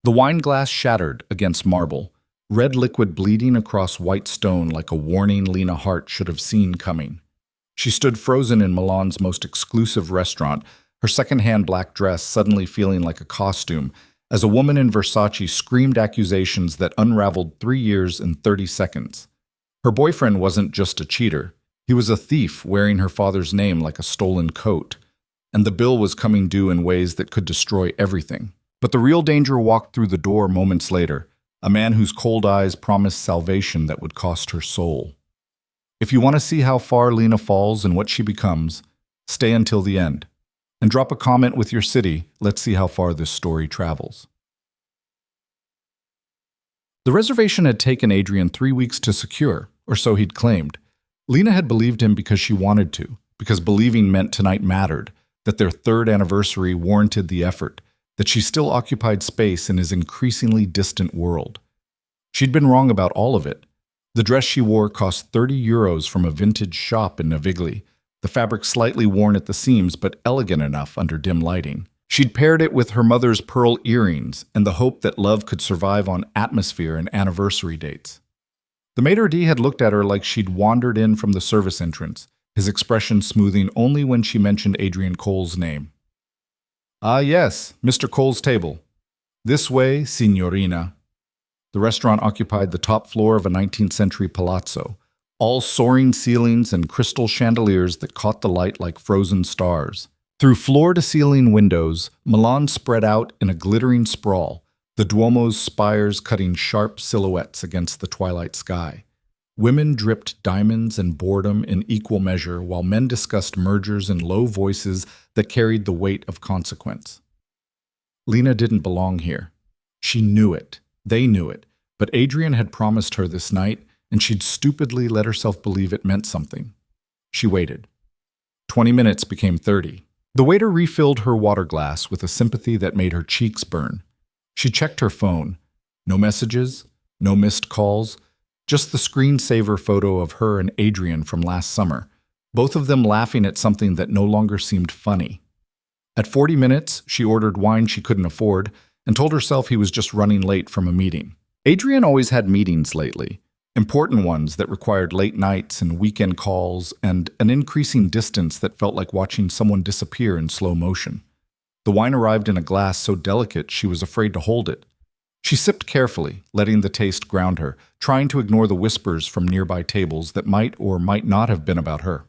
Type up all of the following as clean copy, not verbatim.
The wine glass shattered against marble, red liquid bleeding across white stone like a warning Lena Hart should have seen coming. She stood frozen in Milan's most exclusive restaurant, her second-hand black dress suddenly feeling like a costume, as a woman in Versace screamed accusations that unraveled 3 years and 30 seconds. Her boyfriend wasn't just a cheater. He was a thief wearing her father's name like a stolen coat. And the bill was coming due in ways that could destroy everything. But the real danger walked through the door moments later, a man whose cold eyes promised salvation that would cost her soul. If you want to see how far Lena falls and what she becomes, stay until the end. And drop a comment with your city. Let's see how far this story travels. The reservation had taken Adrian 3 weeks to secure, or so he'd claimed. Lena had believed him because she wanted to, because believing meant tonight mattered, that their third anniversary warranted the effort, that she still occupied space in his increasingly distant world. She'd been wrong about all of it. The dress she wore cost €30 from a vintage shop in Navigli, the fabric slightly worn at the seams but elegant enough under dim lighting. She'd paired it with her mother's pearl earrings and the hope that love could survive on atmosphere and anniversary dates. The maitre d' had looked at her like she'd wandered in from the service entrance, his expression smoothing only when she mentioned Adrian Cole's name. "Ah, yes, Mr. Cole's table. This way, signorina." The restaurant occupied the top floor of a 19th century palazzo, all soaring ceilings and crystal chandeliers that caught the light like frozen stars. Through floor-to-ceiling windows, Milan spread out in a glittering sprawl, the Duomo's spires cutting sharp silhouettes against the twilight sky. Women dripped diamonds and boredom in equal measure, while men discussed mergers in low voices that carried the weight of consequence. Lena didn't belong here. She knew it. They knew it. But Adrian had promised her this night, and she'd stupidly let herself believe it meant something. She waited. 20 minutes became 30. The waiter refilled her water glass with a sympathy that made her cheeks burn. She checked her phone. No messages, no missed calls, just the screensaver photo of her and Adrian from last summer, both of them laughing at something that no longer seemed funny. At 40 minutes, she ordered wine she couldn't afford and told herself he was just running late from a meeting. Adrian always had meetings lately, important ones that required late nights and weekend calls and an increasing distance that felt like watching someone disappear in slow motion. The wine arrived in a glass so delicate she was afraid to hold it. She sipped carefully, letting the taste ground her, trying to ignore the whispers from nearby tables that might or might not have been about her.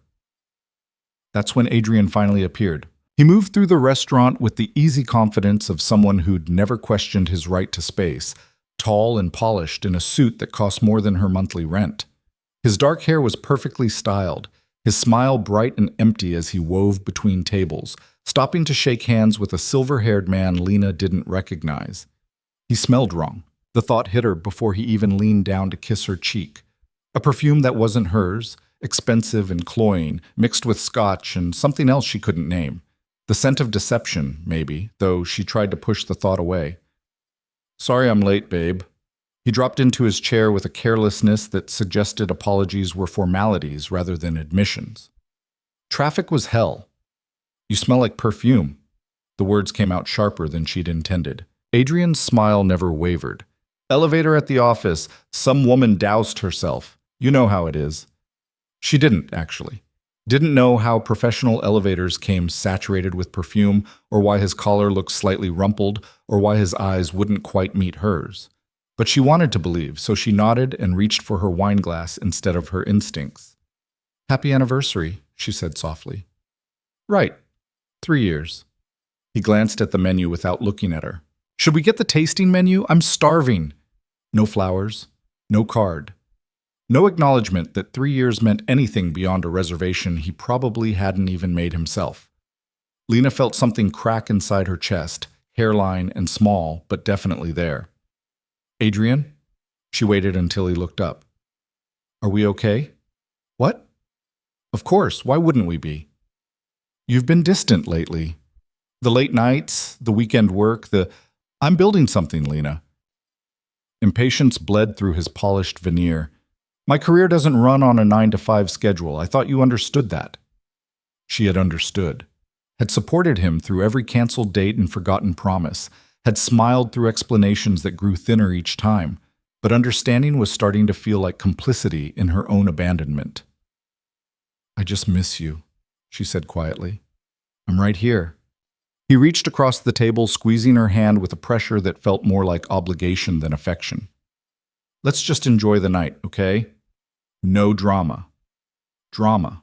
That's when Adrian finally appeared. He moved through the restaurant with the easy confidence of someone who'd never questioned his right to space, tall and polished in a suit that cost more than her monthly rent. His dark hair was perfectly styled, his smile bright and empty as he wove between tables, stopping to shake hands with a silver-haired man Lena didn't recognize. He smelled wrong. The thought hit her before he even leaned down to kiss her cheek. A perfume that wasn't hers, expensive and cloying, mixed with scotch and something else she couldn't name. The scent of deception, maybe, though she tried to push the thought away. "Sorry I'm late, babe." He dropped into his chair with a carelessness that suggested apologies were formalities rather than admissions. Traffic was hell. "You smell like perfume." The words came out sharper than she'd intended. Adrian's smile never wavered. "Elevator at the office. Some woman doused herself. You know how it is." She didn't, actually. Didn't know how professional elevators came saturated with perfume, or why his collar looked slightly rumpled, or why his eyes wouldn't quite meet hers. But she wanted to believe, so she nodded and reached for her wine glass instead of her instincts. "Happy anniversary," she said softly. "Right. 3 years." He glanced at the menu without looking at her. "Should we get the tasting menu? I'm starving." No flowers. No card. No acknowledgement that 3 years meant anything beyond a reservation he probably hadn't even made himself. Lena felt something crack inside her chest, hairline and small, but definitely there. "Adrian?" She waited until he looked up. "Are we okay?" "What?" "Of course, why wouldn't we be?" "You've been distant lately. The late nights, the weekend work, I'm building something, Lena." Impatience bled through his polished veneer. "My career doesn't run on a 9-to-5 schedule. I thought you understood that." She had understood, had supported him through every canceled date and forgotten promise, had smiled through explanations that grew thinner each time, but understanding was starting to feel like complicity in her own abandonment. "I just miss you," she said quietly. "I'm right here." He reached across the table, squeezing her hand with a pressure that felt more like obligation than affection. "Let's just enjoy the night, okay? No drama." Drama.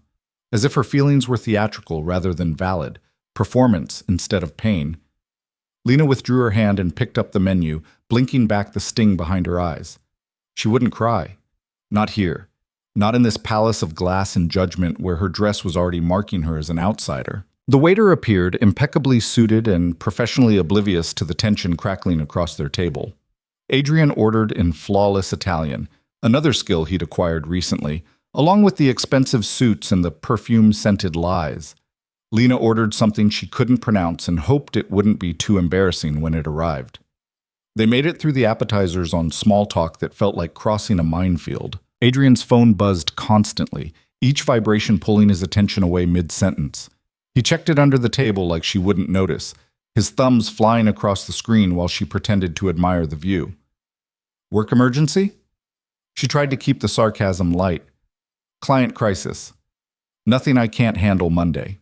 As if her feelings were theatrical rather than valid, performance instead of pain. Lena withdrew her hand and picked up the menu, blinking back the sting behind her eyes. She wouldn't cry. Not here. Not in this palace of glass and judgment where her dress was already marking her as an outsider. The waiter appeared, impeccably suited and professionally oblivious to the tension crackling across their table. Adrian ordered in flawless Italian, another skill he'd acquired recently, along with the expensive suits and the perfume-scented lies. Lena ordered something she couldn't pronounce and hoped it wouldn't be too embarrassing when it arrived. They made it through the appetizers on small talk that felt like crossing a minefield. Adrian's phone buzzed constantly, each vibration pulling his attention away mid-sentence. He checked it under the table like she wouldn't notice, his thumbs flying across the screen while she pretended to admire the view. "Work emergency?" She tried to keep the sarcasm light. "Client crisis. Nothing I can't handle Monday."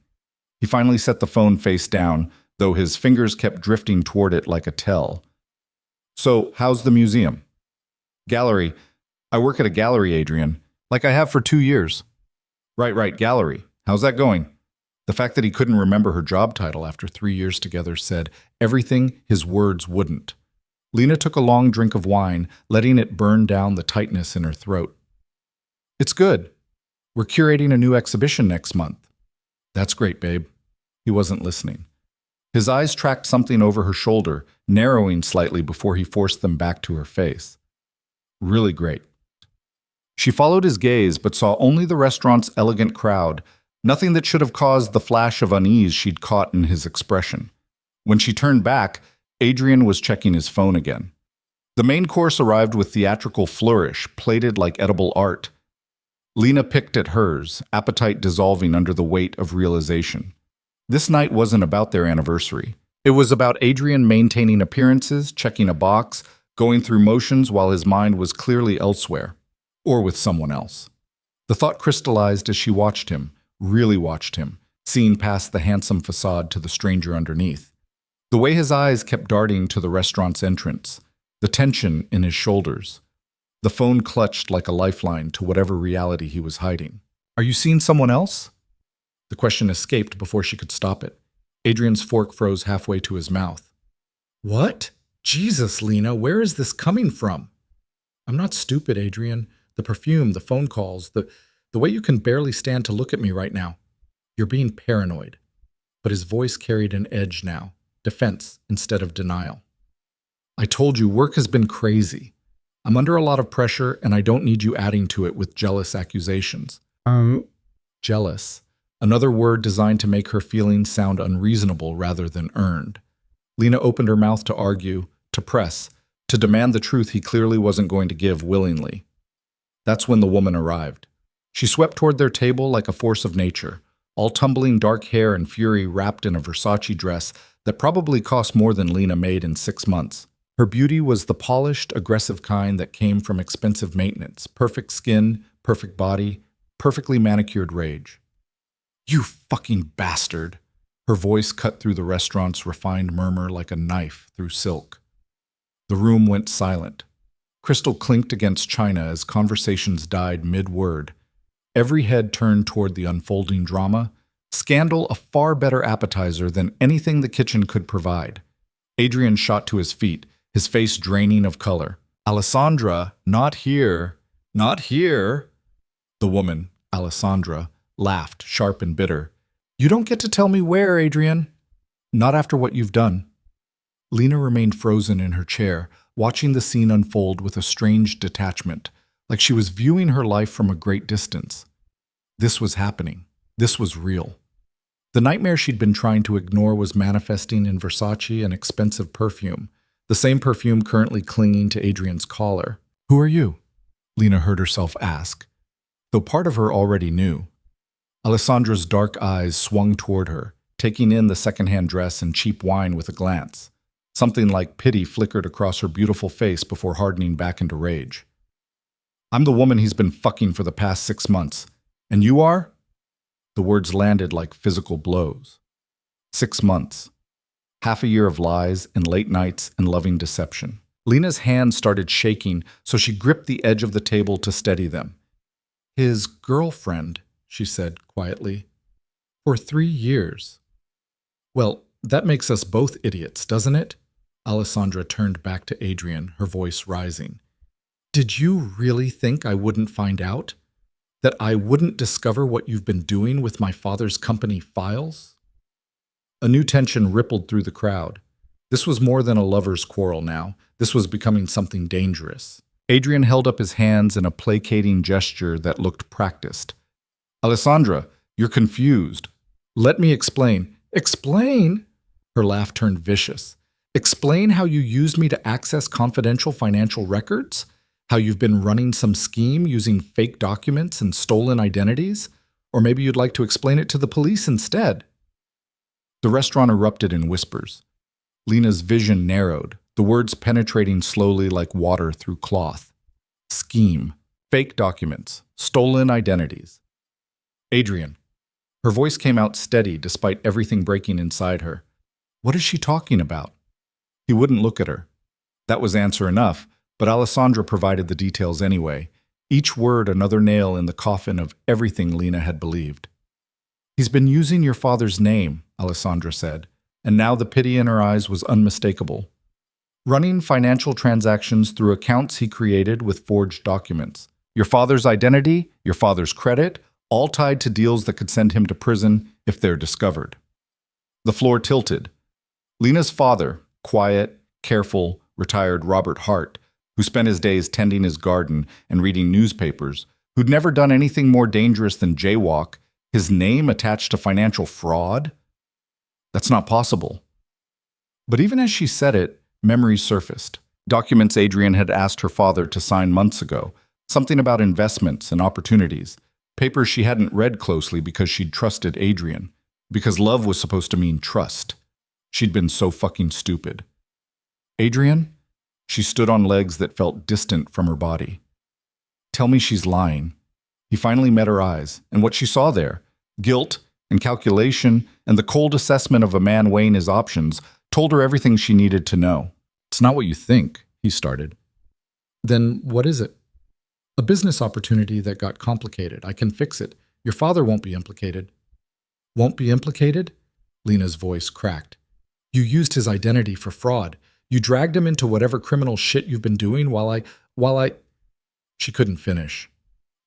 He finally set the phone face down, though his fingers kept drifting toward it like a tell. "So, how's the museum?" "Gallery. I work at a gallery, Adrian. Like I have for 2 years. Right, gallery. How's that going?" The fact that he couldn't remember her job title after 3 years together said everything his words wouldn't. Lena took a long drink of wine, letting it burn down the tightness in her throat. "It's good. We're curating a new exhibition next month." "That's great, babe." He wasn't listening. His eyes tracked something over her shoulder, narrowing slightly before he forced them back to her face. "Really great." She followed his gaze, but saw only the restaurant's elegant crowd, nothing that should have caused the flash of unease she'd caught in his expression. When she turned back, Adrian was checking his phone again. The main course arrived with theatrical flourish, plated like edible art. Lena picked at hers, appetite dissolving under the weight of realization. This night wasn't about their anniversary. It was about Adrian maintaining appearances, checking a box, going through motions while his mind was clearly elsewhere, or with someone else. The thought crystallized as she watched him, really watched him, seeing past the handsome facade to the stranger underneath. The way his eyes kept darting to the restaurant's entrance, the tension in his shoulders. The phone clutched like a lifeline to whatever reality he was hiding. "Are you seeing someone else?" The question escaped before she could stop it. Adrian's fork froze halfway to his mouth. "What? Jesus, Lena, where is this coming from?" "I'm not stupid, Adrian. The perfume, the phone calls, the way you can barely stand to look at me right now. You're being paranoid." But his voice carried an edge now, defense instead of denial. "I told you, work has been crazy. I'm under a lot of pressure, and I don't need you adding to it with jealous accusations." Jealous. Another word designed to make her feelings sound unreasonable rather than earned. Lena opened her mouth to argue, to press, to demand the truth he clearly wasn't going to give willingly. That's when the woman arrived. She swept toward their table like a force of nature, all tumbling dark hair and fury wrapped in a Versace dress that probably cost more than Lena made in 6 months. Her beauty was the polished, aggressive kind that came from expensive maintenance, perfect skin, perfect body, perfectly manicured rage. "You fucking bastard!" Her voice cut through the restaurant's refined murmur like a knife through silk. The room went silent. Crystal clinked against china as conversations died mid-word. Every head turned toward the unfolding drama, scandal a far better appetizer than anything the kitchen could provide. Adrian shot to his feet, his face draining of color. "Alessandra, not here, not here." The woman, Alessandra, laughed, sharp and bitter. "You don't get to tell me where, Adrian." "Not after what you've done." Lena remained frozen in her chair, watching the scene unfold with a strange detachment, like she was viewing her life from a great distance. This was happening. This was real. The nightmare she'd been trying to ignore was manifesting in Versace and expensive perfume, the same perfume currently clinging to Adrian's collar. "Who are you?" Lena heard herself ask, though part of her already knew. Alessandra's dark eyes swung toward her, taking in the secondhand dress and cheap wine with a glance. Something like pity flickered across her beautiful face before hardening back into rage. I'm the woman he's been fucking for the past 6 months. And you are? The words landed like physical blows. 6 months. Half a year of lies and late nights and loving deception. Lena's hands started shaking, so she gripped the edge of the table to steady them. His girlfriend, she said quietly. For 3 years. Well, that makes us both idiots, doesn't it? Alessandra turned back to Adrian, her voice rising. Did you really think I wouldn't find out? That I wouldn't discover what you've been doing with my father's company files? A new tension rippled through the crowd. This was more than a lover's quarrel now. This was becoming something dangerous. Adrian held up his hands in a placating gesture that looked practiced. Alessandra, you're confused. Let me explain. Explain? Her laugh turned vicious. Explain how you used me to access confidential financial records? How you've been running some scheme using fake documents and stolen identities? Or maybe you'd like to explain it to the police instead. The restaurant erupted in whispers. Lena's vision narrowed, the words penetrating slowly like water through cloth. Scheme, fake documents, stolen identities. Adrian. Her voice came out steady despite everything breaking inside her. What is she talking about? He wouldn't look at her. That was answer enough, but Alessandra provided the details anyway, each word another nail in the coffin of everything Lena had believed. He's been using your father's name, Alessandra said, and now the pity in her eyes was unmistakable. Running financial transactions through accounts he created with forged documents. Your father's identity, your father's credit, all tied to deals that could send him to prison if they're discovered. The floor tilted. Lena's father, quiet, careful, retired Robert Hart, who spent his days tending his garden and reading newspapers, who'd never done anything more dangerous than jaywalk, his name attached to financial fraud? That's not possible. But even as she said it, memories surfaced. Documents Adrian had asked her father to sign months ago, something about investments and opportunities, papers she hadn't read closely because she'd trusted Adrian, because love was supposed to mean trust. She'd been so fucking stupid. Adrian? She stood on legs that felt distant from her body. Tell me she's lying. He finally met her eyes, and what she saw there, guilt and calculation and the cold assessment of a man weighing his options, told her everything she needed to know. It's not what you think, he started. Then what is it? A business opportunity that got complicated. I can fix it. Your father won't be implicated. Won't be implicated? Lena's voice cracked. You used his identity for fraud. You dragged him into whatever criminal shit you've been doing while I... She couldn't finish.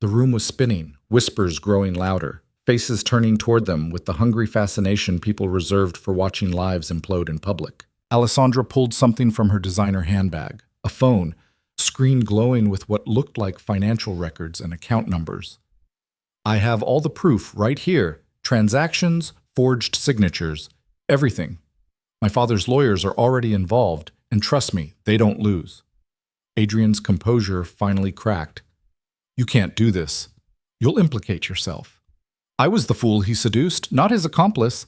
The room was spinning, whispers growing louder, faces turning toward them with the hungry fascination people reserved for watching lives implode in public. Alessandra pulled something from her designer handbag, a phone, screen glowing with what looked like financial records and account numbers. I have all the proof right here. Transactions, forged signatures, everything. My father's lawyers are already involved, and trust me, they don't lose. Adrian's composure finally cracked. You can't do this. You'll implicate yourself. I was the fool he seduced, not his accomplice.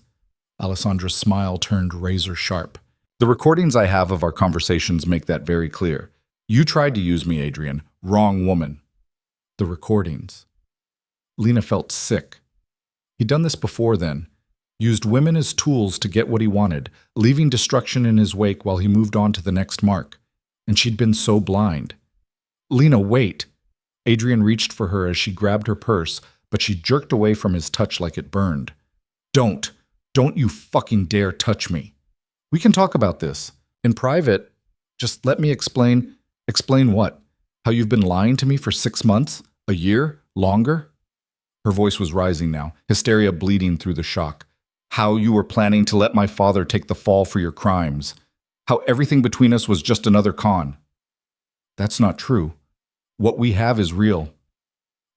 Alessandra's smile turned razor sharp. The recordings I have of our conversations make that very clear. You tried to use me, Adrian. Wrong woman. The recordings. Lena felt sick. He'd done this before then. Used women as tools to get what he wanted, leaving destruction in his wake while he moved on to the next mark. And she'd been so blind. Lena, wait. Adrian reached for her as she grabbed her purse, but she jerked away from his touch like it burned. Don't you fucking dare touch me. We can talk about this. In private. Just let me explain. Explain what? How you've been lying to me for 6 months? A year? Longer? Her voice was rising now, hysteria bleeding through the shock. How you were planning to let my father take the fall for your crimes. How everything between us was just another con. That's not true. What we have is real.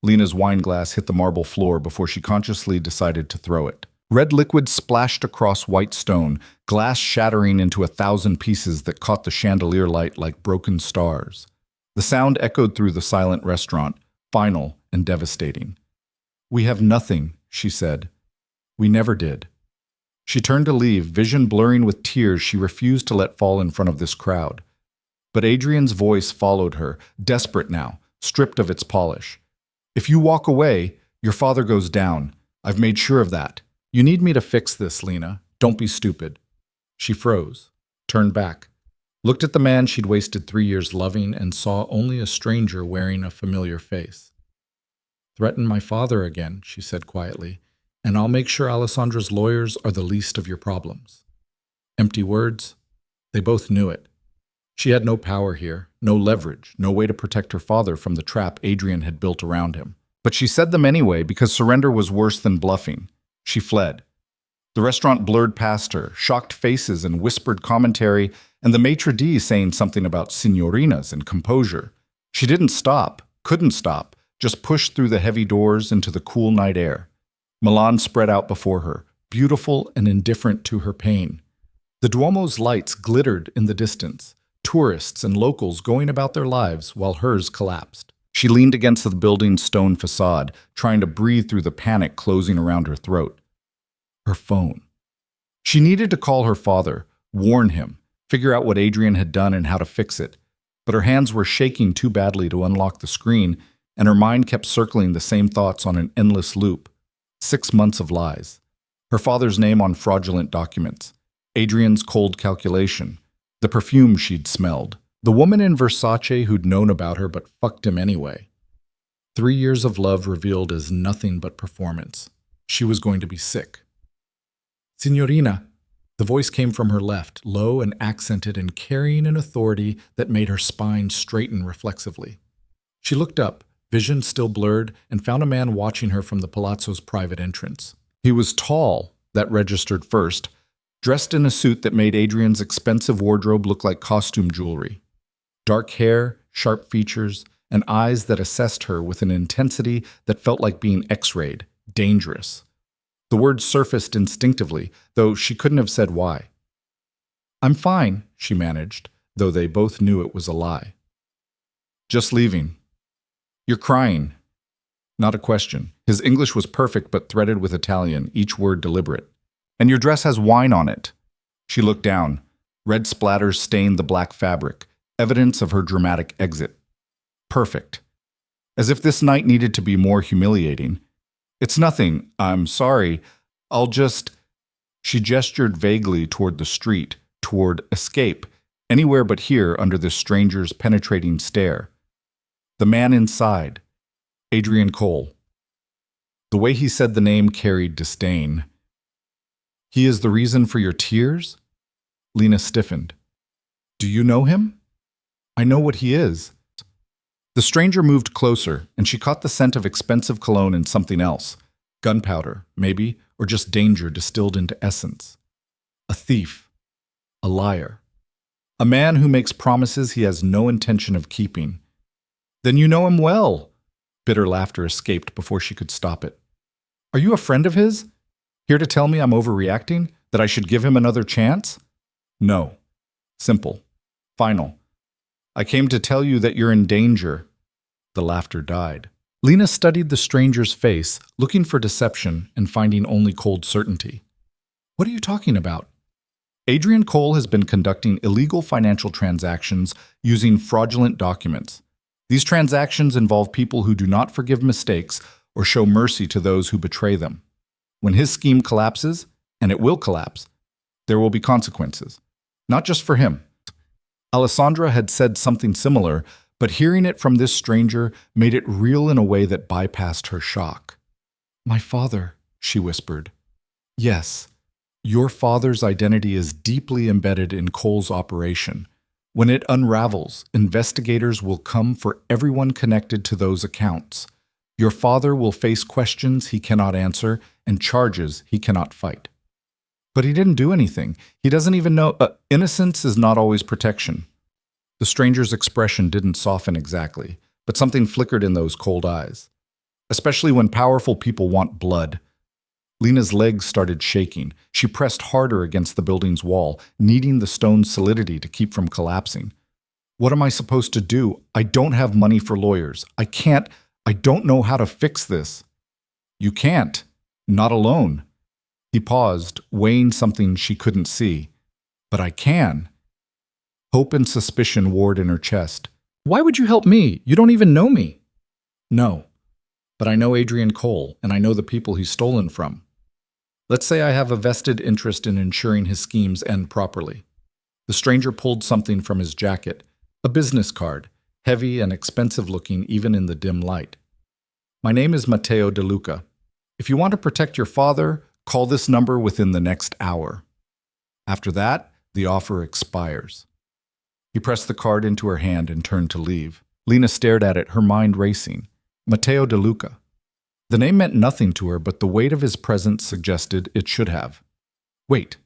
Lena's wine glass hit the marble floor before she consciously decided to throw it. Red liquid splashed across white stone, glass shattering into 1,000 pieces that caught the chandelier light like broken stars. The sound echoed through the silent restaurant, final and devastating. We have nothing, she said. We never did. She turned to leave, vision blurring with tears she refused to let fall in front of this crowd. But Adrian's voice followed her, desperate now, stripped of its polish. If you walk away, your father goes down. I've made sure of that. You need me to fix this, Lena. Don't be stupid. She froze, turned back, looked at the man she'd wasted 3 years loving, and saw only a stranger wearing a familiar face. Threaten my father again, she said quietly, and I'll make sure Alessandra's lawyers are the least of your problems. Empty words? They both knew it. She had no power here, no leverage, no way to protect her father from the trap Adrian had built around him. But she said them anyway because surrender was worse than bluffing. She fled. The restaurant blurred past her, shocked faces and whispered commentary, and the maitre d' saying something about signorinas and composure. She didn't stop, couldn't stop, just pushed through the heavy doors into the cool night air. Milan spread out before her, beautiful and indifferent to her pain. The Duomo's lights glittered in the distance, tourists and locals going about their lives while hers collapsed. She leaned against the building's stone facade, trying to breathe through the panic closing around her throat. Her phone. She needed to call her father, warn him, figure out what Adrian had done and how to fix it. But her hands were shaking too badly to unlock the screen, and her mind kept circling the same thoughts on an endless loop. 6 months of lies. Her father's name on fraudulent documents. Adrian's cold calculation. The perfume she'd smelled. The woman in Versace who'd known about her but fucked him anyway. 3 years of love revealed as nothing but performance. She was going to be sick. Signorina. The voice came from her left, low and accented and carrying an authority that made her spine straighten reflexively. She looked up, vision still blurred, and found a man watching her from the palazzo's private entrance. He was tall, that registered first, dressed in a suit that made Adrian's expensive wardrobe look like costume jewelry. Dark hair, sharp features, and eyes that assessed her with an intensity that felt like being X-rayed, dangerous. The words surfaced instinctively, though she couldn't have said why. I'm fine, she managed, though they both knew it was a lie. Just leaving. You're crying. Not a question. His English was perfect but threaded with Italian, each word deliberate. And your dress has wine on it. She looked down. Red splatters stained the black fabric, evidence of her dramatic exit. Perfect. As if this night needed to be more humiliating. It's nothing. I'm sorry. I'll just... She gestured vaguely toward the street, toward escape, anywhere but here under this stranger's penetrating stare. The man inside. Adrian Cole. The way he said the name carried disdain. He is the reason for your tears? Lena stiffened. Do you know him? I know what he is. The stranger moved closer, and she caught the scent of expensive cologne and something else. Gunpowder, maybe, or just danger distilled into essence. A thief. A liar. A man who makes promises he has no intention of keeping. Then you know him well. Bitter laughter escaped before she could stop it. Are you a friend of his? Here to tell me I'm overreacting? That I should give him another chance? No. Simple. Final. I came to tell you that you're in danger. The laughter died. Lena studied the stranger's face, looking for deception and finding only cold certainty. What are you talking about? Adrian Cole has been conducting illegal financial transactions using fraudulent documents. These transactions involve people who do not forgive mistakes or show mercy to those who betray them. When his scheme collapses, and it will collapse, there will be consequences. Not just for him. Alessandra had said something similar, but hearing it from this stranger made it real in a way that bypassed her shock. My father, she whispered. Yes, your father's identity is deeply embedded in Cole's operation. When it unravels, investigators will come for everyone connected to those accounts. Your father will face questions he cannot answer and charges he cannot fight. But he didn't do anything. He doesn't even know. Innocence is not always protection. The stranger's expression didn't soften exactly, but something flickered in those cold eyes. Especially when powerful people want blood. Lena's legs started shaking. She pressed harder against the building's wall, needing the stone's solidity to keep from collapsing. What am I supposed to do? I don't have money for lawyers. I don't know how to fix this. You can't. Not alone. He paused, weighing something she couldn't see. But I can. Hope and suspicion warred in her chest. Why would you help me? You don't even know me. No, but I know Adrian Cole, and I know the people he's stolen from. Let's say I have a vested interest in ensuring his schemes end properly. The stranger pulled something from his jacket, a business card, heavy and expensive looking even in the dim light. My name is Matteo De Luca. If you want to protect your father, call this number within the next hour. After that, the offer expires. He pressed the card into her hand and turned to leave. Lena stared at it, her mind racing. Matteo De Luca. The name meant nothing to her, but the weight of his presence suggested it should have. Wait.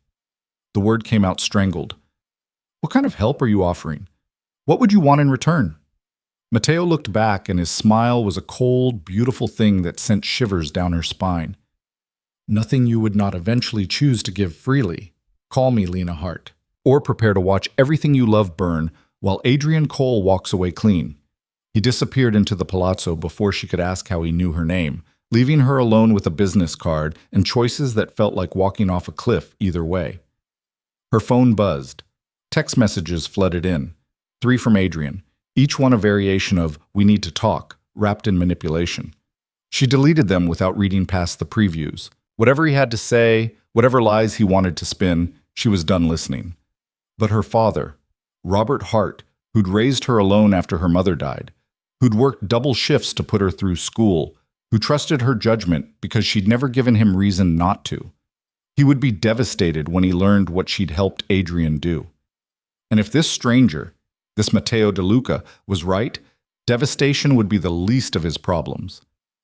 The word came out strangled. What kind of help are you offering? What would you want in return? Matteo looked back, and his smile was a cold, beautiful thing that sent shivers down her spine. Nothing you would not eventually choose to give freely. Call me Lena Hart. Or prepare to watch everything you love burn while Adrian Cole walks away clean. He disappeared into the palazzo before she could ask how he knew her name, leaving her alone with a business card and choices that felt like walking off a cliff either way. Her phone buzzed. Text messages flooded in. 3 from Adrian, each one a variation of "we need to talk," wrapped in manipulation. She deleted them without reading past the previews. Whatever he had to say, whatever lies he wanted to spin, she was done listening. But her father, Robert Hart, who'd raised her alone after her mother died, who'd worked double shifts to put her through school, who trusted her judgment because she'd never given him reason not to. He would be devastated when he learned what she'd helped Adrian do. And if this stranger, this Matteo De Luca, was right, devastation would be the least of his problems.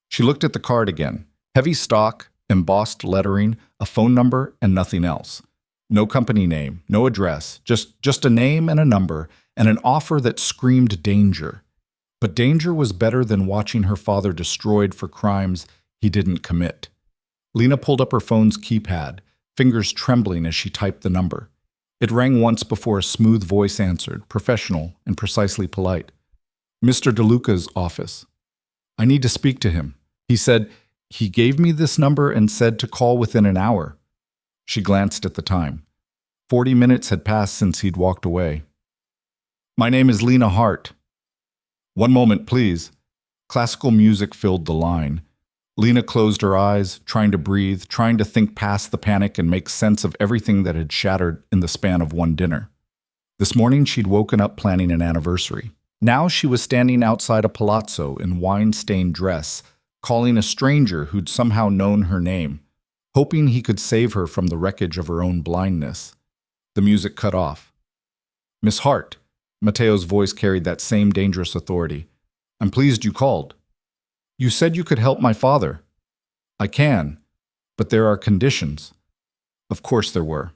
She looked at the card again. Heavy stock, embossed lettering, a phone number, and nothing else. No company name, no address, just a name and a number, and an offer that screamed danger. But danger was better than watching her father destroyed for crimes he didn't commit. Lena pulled up her phone's keypad, fingers trembling as she typed the number. It rang once before a smooth voice answered, professional and precisely polite. Mr. De Luca's office. I need to speak to him. He said, he gave me this number and said to call within an hour. She glanced at the time. 40 minutes had passed since he'd walked away. My name is Lena Hart. One moment, please. Classical music filled the line. Lena closed her eyes, trying to breathe, trying to think past the panic and make sense of everything that had shattered in the span of one dinner. This morning she'd woken up planning an anniversary. Now she was standing outside a palazzo in wine-stained dress, calling a stranger who'd somehow known her name, hoping he could save her from the wreckage of her own blindness. The music cut off. Miss Hart, Matteo's voice carried that same dangerous authority. I'm pleased you called. You said you could help my father. I can, but there are conditions. Of course there were.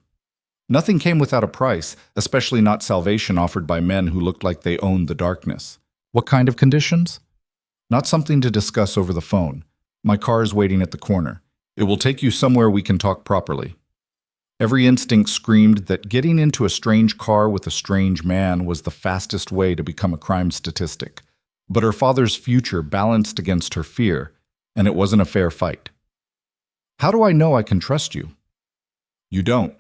Nothing came without a price, especially not salvation offered by men who looked like they owned the darkness. What kind of conditions? Not something to discuss over the phone. My car is waiting at the corner. It will take you somewhere we can talk properly. Every instinct screamed that getting into a strange car with a strange man was the fastest way to become a crime statistic. But her father's future balanced against her fear, and it wasn't a fair fight. How do I know I can trust you? You don't.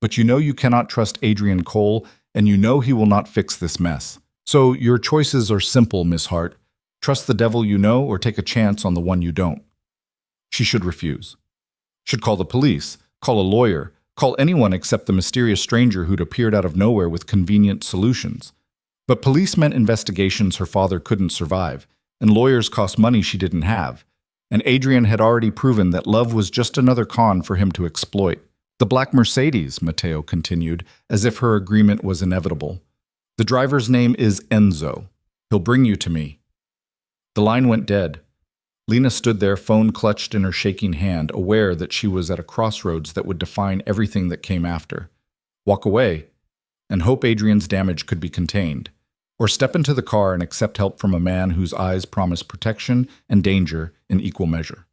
But you know you cannot trust Adrian Cole, and you know he will not fix this mess. So your choices are simple, Miss Hart. Trust the devil you know or take a chance on the one you don't. She should refuse. Should call the police, call a lawyer, call anyone except the mysterious stranger who'd appeared out of nowhere with convenient solutions. But police meant investigations her father couldn't survive, and lawyers cost money she didn't have. And Adrian had already proven that love was just another con for him to exploit. The black Mercedes, Matteo continued, as if her agreement was inevitable. The driver's name is Enzo. He'll bring you to me. The line went dead. Lena stood there, phone clutched in her shaking hand, aware that she was at a crossroads that would define everything that came after. Walk away, and hope Adrian's damage could be contained. Or step into the car and accept help from a man whose eyes promised protection and danger in equal measure.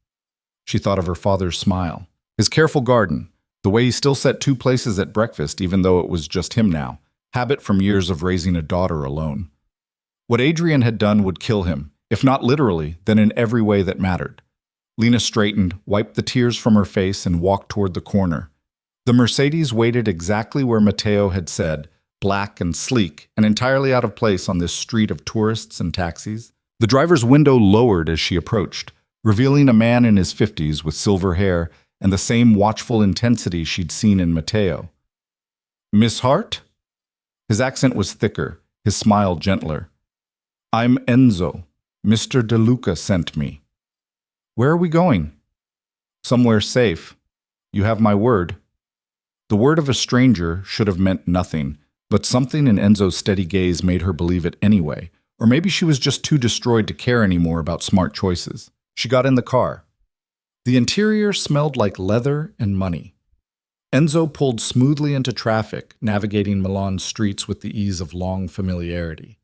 She thought of her father's smile, his careful garden, the way he still set 2 places at breakfast even though it was just him now, habit from years of raising a daughter alone. What Adrian had done would kill him, if not literally, then in every way that mattered. Lena straightened, wiped the tears from her face, and walked toward the corner. The Mercedes waited exactly where Matteo had said, black and sleek, and entirely out of place on this street of tourists and taxis. The driver's window lowered as she approached, revealing a man in his 50s with silver hair and the same watchful intensity she'd seen in Matteo. "Miss Hart?" His accent was thicker, his smile gentler. "I'm Enzo. Mr. De Luca sent me." "Where are we going?" "Somewhere safe. You have my word." The word of a stranger should have meant nothing, but something in Enzo's steady gaze made her believe it anyway, or maybe she was just too destroyed to care anymore about smart choices. She got in the car. The interior smelled like leather and money. Enzo pulled smoothly into traffic, navigating Milan's streets with the ease of long familiarity.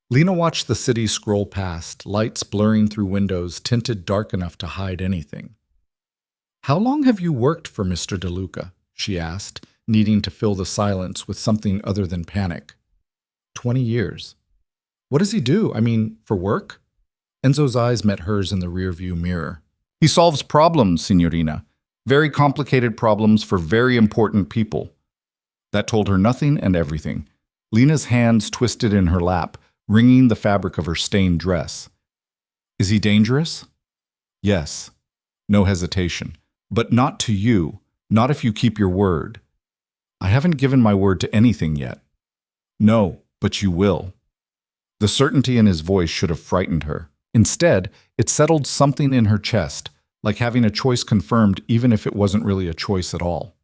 Lena watched the city scroll past, lights blurring through windows tinted dark enough to hide anything. "How long have you worked for Mr. De Luca?" she asked, needing to fill the silence with something other than panic. 20 years. "What does he do? I mean, for work?" Enzo's eyes met hers in the rearview mirror. "He solves problems, signorina. Very complicated problems for very important people." That told her nothing and everything. Lena's hands twisted in her lap, wringing the fabric of her stained dress. "Is he dangerous?" "Yes." No hesitation. "But not to you. Not if you keep your word." "I haven't given my word to anything yet." "No, but you will." The certainty in his voice should have frightened her. Instead, it settled something in her chest, like having a choice confirmed even if it wasn't really a choice at all.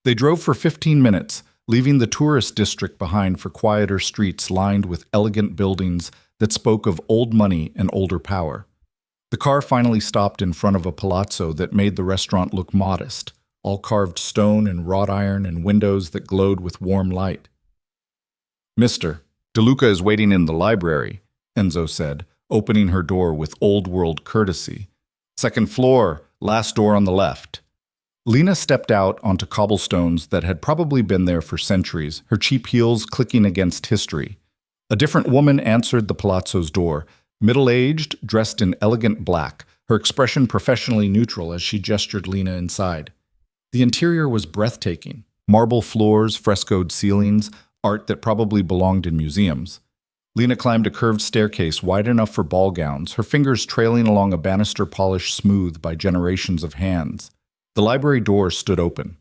They drove for 15 minutes, leaving the tourist district behind for quieter streets lined with elegant buildings that spoke of old money and older power. The car finally stopped in front of a palazzo that made the restaurant look modest, all carved stone and wrought iron and windows that glowed with warm light. "Mr. De Luca is waiting in the library," Enzo said, opening her door with old-world courtesy. "Second floor, last door on the left." Lena stepped out onto cobblestones that had probably been there for centuries, her cheap heels clicking against history. A different woman answered the palazzo's door, middle-aged, dressed in elegant black, her expression professionally neutral as she gestured Lena inside. The interior was breathtaking. Marble floors, frescoed ceilings, art that probably belonged in museums. Lena climbed a curved staircase wide enough for ball gowns, her fingers trailing along a banister polished smooth by generations of hands. The library door stood open.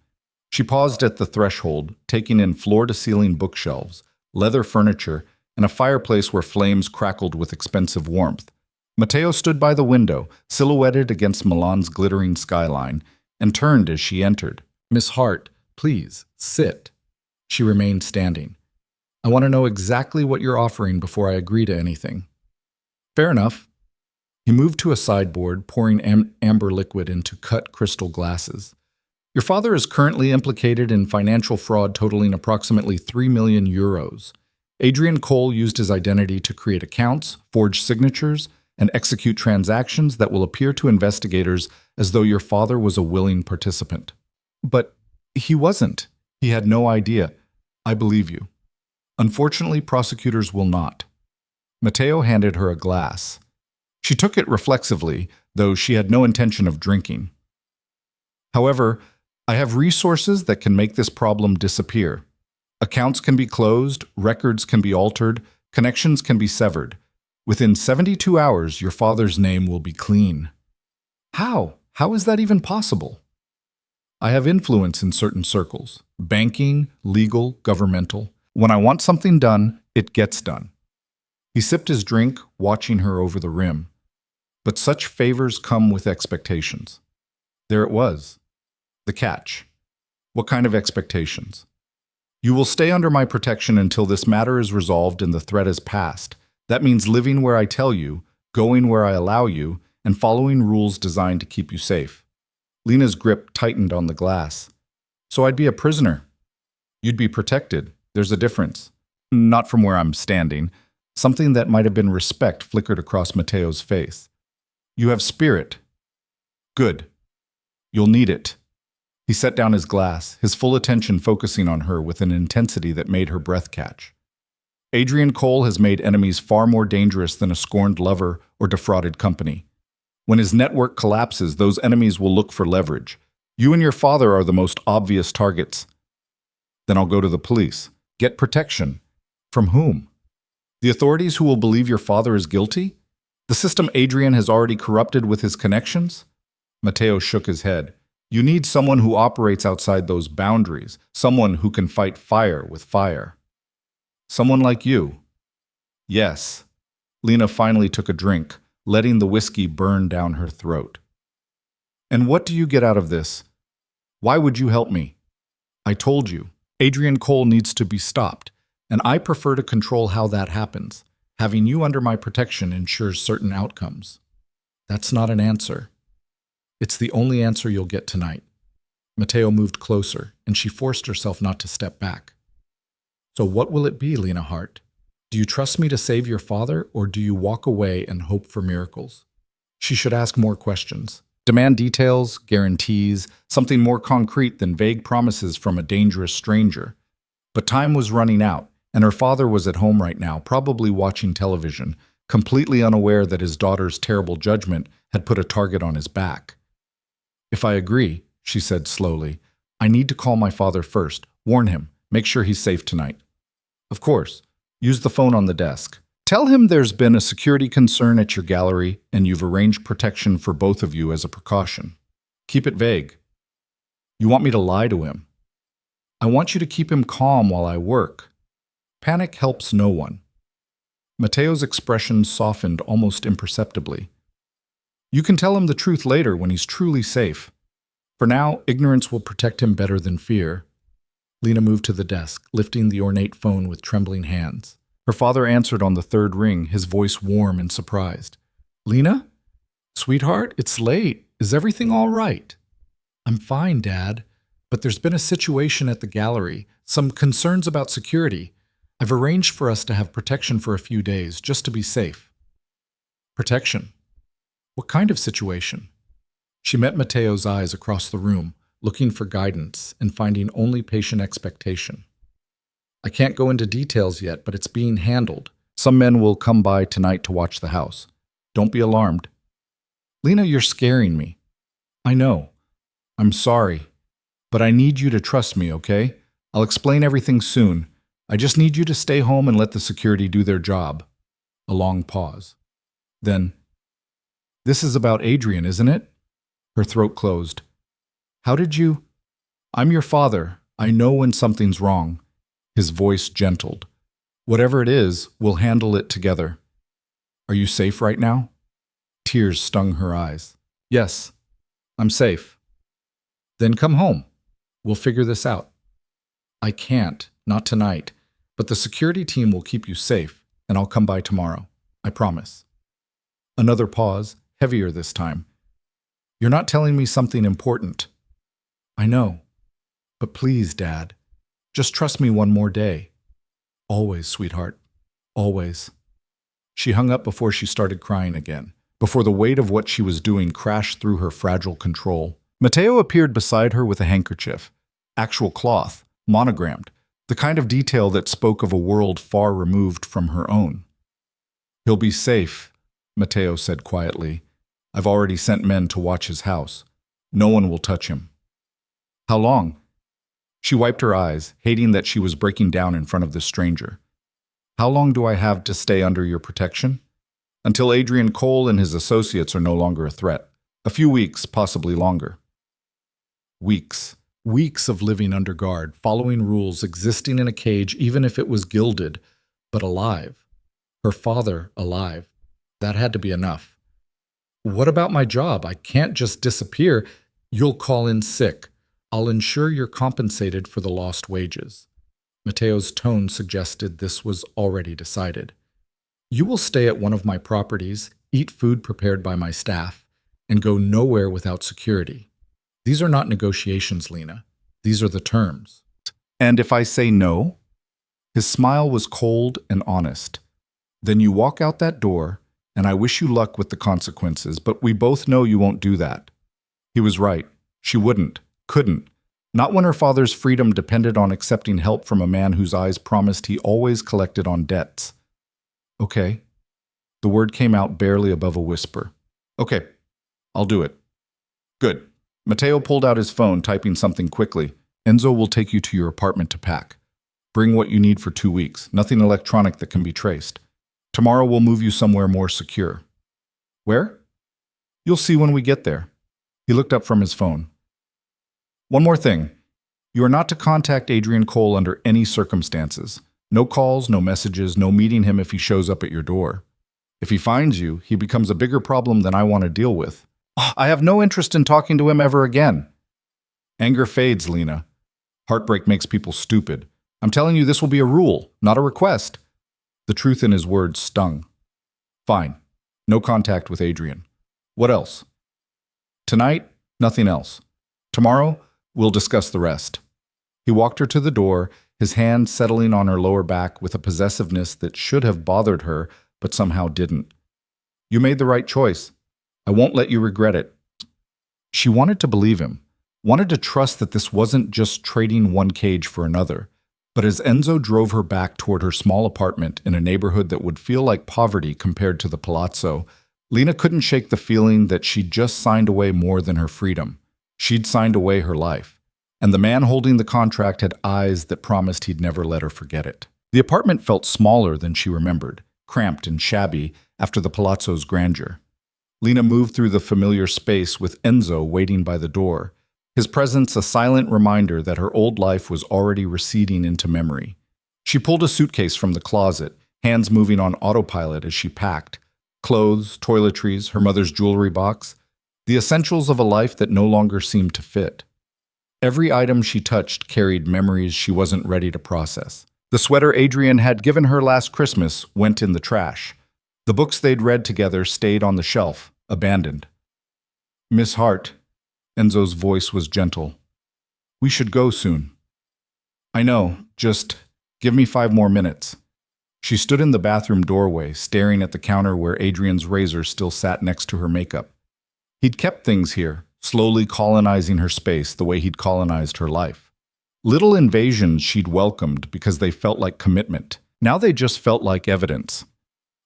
She paused at the threshold, taking in floor-to-ceiling bookshelves, leather furniture, and a fireplace where flames crackled with expensive warmth. Matteo stood by the window, silhouetted against Milan's glittering skyline, and turned as she entered. "Miss Hart, please, sit." She remained standing. "I want to know exactly what you're offering before I agree to anything." "Fair enough." He moved to a sideboard, pouring amber liquid into cut crystal glasses. "Your father is currently implicated in financial fraud totaling approximately 3 million euros. Adrian Cole used his identity to create accounts, forge signatures, and execute transactions that will appear to investigators as though your father was a willing participant." "But he wasn't. He had no idea." "I believe you. Unfortunately, prosecutors will not." Matteo handed her a glass. She took it reflexively, though she had no intention of drinking. "However, I have resources that can make this problem disappear. Accounts can be closed, records can be altered, connections can be severed. Within 72 hours, your father's name will be clean." "How? How is that even possible?" "I have influence in certain circles. Banking, legal, governmental. When I want something done, it gets done." He sipped his drink, watching her over the rim. But such favors come with expectations. There it was. The catch. What kind of expectations? "You will stay under my protection until this matter is resolved and the threat is passed. That means living where I tell you, going where I allow you, and following rules designed to keep you safe." Lena's grip tightened on the glass. "So I'd be a prisoner." "You'd be protected. There's a difference." "Not from where I'm standing." Something that might have been respect flickered across Matteo's face. "You have spirit." "Good. You'll need it." He set down his glass, his full attention focusing on her with an intensity that made her breath catch. "Adrian Cole has made enemies far more dangerous than a scorned lover or defrauded company. When his network collapses, those enemies will look for leverage. You and your father are the most obvious targets. Then I'll go to the police. Get protection. From whom? The authorities who will believe your father is guilty? The system Adrian has already corrupted with his connections? Matteo shook his head. You need someone who operates outside those boundaries, someone who can fight fire with fire. Someone like you. Yes. Lena finally took a drink, letting the whiskey burn down her throat. And what do you get out of this? Why would you help me? I told you, Adrian Cole needs to be stopped, and I prefer to control how that happens. Having you under my protection ensures certain outcomes. That's not an answer. It's the only answer you'll get tonight. Matteo moved closer, and she forced herself not to step back. So what will it be, Lena Hart? Do you trust me to save your father, or do you walk away and hope for miracles? She should ask more questions. Demand details, guarantees, something more concrete than vague promises from a dangerous stranger. But time was running out, and her father was at home right now, probably watching television, completely unaware that his daughter's terrible judgment had put a target on his back. If I agree, she said slowly, I need to call my father first, warn him, make sure he's safe tonight. Of course. Use the phone on the desk. Tell him there's been a security concern at your gallery and you've arranged protection for both of you as a precaution. Keep it vague. You want me to lie to him? I want you to keep him calm while I work. Panic helps no one. Matteo's expression softened almost imperceptibly. You can tell him the truth later when he's truly safe. For now, ignorance will protect him better than fear. Lena moved to the desk, lifting the ornate phone with trembling hands. Her father answered on the third ring, his voice warm and surprised. Lena? Sweetheart, it's late. Is everything all right? I'm fine, Dad. But there's been a situation at the gallery, some concerns about security. I've arranged for us to have protection for a few days, just to be safe. Protection? What kind of situation? She met Matteo's eyes across the room, looking for guidance and finding only patient expectation. I can't go into details yet, but it's being handled. Some men will come by tonight to watch the house. Don't be alarmed. Lena, you're scaring me. I know. I'm sorry. But I need you to trust me, okay? I'll explain everything soon. I just need you to stay home and let the security do their job. A long pause. Then, this is about Adrian, isn't it? Her throat closed. How did you? I'm your father. I know when something's wrong. His voice gentled. Whatever it is, we'll handle it together. Are you safe right now? Tears stung her eyes. Yes, I'm safe. Then come home. We'll figure this out. I can't, not tonight, but the security team will keep you safe, and I'll come by tomorrow. I promise. Another pause, heavier this time. You're not telling me something important. I know. But please, Dad, just trust me one more day. Always, sweetheart. Always. She hung up before she started crying again, before the weight of what she was doing crashed through her fragile control. Matteo appeared beside her with a handkerchief, actual cloth, monogrammed, the kind of detail that spoke of a world far removed from her own. He'll be safe, Matteo said quietly. I've already sent men to watch his house. No one will touch him. How long? She wiped her eyes, hating that she was breaking down in front of this stranger. How long do I have to stay under your protection? Until Adrian Cole and his associates are no longer a threat. A few weeks, possibly longer. Weeks. Weeks of living under guard, following rules, existing in a cage even if it was gilded, but alive. Her father alive. That had to be enough. What about my job? I can't just disappear. You'll call in sick. I'll ensure you're compensated for the lost wages. Matteo's tone suggested this was already decided. You will stay at one of my properties, eat food prepared by my staff, and go nowhere without security. These are not negotiations, Lena. These are the terms. And if I say no? His smile was cold and honest. Then you walk out that door, and I wish you luck with the consequences, but we both know you won't do that. He was right. She wouldn't. Couldn't. Not when her father's freedom depended on accepting help from a man whose eyes promised he always collected on debts. Okay. The word came out barely above a whisper. Okay, I'll do it. Good. Matteo pulled out his phone, typing something quickly. Enzo will take you to your apartment to pack. Bring what you need for 2 weeks, nothing electronic that can be traced. Tomorrow we'll move you somewhere more secure. Where? You'll see when we get there. He looked up from his phone. One more thing. You are not to contact Adrian Cole under any circumstances. No calls, no messages, no meeting him if he shows up at your door. If he finds you, he becomes a bigger problem than I want to deal with. I have no interest in talking to him ever again. Anger fades, Lena. Heartbreak makes people stupid. I'm telling you this will be a rule, not a request. The truth in his words stung. Fine. No contact with Adrian. What else? Tonight, nothing else. Tomorrow, we'll discuss the rest. He walked her to the door, his hand settling on her lower back with a possessiveness that should have bothered her, but somehow didn't. You made the right choice. I won't let you regret it. She wanted to believe him, wanted to trust that this wasn't just trading one cage for another. But as Enzo drove her back toward her small apartment in a neighborhood that would feel like poverty compared to the palazzo, Lena couldn't shake the feeling that she'd just signed away more than her freedom. She'd signed away her life. And the man holding the contract had eyes that promised he'd never let her forget it. The apartment felt smaller than she remembered, cramped and shabby after the palazzo's grandeur. Lena moved through the familiar space with Enzo waiting by the door, his presence a silent reminder that her old life was already receding into memory. She pulled a suitcase from the closet, hands moving on autopilot as she packed. Clothes, toiletries, her mother's jewelry box, the essentials of a life that no longer seemed to fit. Every item she touched carried memories she wasn't ready to process. The sweater Adrian had given her last Christmas went in the trash. The books they'd read together stayed on the shelf, abandoned. Miss Hart, Enzo's voice was gentle. We should go soon. I know, just give me 5 more minutes. She stood in the bathroom doorway, staring at the counter where Adrian's razor still sat next to her makeup. He'd kept things here, slowly colonizing her space the way he'd colonized her life. Little invasions she'd welcomed because they felt like commitment. Now they just felt like evidence.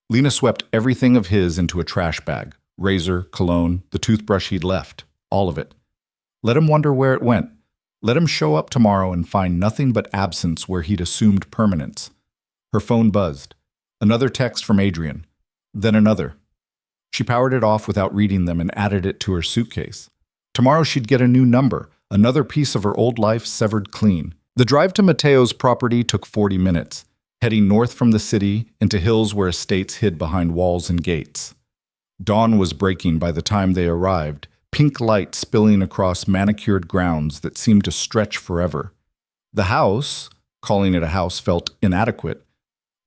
Lena swept everything of his into a trash bag. Razor, cologne, the toothbrush he'd left. All of it. Let him wonder where it went. Let him show up tomorrow and find nothing but absence where he'd assumed permanence. Her phone buzzed. Another text from Adrian. Then another. She powered it off without reading them and added it to her suitcase. Tomorrow she'd get a new number, another piece of her old life severed clean. The drive to Matteo's property took 40 minutes, heading north from the city into hills where estates hid behind walls and gates. Dawn was breaking by the time they arrived, pink light spilling across manicured grounds that seemed to stretch forever. The house, calling it a house felt inadequate,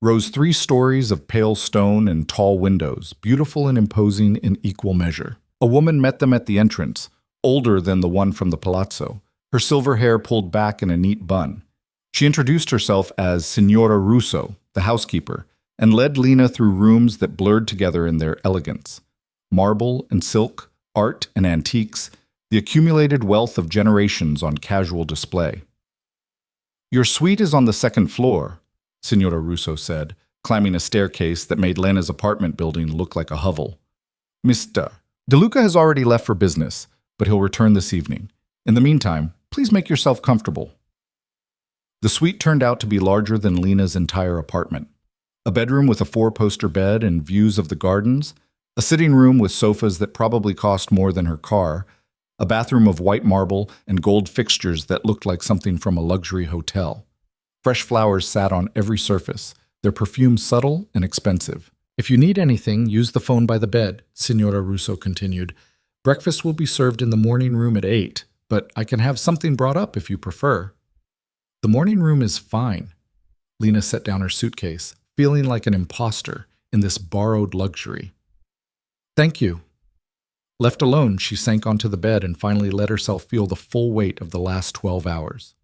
rose 3 stories of pale stone and tall windows, beautiful and imposing in equal measure. A woman met them at the entrance, older than the one from the palazzo, her silver hair pulled back in a neat bun. She introduced herself as Signora Russo, the housekeeper, and led Lena through rooms that blurred together in their elegance. Marble and silk, art and antiques, the accumulated wealth of generations on casual display. Your suite is on the 2nd floor, Signora Russo said, climbing a staircase that made Lena's apartment building look like a hovel. Mr. De Luca has already left for business, but he'll return this evening. In the meantime, please make yourself comfortable. The suite turned out to be larger than Lena's entire apartment. A bedroom with a 4-poster bed and views of the gardens, a sitting room with sofas that probably cost more than her car, a bathroom of white marble and gold fixtures that looked like something from a luxury hotel. Fresh flowers sat on every surface, their perfume subtle and expensive. If you need anything, use the phone by the bed, Signora Russo continued. Breakfast will be served in the morning room at 8, but I can have something brought up if you prefer. The morning room is fine. Lena set down her suitcase, feeling like an imposter in this borrowed luxury. Thank you. Left alone, she sank onto the bed and finally let herself feel the full weight of the last 12 hours.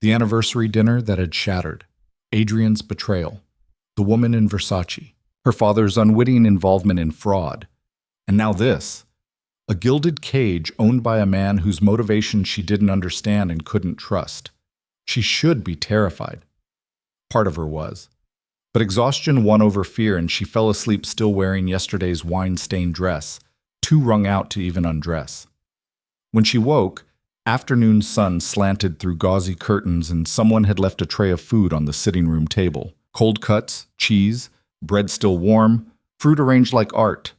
The anniversary dinner that had shattered, Adrian's betrayal, the woman in Versace, her father's unwitting involvement in fraud, and now this, a gilded cage owned by a man whose motivation she didn't understand and couldn't trust. She should be terrified. Part of her was. But exhaustion won over fear and she fell asleep still wearing yesterday's wine-stained dress, too wrung out to even undress. When she woke, afternoon sun slanted through gauzy curtains and someone had left a tray of food on the sitting room table. Cold cuts, cheese, bread still warm, fruit arranged like art.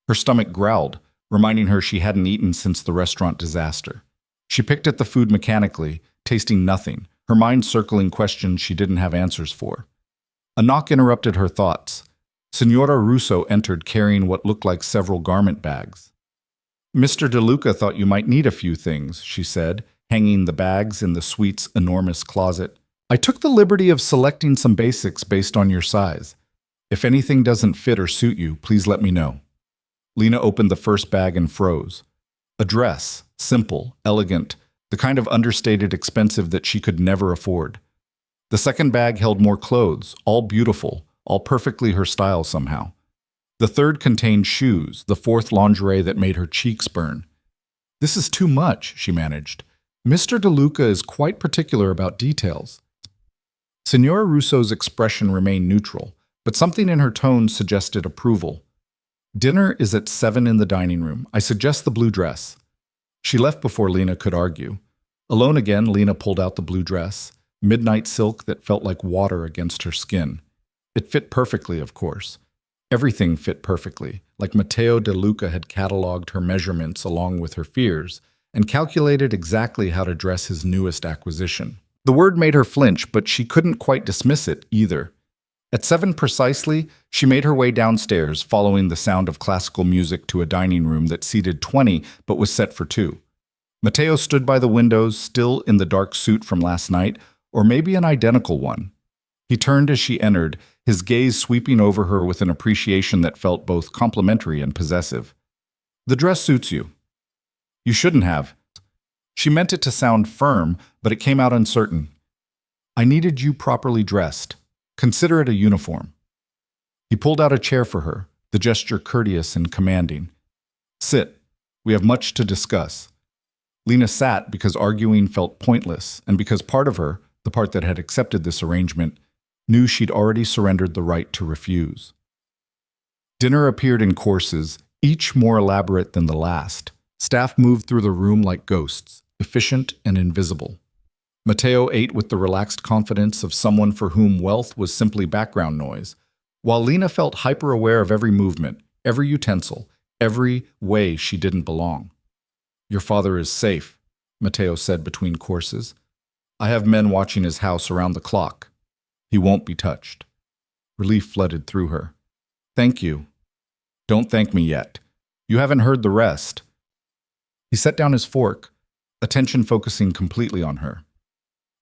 Her stomach growled, reminding her she hadn't eaten since the restaurant disaster. She picked at the food mechanically, tasting nothing, her mind circling questions she didn't have answers for. A knock interrupted her thoughts. Signora Russo entered carrying what looked like several garment bags. "Mr. De Luca thought you might need a few things," she said, hanging the bags in the suite's enormous closet. "I took the liberty of selecting some basics based on your size. If anything doesn't fit or suit you, please let me know." Lena opened the first bag and froze. A dress, simple, elegant, the kind of understated expensive that she could never afford. The second bag held more clothes, all beautiful, all perfectly her style somehow. The third contained shoes, the fourth lingerie that made her cheeks burn. "This is too much," she managed. "Mr. De Luca is quite particular about details." Signora Russo's expression remained neutral, but something in her tone suggested approval. "Dinner is at 7 in the dining room. I suggest the blue dress." She left before Lena could argue. Alone again, Lena pulled out the blue dress, midnight silk that felt like water against her skin. It fit perfectly, of course. Everything fit perfectly, like Matteo De Luca had catalogued her measurements along with her fears, and calculated exactly how to dress his newest acquisition. The word made her flinch, but she couldn't quite dismiss it either. At 7 precisely, she made her way downstairs, following the sound of classical music to a dining room that seated 20 but was set for 2. Matteo stood by the windows, still in the dark suit from last night, or maybe an identical one. He turned as she entered, his gaze sweeping over her with an appreciation that felt both complimentary and possessive. "The dress suits you." "You shouldn't have." She meant it to sound firm, but it came out uncertain. "I needed you properly dressed. Consider it a uniform." He pulled out a chair for her, the gesture courteous and commanding. "Sit. We have much to discuss." Lena sat because arguing felt pointless, and because part of her, the part that had accepted this arrangement, knew she'd already surrendered the right to refuse. Dinner appeared in courses, each more elaborate than the last. Staff moved through the room like ghosts, efficient and invisible. Matteo ate with the relaxed confidence of someone for whom wealth was simply background noise, while Lena felt hyper-aware of every movement, every utensil, every way she didn't belong. "Your father is safe," Matteo said between courses. "I have men watching his house around the clock. He won't be touched." Relief flooded through her. "Thank you." "Don't thank me yet. You haven't heard the rest." He set down his fork, attention focusing completely on her.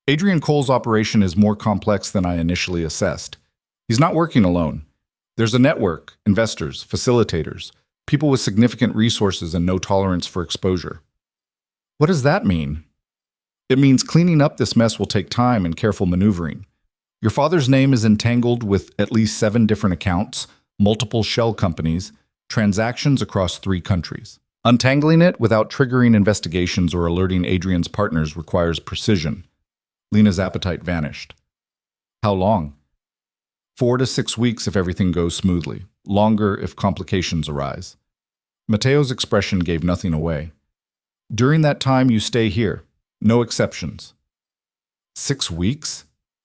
"Adrian Cole's operation is more complex than I initially assessed. He's not working alone. There's a network, investors, facilitators, people with significant resources and no tolerance for exposure." "What does that mean?" "It means cleaning up this mess will take time and careful maneuvering. Your father's name is entangled with at least 7 different accounts, multiple shell companies, transactions across 3 countries. Untangling it without triggering investigations or alerting Adrian's partners requires precision." Lena's appetite vanished. "How long?" 4 to 6 weeks if everything goes smoothly, longer if complications arise. Matteo's expression gave nothing away. "During that time, you stay here. No exceptions." 6 weeks?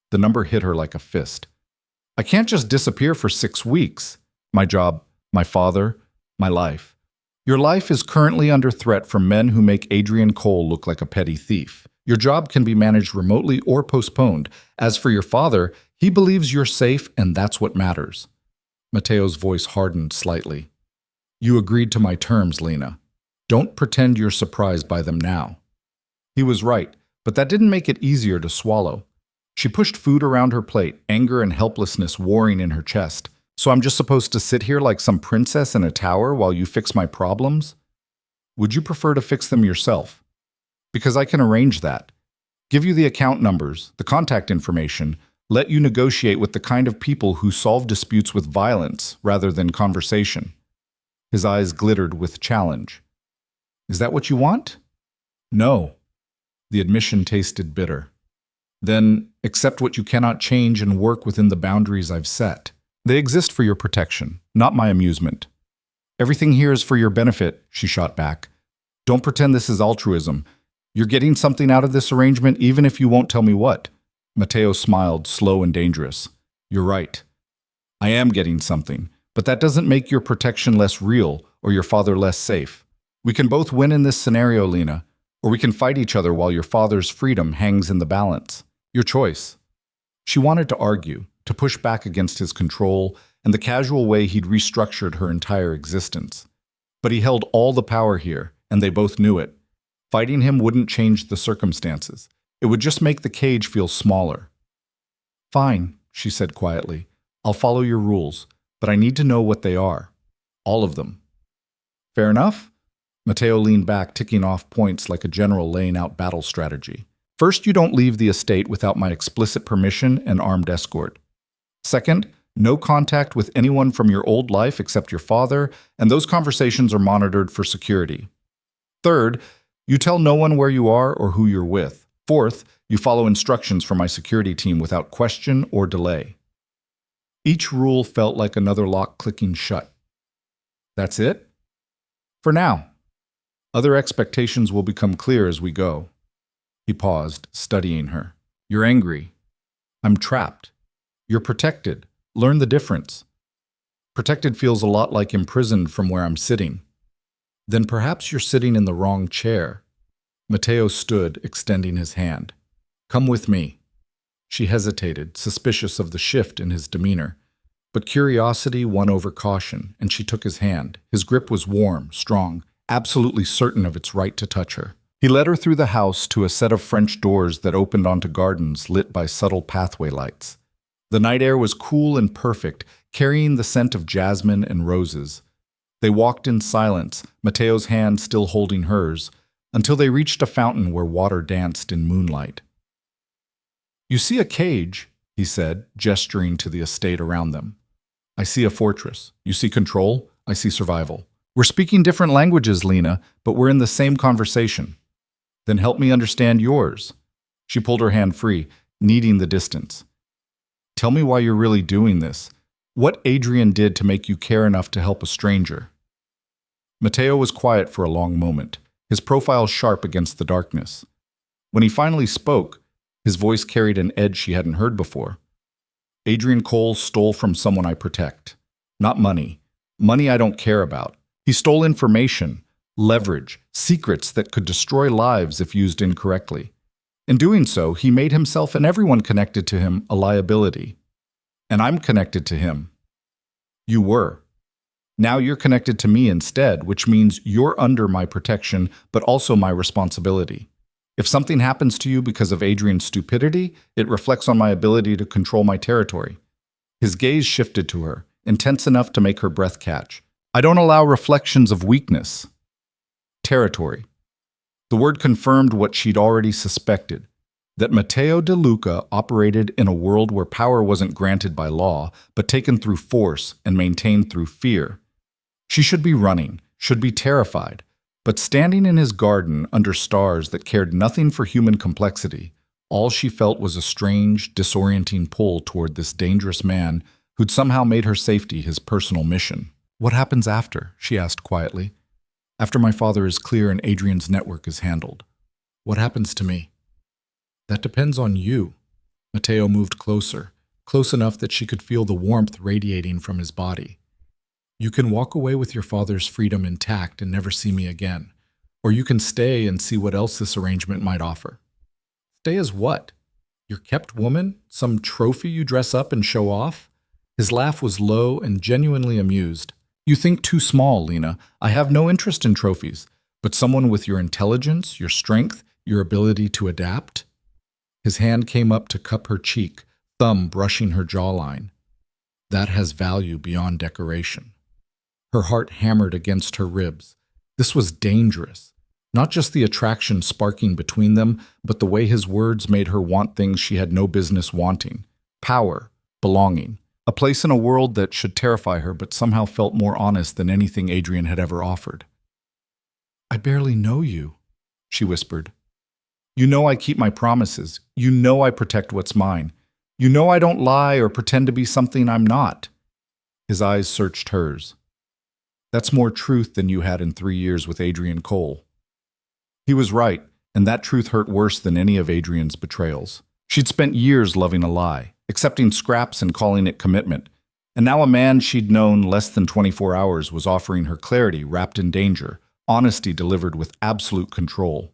The number hit her like a fist. "I can't just disappear for 6 weeks. My job, my father, my life. Your life is currently under threat from men who make Adrian Cole look like a petty thief. Your job can be managed remotely or postponed. As for your father, he believes you're safe and that's what matters." Matteo's voice hardened slightly. "You agreed to my terms, Lena. Don't pretend you're surprised by them now." He was right, but that didn't make it easier to swallow. She pushed food around her plate, anger and helplessness warring in her chest. "So I'm just supposed to sit here like some princess in a tower while you fix my problems? Would you prefer to fix them yourself? Because I can arrange that. Give you the account numbers, the contact information, let you negotiate with the kind of people who solve disputes with violence rather than conversation." His eyes glittered with challenge. "Is that what you want?" "No." The admission tasted bitter. "Then accept what you cannot change and work within the boundaries I've set. They exist for your protection, not my amusement." Everything here is for your benefit, she shot back. Don't pretend this is altruism. You're getting something out of this arrangement even if you won't tell me what. Matteo smiled, slow and dangerous. You're right. I am getting something, but that doesn't make your protection less real or your father less safe. We can both win in this scenario, Lena, or we can fight each other while your father's freedom hangs in the balance. Your choice. She wanted to argue, to push back against his control and the casual way he'd restructured her entire existence. But he held all the power here, and they both knew it. Fighting him wouldn't change the circumstances. It would just make the cage feel smaller. Fine, she said quietly. I'll follow your rules, but I need to know what they are. All of them. Fair enough? Matteo leaned back, ticking off points like a general laying out battle strategy. First, you don't leave the estate without my explicit permission and armed escort. Second, no contact with anyone from your old life except your father, and those conversations are monitored for security. Third, you tell no one where you are or who you're with. Fourth, you follow instructions from my security team without question or delay. Each rule felt like another lock clicking shut. That's it? For now. Other expectations will become clear as we go. He paused, studying her. You're angry. I'm trapped. You're protected. Learn the difference. Protected feels a lot like imprisoned from where I'm sitting. Then perhaps you're sitting in the wrong chair. Matteo stood, extending his hand. Come with me. She hesitated, suspicious of the shift in his demeanor. But curiosity won over caution, and she took his hand. His grip was warm, strong, absolutely certain of its right to touch her. He led her through the house to a set of French doors that opened onto gardens lit by subtle pathway lights. The night air was cool and perfect, carrying the scent of jasmine and roses. They walked in silence, Matteo's hand still holding hers, until they reached a fountain where water danced in moonlight. You see a cage, he said, gesturing to the estate around them. I see a fortress. You see control. I see survival. We're speaking different languages, Lena, but we're in the same conversation. Then help me understand yours. She pulled her hand free, needing the distance. Tell me why you're really doing this. What Adrian did to make you care enough to help a stranger. Matteo was quiet for a long moment, his profile sharp against the darkness. When he finally spoke, his voice carried an edge she hadn't heard before. Adrian Cole stole from someone I protect. Not money. Money I don't care about. He stole information, leverage, secrets that could destroy lives if used incorrectly. In doing so, he made himself and everyone connected to him a liability. And I'm connected to him. You were. Now you're connected to me instead, which means you're under my protection, but also my responsibility. If something happens to you because of Adrian's stupidity, it reflects on my ability to control my territory. His gaze shifted to her, intense enough to make her breath catch. I don't allow reflections of weakness. Territory. The word confirmed what she'd already suspected, that Matteo De Luca operated in a world where power wasn't granted by law, but taken through force and maintained through fear. She should be running, should be terrified, but standing in his garden under stars that cared nothing for human complexity, all she felt was a strange, disorienting pull toward this dangerous man who'd somehow made her safety his personal mission. What happens after? She asked quietly. After my father is clear and Adrian's network is handled. What happens to me? That depends on you. Matteo moved closer, close enough that she could feel the warmth radiating from his body. You can walk away with your father's freedom intact and never see me again. Or you can stay and see what else this arrangement might offer. Stay as what? Your kept woman? Some trophy you dress up and show off? His laugh was low and genuinely amused. You think too small, Lena. I have no interest in trophies, but someone with your intelligence, your strength, your ability to adapt. His hand came up to cup her cheek, thumb brushing her jawline. That has value beyond decoration. Her heart hammered against her ribs. This was dangerous. Not just the attraction sparking between them, but the way his words made her want things she had no business wanting. Power, belonging, a place in a world that should terrify her but somehow felt more honest than anything Adrian had ever offered. I barely know you, she whispered. You know I keep my promises. You know I protect what's mine. You know I don't lie or pretend to be something I'm not. His eyes searched hers. That's more truth than you had in 3 years with Adrian Cole. He was right, and that truth hurt worse than any of Adrian's betrayals. She'd spent years loving a lie, accepting scraps and calling it commitment. And now a man she'd known less than 24 hours was offering her clarity wrapped in danger, honesty delivered with absolute control.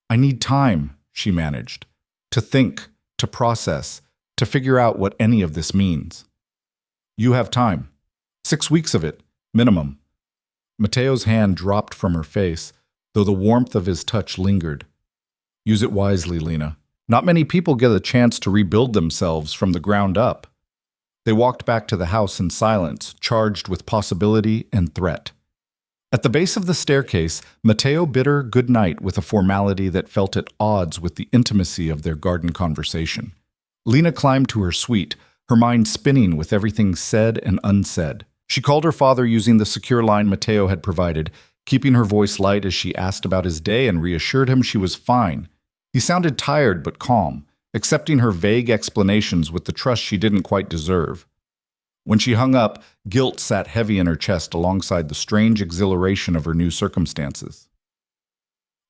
I need time, she managed, to think, to process, to figure out what any of this means. You have time. 6 weeks of it, minimum. Matteo's hand dropped from her face, though the warmth of his touch lingered. Use it wisely, Lena. Not many people get a chance to rebuild themselves from the ground up. They walked back to the house in silence, charged with possibility and threat. At the base of the staircase, Matteo bid her good night with a formality that felt at odds with the intimacy of their garden conversation. Lena climbed to her suite, her mind spinning with everything said and unsaid. She called her father using the secure line Matteo had provided, keeping her voice light as she asked about his day and reassured him she was fine. He sounded tired but calm, accepting her vague explanations with the trust she didn't quite deserve. When she hung up, guilt sat heavy in her chest alongside the strange exhilaration of her new circumstances.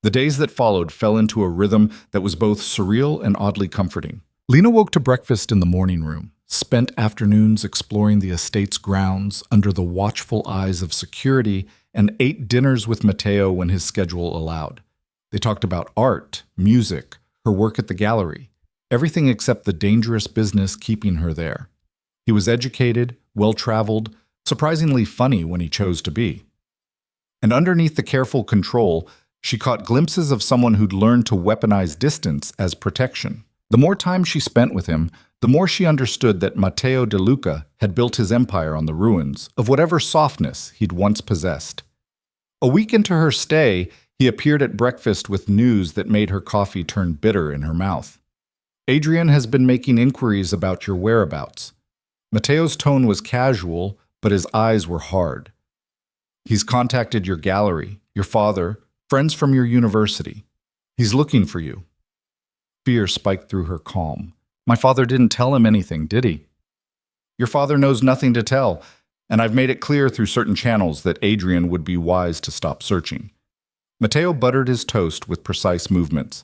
The days that followed fell into a rhythm that was both surreal and oddly comforting. Lena woke to breakfast in the morning room, spent afternoons exploring the estate's grounds under the watchful eyes of security, and ate dinners with Matteo when his schedule allowed. They talked about art, music, her work at the gallery, everything except the dangerous business keeping her there. He was educated, well-traveled, surprisingly funny when he chose to be. And underneath the careful control, she caught glimpses of someone who'd learned to weaponize distance as protection. The more time she spent with him, the more she understood that Matteo De Luca had built his empire on the ruins of whatever softness he'd once possessed. A week into her stay, he appeared at breakfast with news that made her coffee turn bitter in her mouth. Adrian has been making inquiries about your whereabouts. Matteo's tone was casual, but his eyes were hard. He's contacted your gallery, your father, friends from your university. He's looking for you. Fear spiked through her calm. My father didn't tell him anything, did he? Your father knows nothing to tell, and I've made it clear through certain channels that Adrian would be wise to stop searching. Matteo buttered his toast with precise movements.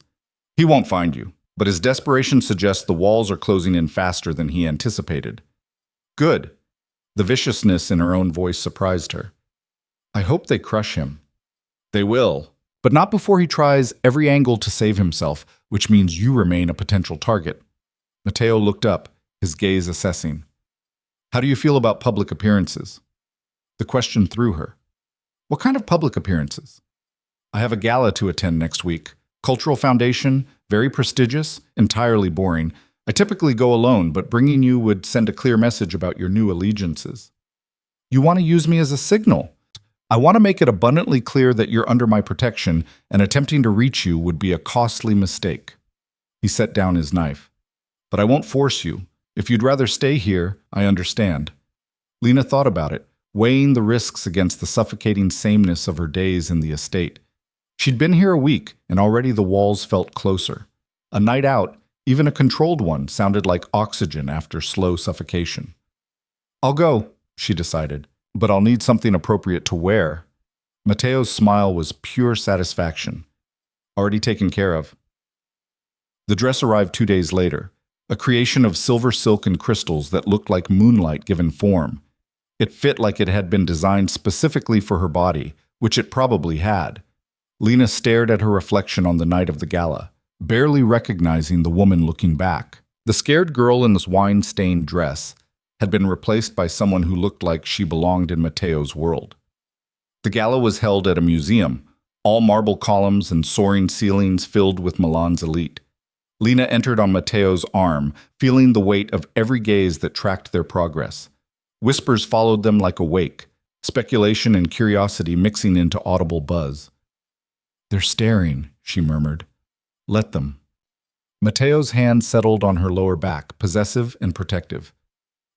He won't find you, but his desperation suggests the walls are closing in faster than he anticipated. Good. The viciousness in her own voice surprised her. I hope they crush him. They will, but not before he tries every angle to save himself, which means you remain a potential target. Matteo looked up, his gaze assessing. How do you feel about public appearances? The question threw her. What kind of public appearances? I have a gala to attend next week. Cultural Foundation, very prestigious, entirely boring. I typically go alone, but bringing you would send a clear message about your new allegiances. You want to use me as a signal. I want to make it abundantly clear that you're under my protection, and attempting to reach you would be a costly mistake. He set down his knife. But I won't force you. If you'd rather stay here, I understand. Lena thought about it, weighing the risks against the suffocating sameness of her days in the estate. She'd been here a week, and already the walls felt closer. A night out, even a controlled one, sounded like oxygen after slow suffocation. I'll go, she decided, but I'll need something appropriate to wear. Matteo's smile was pure satisfaction. Already taken care of. The dress arrived 2 days later, a creation of silver silk and crystals that looked like moonlight given form. It fit like it had been designed specifically for her body, which it probably had. Lena stared at her reflection on the night of the gala, barely recognizing the woman looking back. The scared girl in this wine-stained dress had been replaced by someone who looked like she belonged in Matteo's world. The gala was held at a museum, all marble columns and soaring ceilings filled with Milan's elite. Lena entered on Matteo's arm, feeling the weight of every gaze that tracked their progress. Whispers followed them like a wake, speculation and curiosity mixing into audible buzz. They're staring, she murmured. Let them. Matteo's hand settled on her lower back, possessive and protective.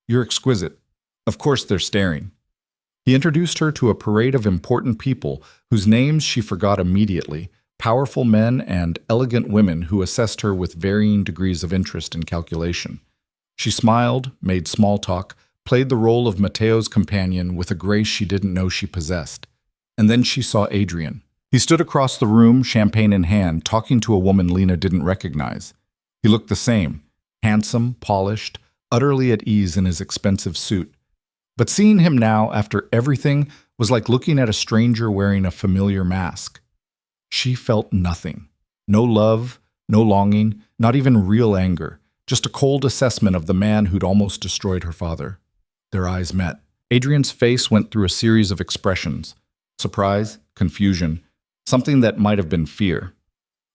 You're exquisite. Of course they're staring. He introduced her to a parade of important people whose names she forgot immediately, powerful men and elegant women who assessed her with varying degrees of interest and calculation. She smiled, made small talk, played the role of Matteo's companion with a grace she didn't know she possessed. And then she saw Adrian. He stood across the room, champagne in hand, talking to a woman Lena didn't recognize. He looked the same, handsome, polished, utterly at ease in his expensive suit. But seeing him now, after everything, was like looking at a stranger wearing a familiar mask. She felt nothing. No love, no longing, not even real anger. Just a cold assessment of the man who'd almost destroyed her father. Their eyes met. Adrian's face went through a series of expressions. Surprise, confusion, something that might have been fear.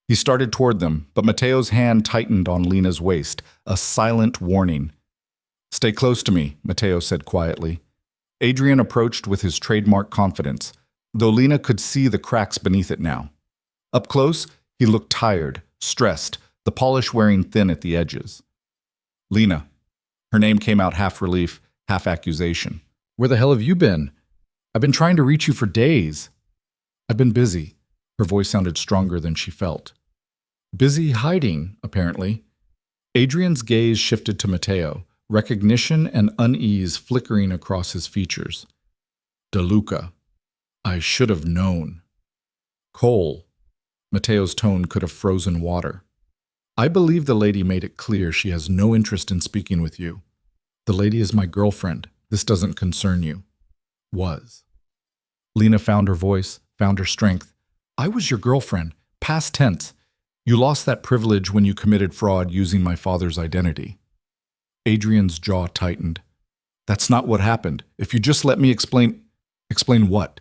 He started toward them, but Matteo's hand tightened on Lena's waist, a silent warning. "Stay close to me," Matteo said quietly. Adrian approached with his trademark confidence, though Lena could see the cracks beneath it now. Up close, he looked tired, stressed, the polish wearing thin at the edges. "Lena." Her name came out half relief, half accusation. "Where the hell have you been? I've been trying to reach you for days." "I've been busy." Her voice sounded stronger than she felt. "Busy hiding, apparently." Adrian's gaze shifted to Matteo, recognition and unease flickering across his features. "De Luca. I should have known." "Cole." Matteo's tone could have frozen water. "I believe the lady made it clear she has no interest in speaking with you. The lady is my girlfriend. This doesn't concern you." "Was." Lena found her voice, found her strength. "I was your girlfriend, past tense. You lost that privilege when you committed fraud using my father's identity." Adrian's jaw tightened. "That's not what happened. If you just let me explain..." "Explain what?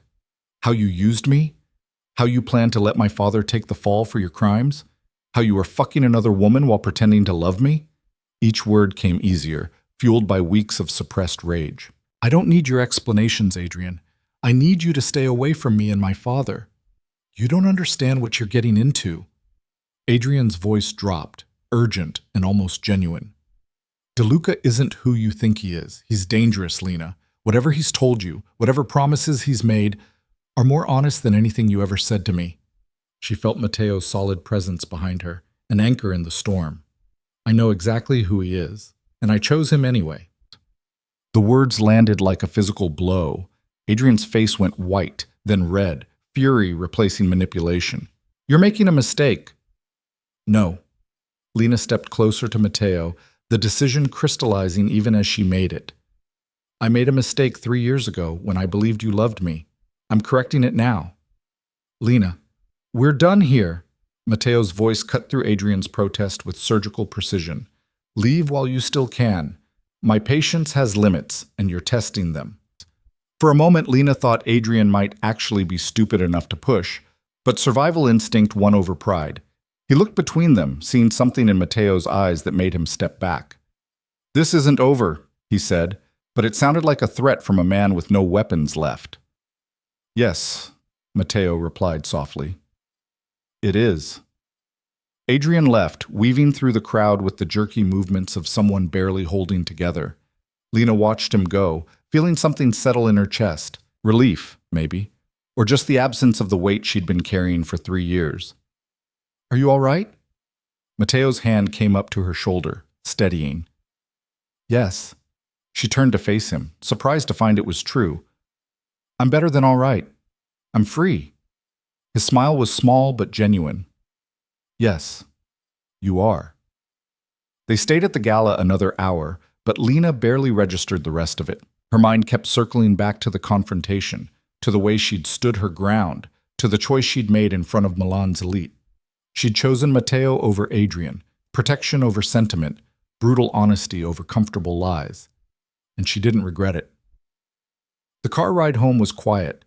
How you used me? How you plan to let my father take the fall for your crimes? How you were fucking another woman while pretending to love me?" Each word came easier, fueled by weeks of suppressed rage. "I don't need your explanations, Adrian. I need you to stay away from me and my father. You don't understand what you're getting into." Adrian's voice dropped, urgent and almost genuine. "De Luca isn't who you think he is. He's dangerous, Lena. Whatever he's told you, whatever promises he's made, are more honest than anything you ever said to me." She felt Matteo's solid presence behind her, an anchor in the storm. "I know exactly who he is, and I chose him anyway." The words landed like a physical blow. Adrian's face went white, then red, fury replacing manipulation. "You're making a mistake." "No." Lena stepped closer to Matteo, the decision crystallizing even as she made it. "I made a mistake 3 years ago when I believed you loved me. I'm correcting it now." "Lena, we're done here." Matteo's voice cut through Adrian's protest with surgical precision. "Leave while you still can. My patience has limits, and you're testing them." For a moment, Lena thought Adrian might actually be stupid enough to push, but survival instinct won over pride. He looked between them, seeing something in Matteo's eyes that made him step back. "This isn't over," he said, but it sounded like a threat from a man with no weapons left. "Yes," Matteo replied softly. "It is." Adrian left, weaving through the crowd with the jerky movements of someone barely holding together. Lena watched him go, feeling something settle in her chest. Relief, maybe. Or just the absence of the weight she'd been carrying for 3 years. "Are you all right?" Matteo's hand came up to her shoulder, steadying. "Yes." She turned to face him, surprised to find it was true. "I'm better than all right. I'm free." His smile was small but genuine. "Yes, you are." They stayed at the gala another hour, but Lena barely registered the rest of it. Her mind kept circling back to the confrontation, to the way she'd stood her ground, to the choice she'd made in front of Milan's elite. She'd chosen Matteo over Adrian, protection over sentiment, brutal honesty over comfortable lies. And she didn't regret it. The car ride home was quiet,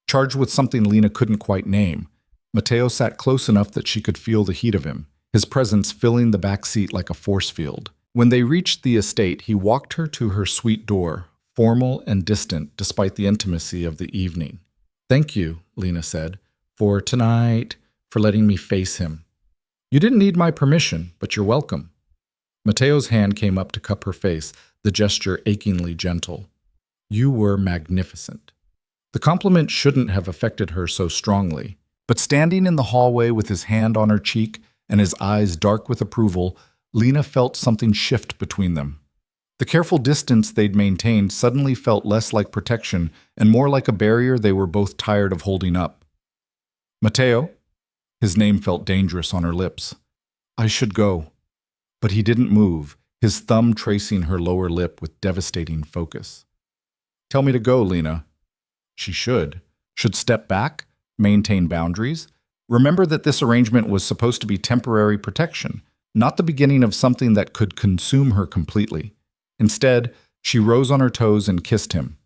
charged with something Lena couldn't quite name. Matteo sat close enough that she could feel the heat of him, his presence filling the back seat like a force field. When they reached the estate, he walked her to her suite door, formal and distant despite the intimacy of the evening. "Thank you," Lena said, "for tonight, for letting me face him. You didn't need my permission, but you're welcome." Matteo's hand came up to cup her face, the gesture achingly gentle. "You were magnificent." The compliment shouldn't have affected her so strongly, but standing in the hallway with his hand on her cheek and his eyes dark with approval, Lena felt something shift between them. The careful distance they'd maintained suddenly felt less like protection and more like a barrier they were both tired of holding up. Matteo? His name felt dangerous on her lips. I should go. But he didn't move, his thumb tracing her lower lip with devastating focus. Tell me to go, Lena. She should. Should step back, maintain boundaries. Remember that this arrangement was supposed to be temporary protection, not the beginning of something that could consume her completely. Instead, she rose on her toes and kissed him.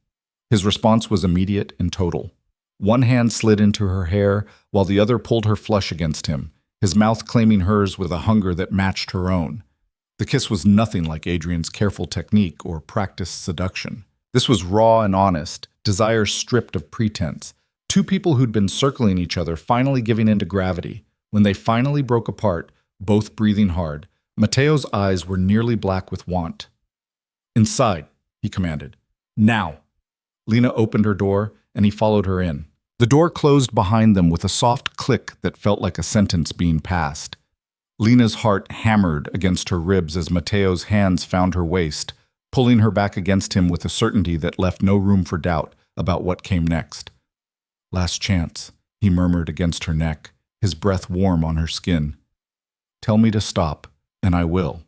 His response was immediate and total. One hand slid into her hair, while the other pulled her flush against him, his mouth claiming hers with a hunger that matched her own. The kiss was nothing like Adrian's careful technique or practiced seduction. This was raw and honest, desire stripped of pretense. Two people who'd been circling each other finally giving in to gravity. When they finally broke apart, both breathing hard, Matteo's eyes were nearly black with want. Inside, he commanded. Now. Lena opened her door, and he followed her in. The door closed behind them with a soft click that felt like a sentence being passed. Lena's heart hammered against her ribs as Matteo's hands found her waist, pulling her back against him with a certainty that left no room for doubt about what came next. Last chance, he murmured against her neck, his breath warm on her skin. Tell me to stop, and I will.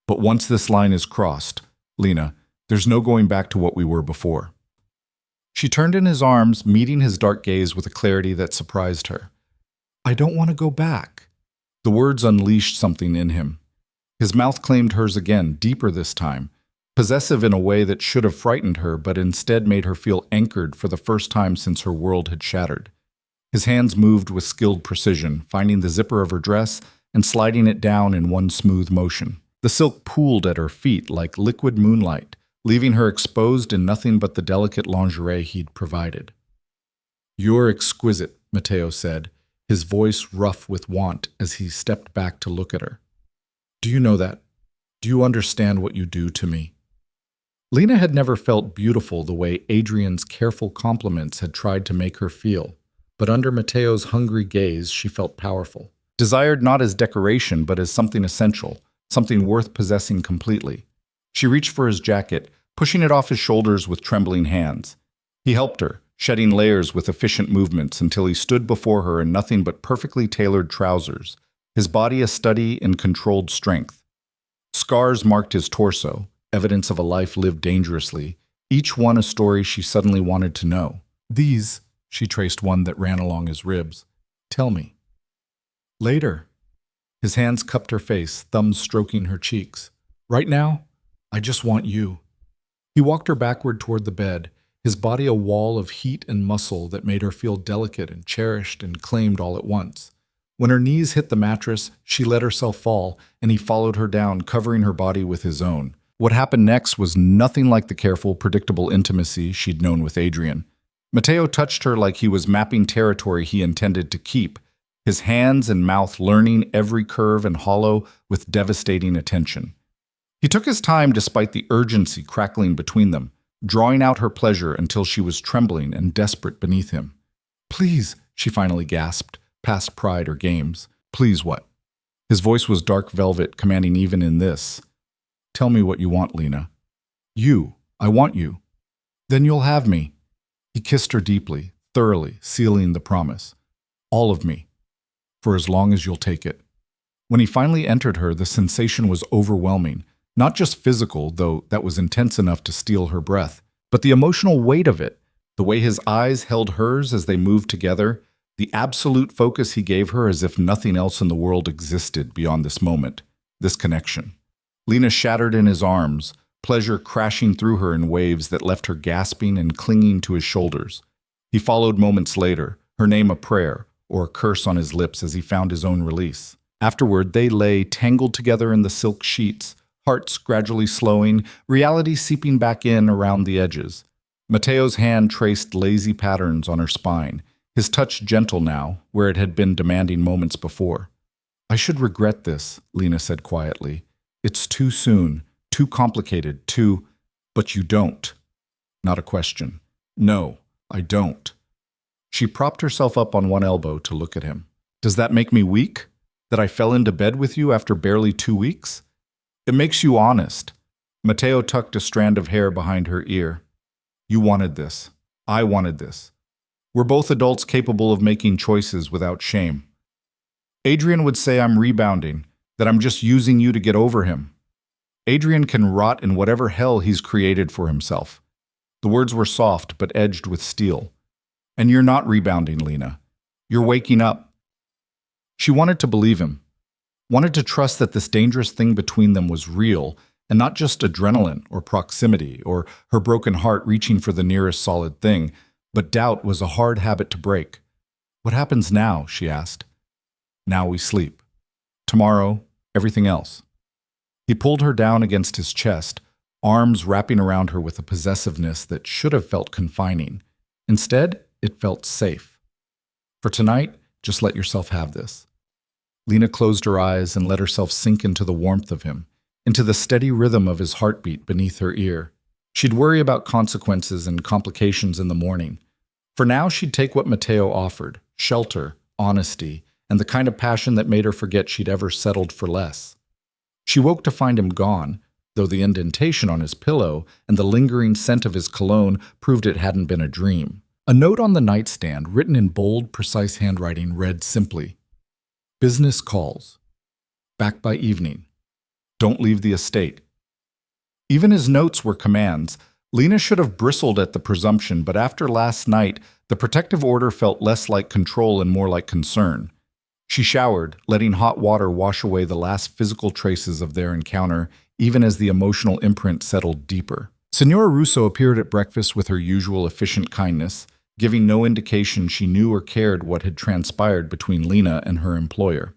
But once this line is crossed, Lena, there's no going back to what we were before. She turned in his arms, meeting his dark gaze with a clarity that surprised her. I don't want to go back. The words unleashed something in him. His mouth claimed hers again, deeper this time, possessive in a way that should have frightened her, but instead made her feel anchored for the first time since her world had shattered. His hands moved with skilled precision, finding the zipper of her dress and sliding it down in one smooth motion. The silk pooled at her feet like liquid moonlight, leaving her exposed in nothing but the delicate lingerie he'd provided. You're exquisite, Matteo said, his voice rough with want as he stepped back to look at her. Do you know that? Do you understand what you do to me? Lena had never felt beautiful the way Adrian's careful compliments had tried to make her feel, but under Matteo's hungry gaze she felt powerful, desired not as decoration but as something essential, something worth possessing completely. She reached for his jacket, pushing it off his shoulders with trembling hands. He helped her, shedding layers with efficient movements until he stood before her in nothing but perfectly tailored trousers, his body a study in controlled strength. Scars marked his torso, evidence of a life lived dangerously, each one a story she suddenly wanted to know. These, she traced one that ran along his ribs. Tell me. Later. His hands cupped her face, thumbs stroking her cheeks. Right now, I just want you. He walked her backward toward the bed, his body a wall of heat and muscle that made her feel delicate and cherished and claimed all at once. When her knees hit the mattress, she let herself fall, and he followed her down, covering her body with his own. What happened next was nothing like the careful, predictable intimacy she'd known with Adrian. Matteo touched her like he was mapping territory he intended to keep, his hands and mouth learning every curve and hollow with devastating attention. He took his time despite the urgency crackling between them, drawing out her pleasure until she was trembling and desperate beneath him. Please, she finally gasped, past pride or games. Please what? His voice was dark velvet, commanding even in this. Tell me what you want, Lena. You. I want you. Then you'll have me. He kissed her deeply, thoroughly, sealing the promise. All of me. For as long as you'll take it. When he finally entered her, the sensation was overwhelming. Not just physical, though that was intense enough to steal her breath, but the emotional weight of it, the way his eyes held hers as they moved together, the absolute focus he gave her as if nothing else in the world existed beyond this moment, this connection. Lena shattered in his arms, pleasure crashing through her in waves that left her gasping and clinging to his shoulders. He followed moments later, her name a prayer or a curse on his lips as he found his own release. Afterward, they lay tangled together in the silk sheets, hearts gradually slowing, reality seeping back in around the edges. Matteo's hand traced lazy patterns on her spine, his touch gentle now, where it had been demanding moments before. I should regret this, Lena said quietly. It's too soon, too complicated, too... But you don't. Not a question. No, I don't. She propped herself up on one elbow to look at him. Does that make me weak? That I fell into bed with you after barely 2 weeks? It makes you honest. Matteo tucked a strand of hair behind her ear. You wanted this. I wanted this. We're both adults capable of making choices without shame. Adrian would say I'm rebounding, that I'm just using you to get over him. Adrian can rot in whatever hell he's created for himself. The words were soft but edged with steel. And you're not rebounding, Lena. You're waking up. She wanted to believe him, wanted to trust that this dangerous thing between them was real and not just adrenaline or proximity or her broken heart reaching for the nearest solid thing, but doubt was a hard habit to break. What happens now? She asked. Now we sleep. Tomorrow, everything else. He pulled her down against his chest, arms wrapping around her with a possessiveness that should have felt confining. Instead, it felt safe. For tonight, just let yourself have this. Lena closed her eyes and let herself sink into the warmth of him, into the steady rhythm of his heartbeat beneath her ear. She'd worry about consequences and complications in the morning. For now, she'd take what Matteo offered, shelter, honesty, and the kind of passion that made her forget she'd ever settled for less. She woke to find him gone, though the indentation on his pillow and the lingering scent of his cologne proved it hadn't been a dream. A note on the nightstand, written in bold, precise handwriting, read simply, Business calls. Back by evening. Don't leave the estate. Even his notes were commands. Lena should have bristled at the presumption, but after last night, the protective order felt less like control and more like concern. She showered, letting hot water wash away the last physical traces of their encounter, even as the emotional imprint settled deeper. Signora Russo appeared at breakfast with her usual efficient kindness, giving no indication she knew or cared what had transpired between Lena and her employer.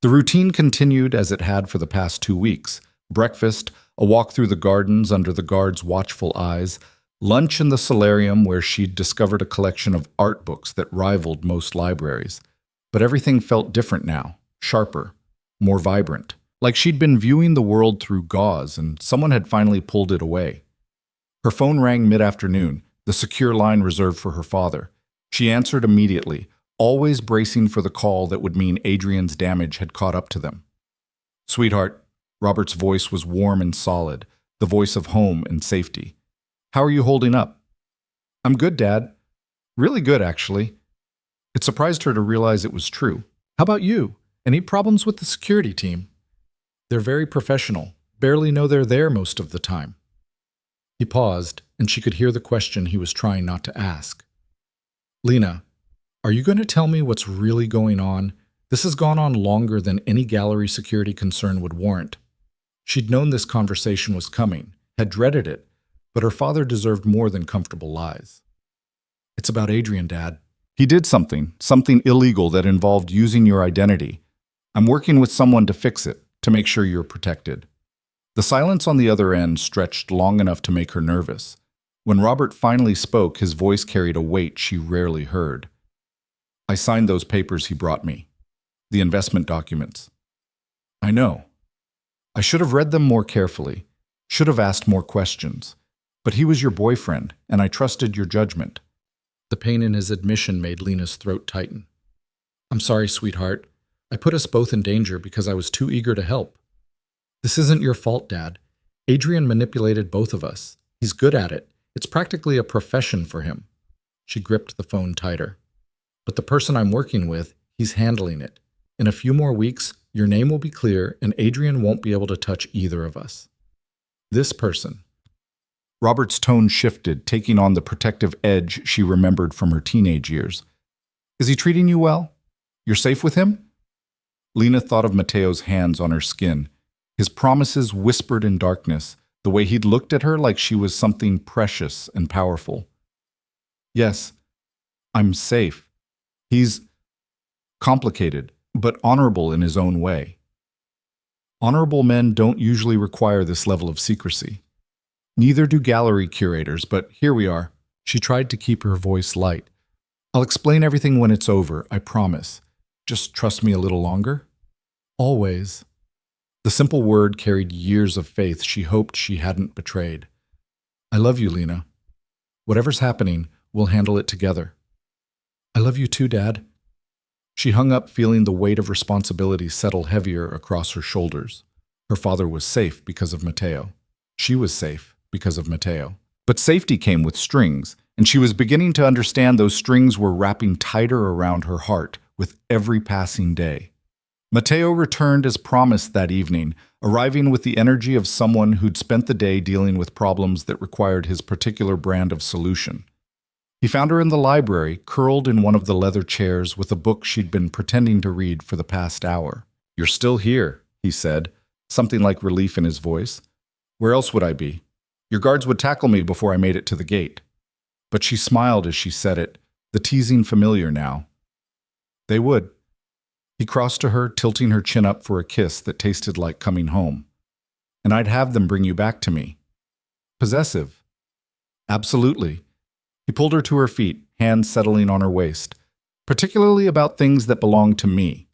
The routine continued as it had for the past 2 weeks. Breakfast, a walk through the gardens under the guard's watchful eyes, lunch in the solarium where she'd discovered a collection of art books that rivaled most libraries. But everything felt different now, sharper, more vibrant, like she'd been viewing the world through gauze and someone had finally pulled it away. Her phone rang mid-afternoon, the secure line reserved for her father. She answered immediately, always bracing for the call that would mean Adrian's damage had caught up to them. Sweetheart, Robert's voice was warm and solid, the voice of home and safety. How are you holding up? I'm good, Dad. Really good, actually. It surprised her to realize it was true. How about you? Any problems with the security team? They're very professional, barely know they're there most of the time. He paused, and she could hear the question he was trying not to ask. Lena, are you going to tell me what's really going on? This has gone on longer than any gallery security concern would warrant. She'd known this conversation was coming, had dreaded it, but her father deserved more than comfortable lies. It's about Adrian, Dad. He did something illegal that involved using your identity. I'm working with someone to fix it, to make sure you're protected. The silence on the other end stretched long enough to make her nervous. When Robert finally spoke, his voice carried a weight she rarely heard. I signed those papers he brought me. The investment documents. I know. I should have read them more carefully, should have asked more questions. But he was your boyfriend, and I trusted your judgment. The pain in his admission made Lena's throat tighten. I'm sorry, sweetheart. I put us both in danger because I was too eager to help. This isn't your fault, Dad. Adrian manipulated both of us. He's good at it. It's practically a profession for him. She gripped the phone tighter. But the person I'm working with, he's handling it. In a few more weeks, your name will be clear and Adrian won't be able to touch either of us. This person. Robert's tone shifted, taking on the protective edge she remembered from her teenage years. Is he treating you well? You're safe with him? Lena thought of Matteo's hands on her skin. His promises whispered in darkness, the way he'd looked at her like she was something precious and powerful. Yes, I'm safe. He's complicated, but honorable in his own way. Honorable men don't usually require this level of secrecy. Neither do gallery curators, but here we are. She tried to keep her voice light. I'll explain everything when it's over, I promise. Just trust me a little longer? Always. The simple word carried years of faith she hoped she hadn't betrayed. I love you, Lena. Whatever's happening, we'll handle it together. I love you too, Dad. She hung up, feeling the weight of responsibility settle heavier across her shoulders. Her father was safe because of Matteo. She was safe because of Matteo. But safety came with strings, and she was beginning to understand those strings were wrapping tighter around her heart with every passing day. Matteo returned as promised that evening, arriving with the energy of someone who'd spent the day dealing with problems that required his particular brand of solution. He found her in the library, curled in one of the leather chairs with a book she'd been pretending to read for the past hour. "You're still here," he said, something like relief in his voice. "Where else would I be? Your guards would tackle me before I made it to the gate." But she smiled as she said it, the teasing familiar now. "They would." He crossed to her, tilting her chin up for a kiss that tasted like coming home. "And I'd have them bring you back to me." Possessive. Absolutely. He pulled her to her feet, hands settling on her waist. "Particularly about things that belong to me."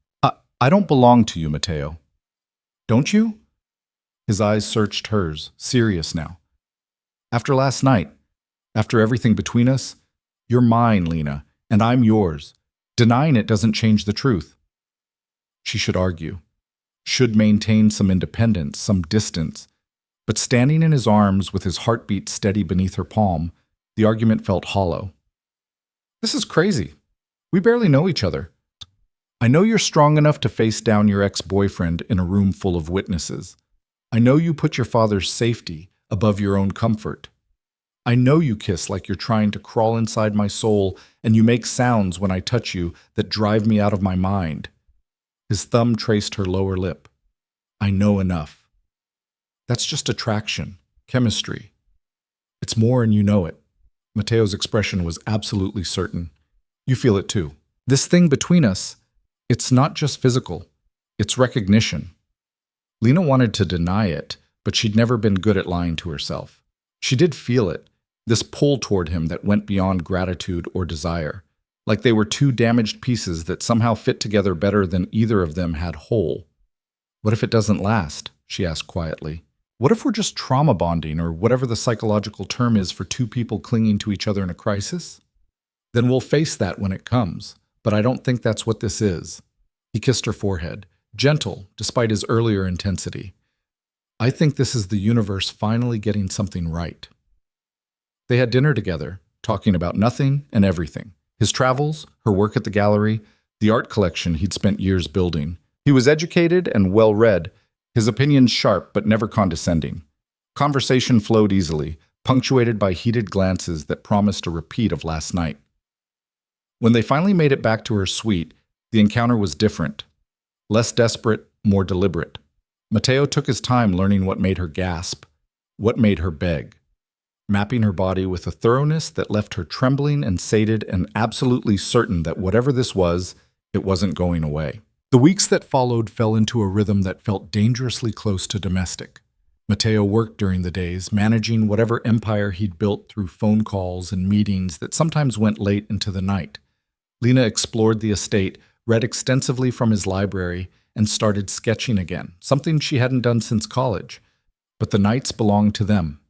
I don't belong to you, Matteo." "Don't you?" His eyes searched hers, serious now. "After last night, after everything between us, you're mine, Lena, and I'm yours. Denying it doesn't change the truth." She should argue, should maintain some independence, some distance. But standing in his arms with his heartbeat steady beneath her palm, the argument felt hollow. "This is crazy. We barely know each other. I know you're strong enough to face down your ex-boyfriend in a room full of witnesses. I know you put your father's safety above your own comfort. I know you kiss like you're trying to crawl inside my soul, and you make sounds when I touch you that drive me out of my mind." His thumb traced her lower lip. "I know enough. That's just attraction, chemistry. It's more and you know it." Matteo's expression was absolutely certain. "You feel it too. This thing between us, it's not just physical. It's recognition." Lena wanted to deny it, but she'd never been good at lying to herself. She did feel it, this pull toward him that went beyond gratitude or desire, like they were two damaged pieces that somehow fit together better than either of them had whole. "What if it doesn't last?" she asked quietly. "What if we're just trauma bonding, or whatever the psychological term is for two people clinging to each other in a crisis? Then we'll face that when it comes, but I don't think that's what this is." He kissed her forehead, gentle despite his earlier intensity. "I think this is the universe finally getting something right." They had dinner together, talking about nothing and everything. His travels, her work at the gallery, the art collection he'd spent years building. He was educated and well-read, his opinions sharp but never condescending. Conversation flowed easily, punctuated by heated glances that promised a repeat of last night. When they finally made it back to her suite, the encounter was different. Less desperate, more deliberate. Matteo took his time learning what made her gasp, what made her beg, mapping her body with a thoroughness that left her trembling and sated and absolutely certain that whatever this was, it wasn't going away. The weeks that followed fell into a rhythm that felt dangerously close to domestic. Matteo worked during the days, managing whatever empire he'd built through phone calls and meetings that sometimes went late into the night. Lena explored the estate, read extensively from his library, and started sketching again, something she hadn't done since college. But the nights belonged to them.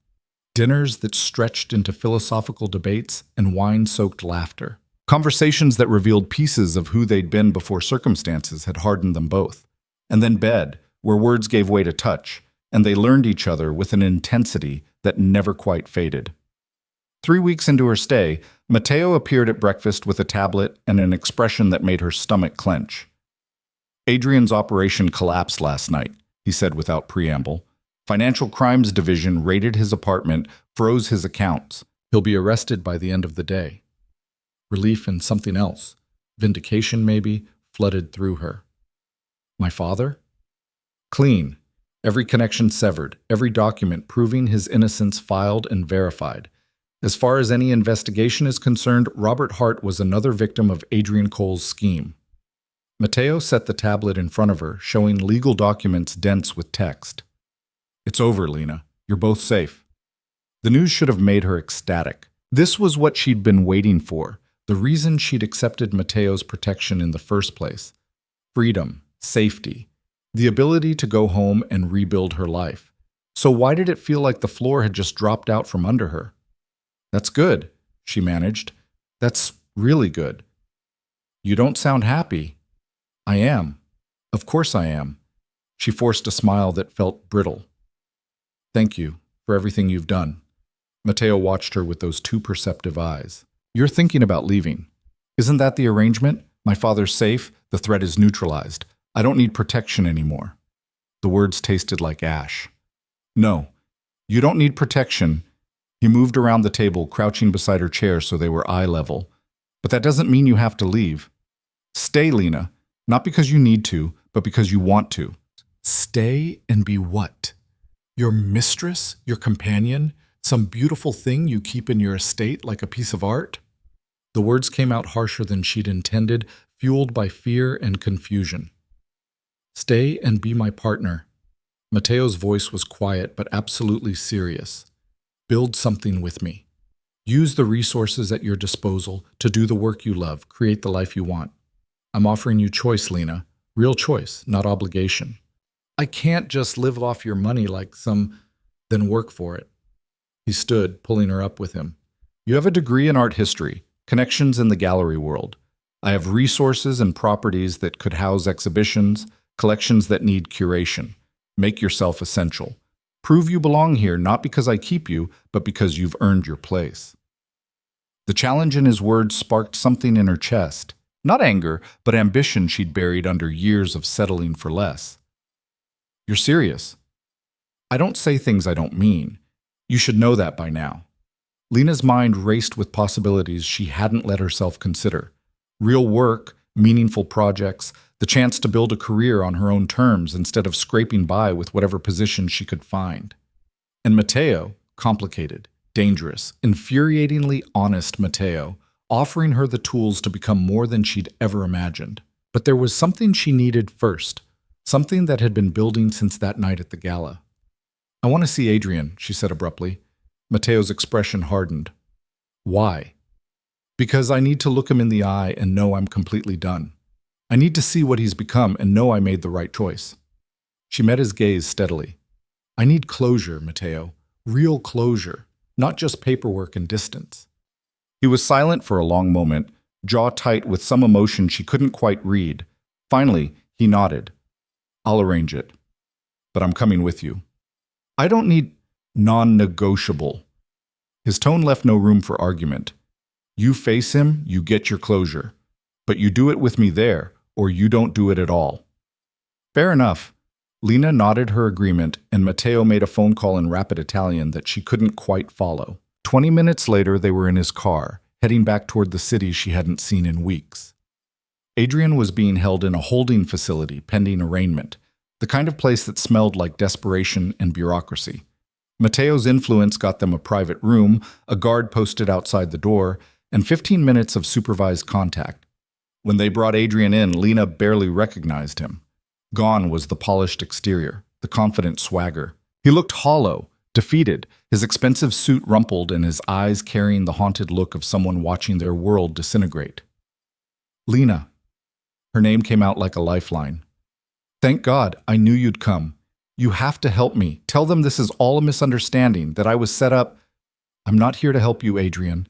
Dinners that stretched into philosophical debates and wine-soaked laughter. Conversations that revealed pieces of who they'd been before circumstances had hardened them both. And then bed, where words gave way to touch, and they learned each other with an intensity that never quite faded. 3 weeks into her stay, Matteo appeared at breakfast with a tablet and an expression that made her stomach clench. "Adrian's operation collapsed last night," he said without preamble. "Financial Crimes Division raided his apartment, froze his accounts. He'll be arrested by the end of the day." Relief and something else, vindication maybe, flooded through her. "My father?" Clean. Every connection severed, every document proving his innocence filed and verified. As far as any investigation is concerned, Robert Hart was another victim of Adrian Cole's scheme. Matteo set the tablet in front of her, showing legal documents dense with text. "It's over, Lena. You're both safe." The news should have made her ecstatic. This was what she'd been waiting for, the reason she'd accepted Matteo's protection in the first place. Freedom, safety, the ability to go home and rebuild her life. So why did it feel like the floor had just dropped out from under her? "That's good," she managed. "That's really good." "You don't sound happy." "I am. Of course I am." She forced a smile that felt brittle. "Thank you for everything you've done. Matteo watched her with those two perceptive eyes. You're thinking about leaving. Isn't that the arrangement? My father's safe, the threat is neutralized. I don't need protection anymore. The words tasted like ash. No, you don't need protection. He moved around the table, crouching beside her chair so they were eye level. But that doesn't mean you have to leave. Stay, Lena, not because you need to, but because you want to. Stay and be what? Your mistress? Your companion? Some beautiful thing you keep in your estate like a piece of art? The words came out harsher than she'd intended, fueled by fear and confusion. Stay and be my partner. Matteo's voice was quiet but absolutely serious. Build something with me. Use the resources at your disposal to do the work you love, create the life you want. I'm offering you choice, Lena. Real choice, not obligation. I can't just live off your money like some, then work for it. He stood, pulling her up with him. You have a degree in art history, connections in the gallery world. I have resources and properties that could house exhibitions, collections that need curation. Make yourself essential. Prove you belong here not because I keep you, but because you've earned your place. The challenge in his words sparked something in her chest. Not anger, but ambition she'd buried under years of settling for less. You're serious. I don't say things I don't mean. You should know that by now. Lena's mind raced with possibilities she hadn't let herself consider. Real work, meaningful projects, the chance to build a career on her own terms instead of scraping by with whatever position she could find. And Matteo, complicated, dangerous, infuriatingly honest Matteo, offering her the tools to become more than she'd ever imagined. But there was something she needed first, something that had been building since that night at the gala. I want to see Adrian, she said abruptly. Matteo's expression hardened. Why? Because I need to look him in the eye and know I'm completely done. I need to see what he's become and know I made the right choice. She met his gaze steadily. I need closure, Matteo. Real closure, not just paperwork and distance. He was silent for a long moment, jaw tight with some emotion she couldn't quite read. Finally, he nodded. I'll arrange it. But I'm coming with you. I don't need non-negotiable. His tone left no room for argument. You face him, you get your closure. But you do it with me there, or you don't do it at all. Fair enough. Lena nodded her agreement, and Matteo made a phone call in rapid Italian that she couldn't quite follow. 20 minutes later, they were in his car, heading back toward the city she hadn't seen in weeks. Adrian was being held in a holding facility pending arraignment, the kind of place that smelled like desperation and bureaucracy. Matteo's influence got them a private room, a guard posted outside the door, and 15 minutes of supervised contact. When they brought Adrian in, Lena barely recognized him. Gone was the polished exterior, the confident swagger. He looked hollow, defeated, his expensive suit rumpled and his eyes carrying the haunted look of someone watching their world disintegrate. Lena. Her name came out like a lifeline. Thank God, I knew you'd come. You have to help me. Tell them this is all a misunderstanding, that I was set up. I'm not here to help you, Adrian.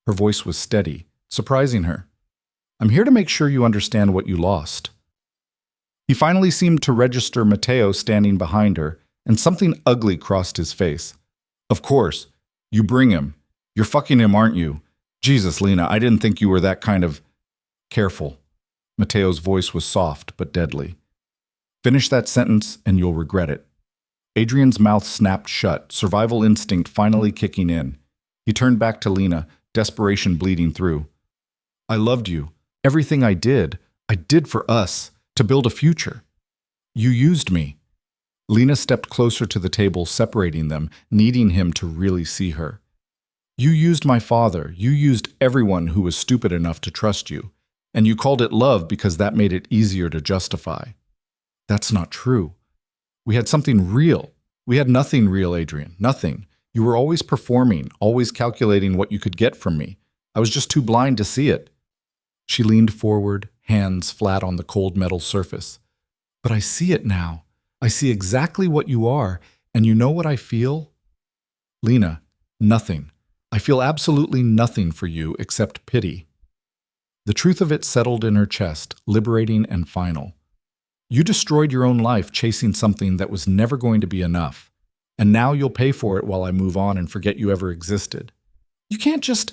Her voice was steady, surprising her. I'm here to make sure you understand what you lost. He finally seemed to register Matteo standing behind her, and something ugly crossed his face. Of course. You bring him. You're fucking him, aren't you? Jesus, Lena, I didn't think you were that kind of... Careful. Matteo's voice was soft but deadly. Finish that sentence and you'll regret it. Adrian's mouth snapped shut, survival instinct finally kicking in. He turned back to Lena, desperation bleeding through. I loved you. Everything I did for us, to build a future. You used me. Lena stepped closer to the table, separating them, needing him to really see her. You used my father. You used everyone who was stupid enough to trust you. And you called it love because that made it easier to justify. That's not true. We had something real. We had nothing real, Adrian. Nothing. You were always performing, always calculating what you could get from me. I was just too blind to see it. She leaned forward, hands flat on the cold metal surface. But I see it now. I see exactly what you are, and you know what I feel? Lena, nothing. I feel absolutely nothing for you except pity. The truth of it settled in her chest, liberating and final. You destroyed your own life chasing something that was never going to be enough. And now you'll pay for it while I move on and forget you ever existed. You can't just...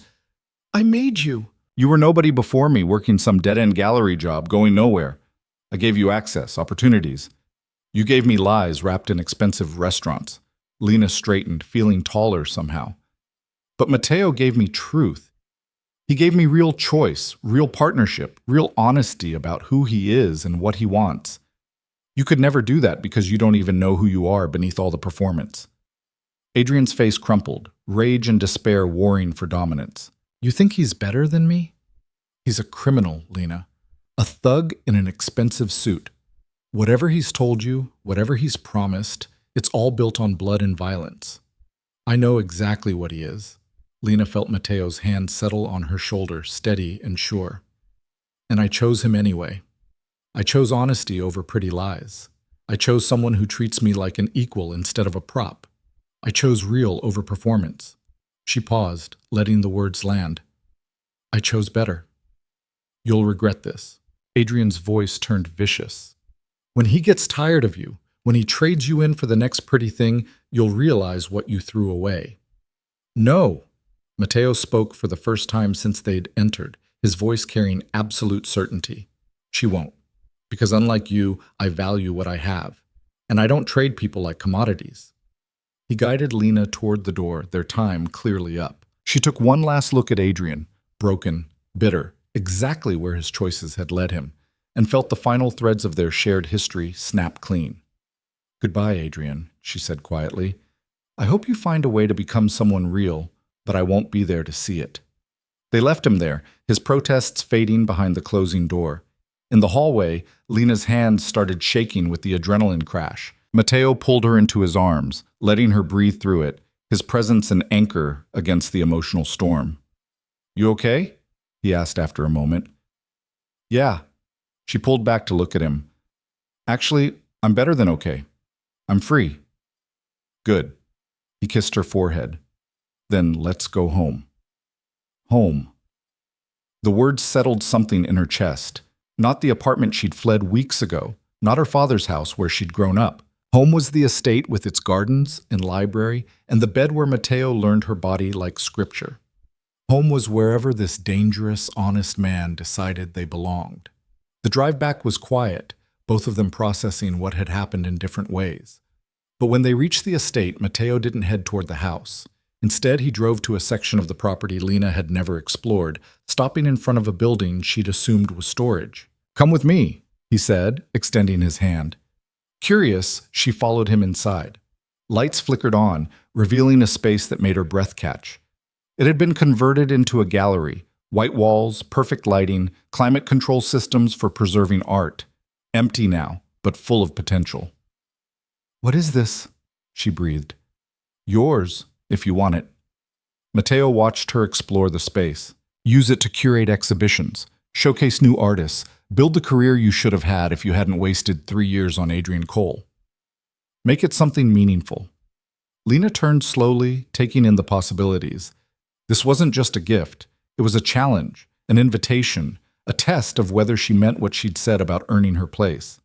I made you. You were nobody before me, working some dead-end gallery job, going nowhere. I gave you access, opportunities. You gave me lies wrapped in expensive restaurants. Lena straightened, feeling taller somehow. But Matteo gave me truth. He gave me real choice, real partnership, real honesty about who he is and what he wants. You could never do that because you don't even know who you are beneath all the performance. Adrian's face crumpled, rage and despair warring for dominance. You think he's better than me? He's a criminal, Lena. A thug in an expensive suit. Whatever he's told you, whatever he's promised, it's all built on blood and violence. I know exactly what he is. Lena felt Matteo's hand settle on her shoulder, steady and sure. And I chose him anyway. I chose honesty over pretty lies. I chose someone who treats me like an equal instead of a prop. I chose real over performance. She paused, letting the words land. I chose better. You'll regret this. Adrian's voice turned vicious. When he gets tired of you, when he trades you in for the next pretty thing, you'll realize what you threw away. No. Matteo spoke for the first time since they'd entered, his voice carrying absolute certainty. She won't. Because unlike you, I value what I have. And I don't trade people like commodities. He guided Lena toward the door, their time clearly up. She took one last look at Adrian, broken, bitter, exactly where his choices had led him, and felt the final threads of their shared history snap clean. Goodbye, Adrian, she said quietly. I hope you find a way to become someone real, but I won't be there to see it. They left him there, his protests fading behind the closing door. In the hallway, Lena's hands started shaking with the adrenaline crash. Matteo pulled her into his arms, letting her breathe through it, his presence an anchor against the emotional storm. You okay? He asked after a moment. Yeah. She pulled back to look at him. Actually, I'm better than okay. I'm free. Good. He kissed her forehead. Then let's go home. Home. The words settled something in her chest. Not the apartment she'd fled weeks ago, not her father's house where she'd grown up. Home was the estate with its gardens and library, and the bed where Matteo learned her body like scripture. Home was wherever this dangerous, honest man decided they belonged. The drive back was quiet, both of them processing what had happened in different ways. But when they reached the estate, Matteo didn't head toward the house. Instead, he drove to a section of the property Lena had never explored, stopping in front of a building she'd assumed was storage. Come with me, he said, extending his hand. Curious, she followed him inside. Lights flickered on, revealing a space that made her breath catch. It had been converted into a gallery, white walls, perfect lighting, climate control systems for preserving art. Empty now, but full of potential. What is this? She breathed. Yours, if you want it. Matteo watched her explore the space. Use it to curate exhibitions, showcase new artists, build the career you should have had if you hadn't wasted 3 years on Adrian Cole. Make it something meaningful. Lena turned slowly, taking in the possibilities. This wasn't just a gift. It was a challenge, an invitation, a test of whether she meant what she'd said about earning her place.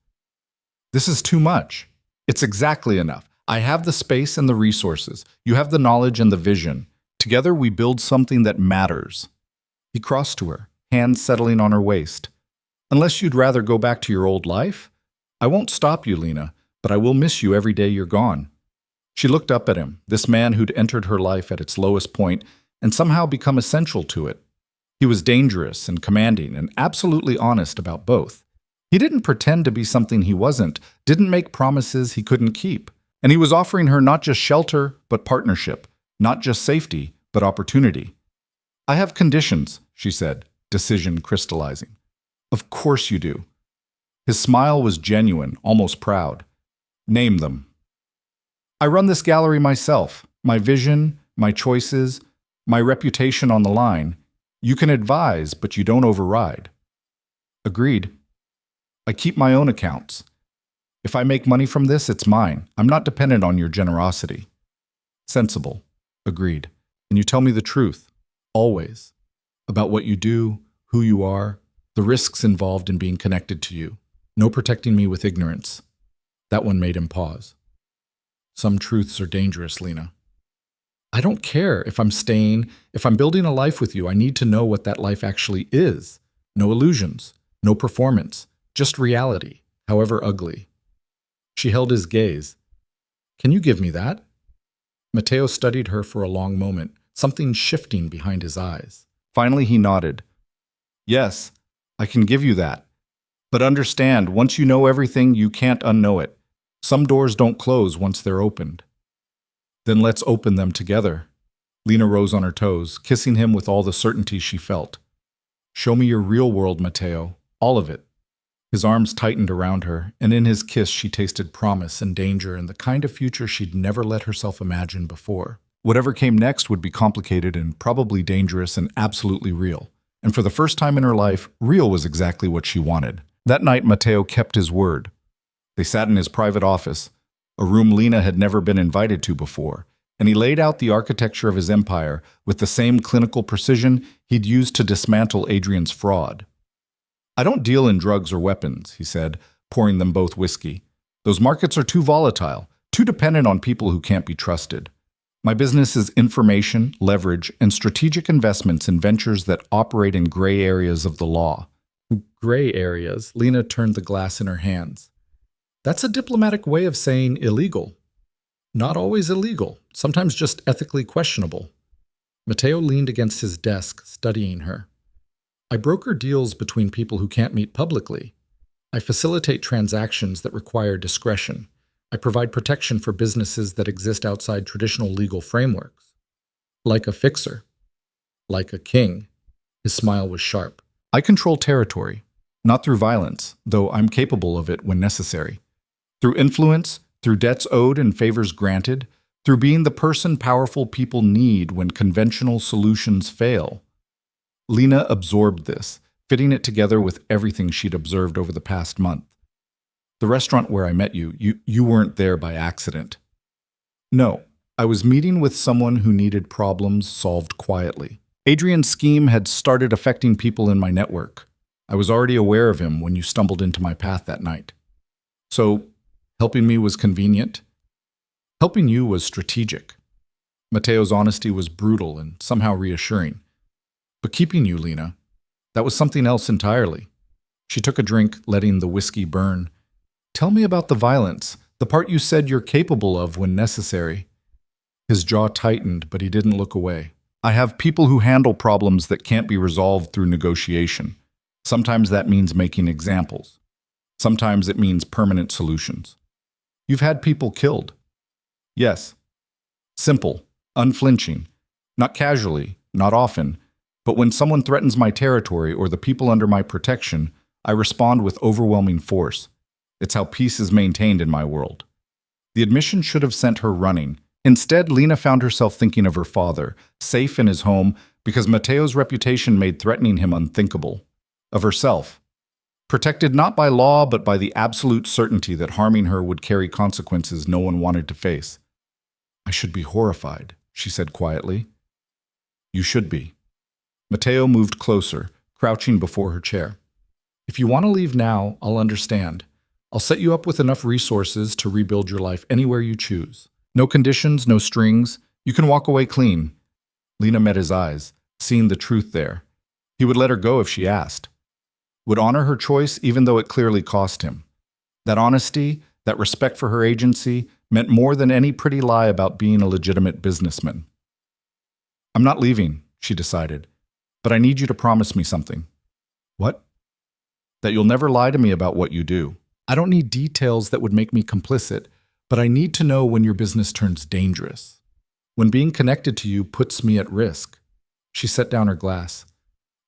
This is too much. It's exactly enough. I have the space and the resources. You have the knowledge and the vision. Together we build something that matters. He crossed to her, hands settling on her waist. Unless you'd rather go back to your old life? I won't stop you, Lena, but I will miss you every day you're gone. She looked up at him, this man who'd entered her life at its lowest point and somehow become essential to it. He was dangerous and commanding and absolutely honest about both. He didn't pretend to be something he wasn't, didn't make promises he couldn't keep. And he was offering her not just shelter, but partnership, not just safety, but opportunity. I have conditions, she said, decision crystallizing. Of course you do. His smile was genuine, almost proud. Name them. I run this gallery myself. My vision, my choices, my reputation on the line. You can advise, but you don't override. Agreed. I keep my own accounts. If I make money from this, it's mine. I'm not dependent on your generosity. Sensible. Agreed. And you tell me the truth. Always. About what you do, who you are, the risks involved in being connected to you. No protecting me with ignorance. That one made him pause. Some truths are dangerous, Lena. I don't care if I'm staying, if I'm building a life with you, I need to know what that life actually is. No illusions, no performance, just reality, however ugly. She held his gaze. Can you give me that? Matteo studied her for a long moment, something shifting behind his eyes. Finally, he nodded. Yes, I can give you that. But understand, once you know everything, you can't unknow it. Some doors don't close once they're opened. Then let's open them together. Lena rose on her toes, kissing him with all the certainty she felt. Show me your real world, Matteo, all of it. His arms tightened around her, and in his kiss she tasted promise and danger and the kind of future she'd never let herself imagine before. Whatever came next would be complicated and probably dangerous and absolutely real. And for the first time in her life, real was exactly what she wanted. That night, Matteo kept his word. They sat in his private office, a room Lena had never been invited to before, and he laid out the architecture of his empire with the same clinical precision he'd used to dismantle Adrian's fraud. I don't deal in drugs or weapons, he said, pouring them both whiskey. Those markets are too volatile, too dependent on people who can't be trusted. My business is information, leverage, and strategic investments in ventures that operate in gray areas of the law. Gray areas? Lena turned the glass in her hands. That's a diplomatic way of saying illegal. Not always illegal, sometimes just ethically questionable. Matteo leaned against his desk, studying her. I broker deals between people who can't meet publicly. I facilitate transactions that require discretion. I provide protection for businesses that exist outside traditional legal frameworks. Like a fixer. Like a king. His smile was sharp. I control territory, not through violence, though I'm capable of it when necessary. Through influence, through debts owed and favors granted, through being the person powerful people need when conventional solutions fail. Lena absorbed this, fitting it together with everything she'd observed over the past month. The restaurant where I met you, you weren't there by accident. No, I was meeting with someone who needed problems solved quietly. Adrian's scheme had started affecting people in my network. I was already aware of him when you stumbled into my path that night. So, helping me was convenient. Helping you was strategic. Matteo's honesty was brutal and somehow reassuring. But keeping you, Lena, that was something else entirely. She took a drink, letting the whiskey burn. Tell me about the violence, the part you said you're capable of when necessary. His jaw tightened, but he didn't look away. I have people who handle problems that can't be resolved through negotiation. Sometimes that means making examples. Sometimes it means permanent solutions. You've had people killed. Yes. Simple, unflinching, not casually, not often, but when someone threatens my territory or the people under my protection, I respond with overwhelming force. It's how peace is maintained in my world. The admission should have sent her running. Instead, Lena found herself thinking of her father, safe in his home because Matteo's reputation made threatening him unthinkable. Of herself, protected not by law but by the absolute certainty that harming her would carry consequences no one wanted to face. I should be horrified, she said quietly. You should be. Matteo moved closer, crouching before her chair. If you want to leave now, I'll understand. I'll set you up with enough resources to rebuild your life anywhere you choose. No conditions, no strings. You can walk away clean. Lena met his eyes, seeing the truth there. He would let her go if she asked. Would honor her choice even though it clearly cost him. That honesty, that respect for her agency, meant more than any pretty lie about being a legitimate businessman. I'm not leaving, she decided, but I need you to promise me something. What? That you'll never lie to me about what you do. I don't need details that would make me complicit, but I need to know when your business turns dangerous. When being connected to you puts me at risk. She set down her glass.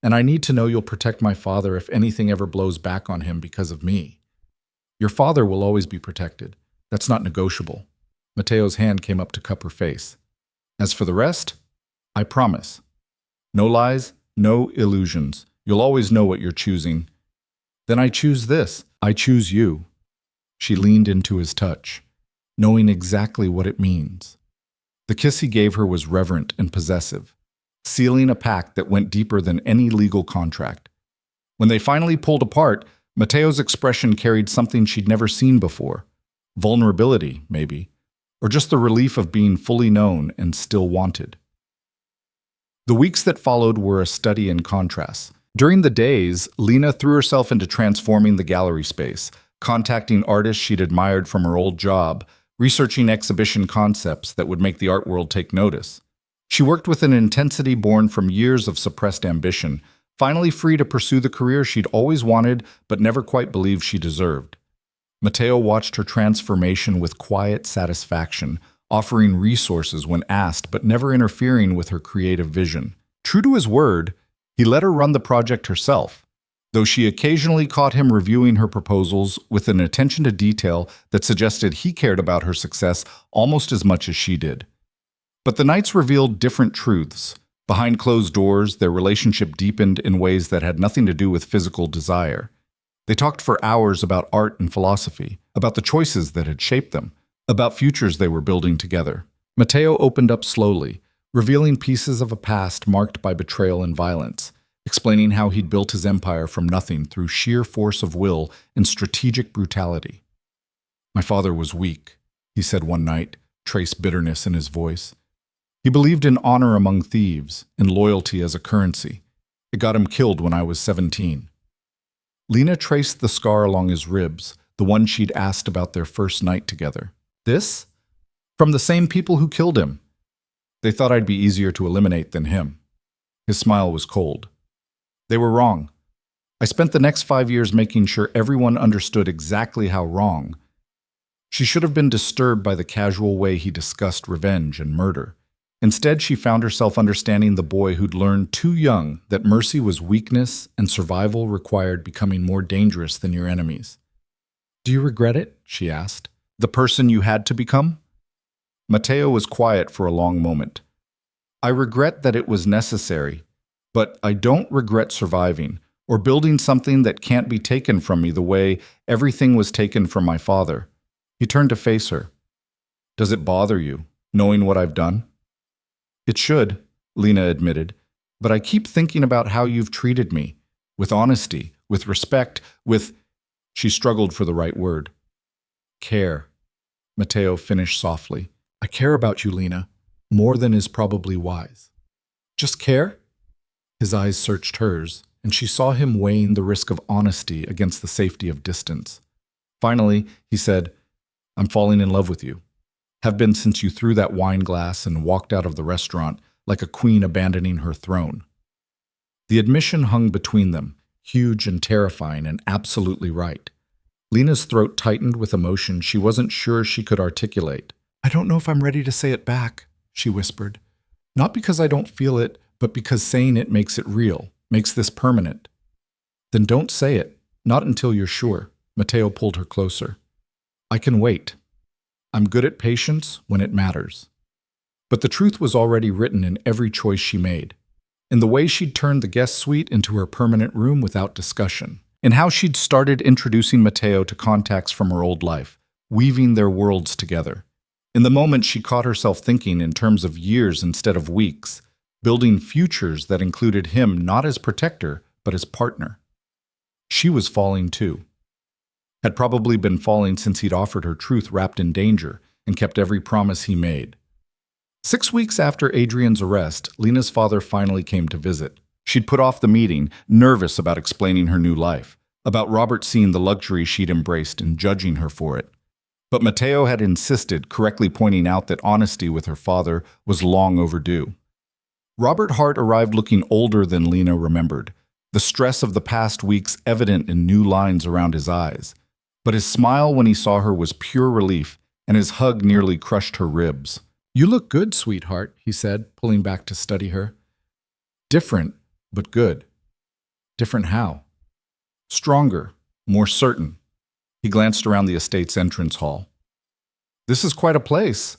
And I need to know you'll protect my father if anything ever blows back on him because of me. Your father will always be protected. That's not negotiable. Matteo's hand came up to cup her face. As for the rest, I promise. No lies, no illusions. You'll always know what you're choosing. Then I choose this. I choose you. She leaned into his touch, knowing exactly what it means. The kiss he gave her was reverent and possessive, sealing a pact that went deeper than any legal contract. When they finally pulled apart, Matteo's expression carried something she'd never seen before. Vulnerability, maybe. or just the relief of being fully known and still wanted. The weeks that followed were a study in contrasts. During the days, Lena threw herself into transforming the gallery space, contacting artists she'd admired from her old job, researching exhibition concepts that would make the art world take notice. She worked with an intensity born from years of suppressed ambition, finally free to pursue the career she'd always wanted but never quite believed she deserved. Matteo watched her transformation with quiet satisfaction, offering resources when asked but never interfering with her creative vision. True to his word, he let her run the project herself, though she occasionally caught him reviewing her proposals with an attention to detail that suggested he cared about her success almost as much as she did. But the nights revealed different truths. Behind closed doors, their relationship deepened in ways that had nothing to do with physical desire. They talked for hours about art and philosophy, about the choices that had shaped them, about futures they were building together. Matteo opened up slowly, revealing pieces of a past marked by betrayal and violence, explaining how he'd built his empire from nothing through sheer force of will and strategic brutality. "My father was weak," he said one night, trace bitterness in his voice. "He believed in honor among thieves and loyalty as a currency. It got him killed when I was 17. Lena traced the scar along his ribs, the one she'd asked about their first night together. "This? From the same people who killed him. They thought I'd be easier to eliminate than him." His smile was cold. "They were wrong. I spent the next 5 years making sure everyone understood exactly how wrong." She should have been disturbed by the casual way he discussed revenge and murder. Instead, she found herself understanding the boy who'd learned too young that mercy was weakness and survival required becoming more dangerous than your enemies. "Do you regret it?" she asked. "The person you had to become?" Matteo was quiet for a long moment. "I regret that it was necessary, but I don't regret surviving or building something that can't be taken from me the way everything was taken from my father." He turned to face her. "Does it bother you, knowing what I've done?" "It should," Lena admitted, "but I keep thinking about how you've treated me, with honesty, with respect, with—" She struggled for the right word. "Care," Matteo finished softly. "I care about you, Lena, more than is probably wise." "Just care?" His eyes searched hers, and she saw him weighing the risk of honesty against the safety of distance. Finally, he said, "I'm falling in love with you. Have been since you threw that wine glass and walked out of the restaurant like a queen abandoning her throne." The admission hung between them, huge and terrifying and absolutely right. Lena's throat tightened with emotion she wasn't sure she could articulate. "I don't know if I'm ready to say it back," she whispered. "Not because I don't feel it, but because saying it makes it real, makes this permanent." "Then don't say it, not until you're sure." Matteo pulled her closer. "I can wait. I'm good at patience when it matters." But the truth was already written in every choice she made. In the way she'd turned the guest suite into her permanent room without discussion. In how she'd started introducing Matteo to contacts from her old life, weaving their worlds together. In the moment, she caught herself thinking in terms of years instead of weeks, building futures that included him not as protector, but as partner. She was falling too. Had probably been falling since he'd offered her truth wrapped in danger and kept every promise he made. 6 weeks after Adrian's arrest, Lena's father finally came to visit. She'd put off the meeting, nervous about explaining her new life, about Robert seeing the luxury she'd embraced and judging her for it. But Matteo had insisted, correctly pointing out that honesty with her father was long overdue. Robert Hart arrived looking older than Lena remembered, the stress of the past weeks evident in new lines around his eyes. But his smile when he saw her was pure relief, and his hug nearly crushed her ribs. "You look good, sweetheart," he said, pulling back to study her. "Different, but good." "Different how?" "Stronger, more certain." He glanced around the estate's entrance hall. "This is quite a place."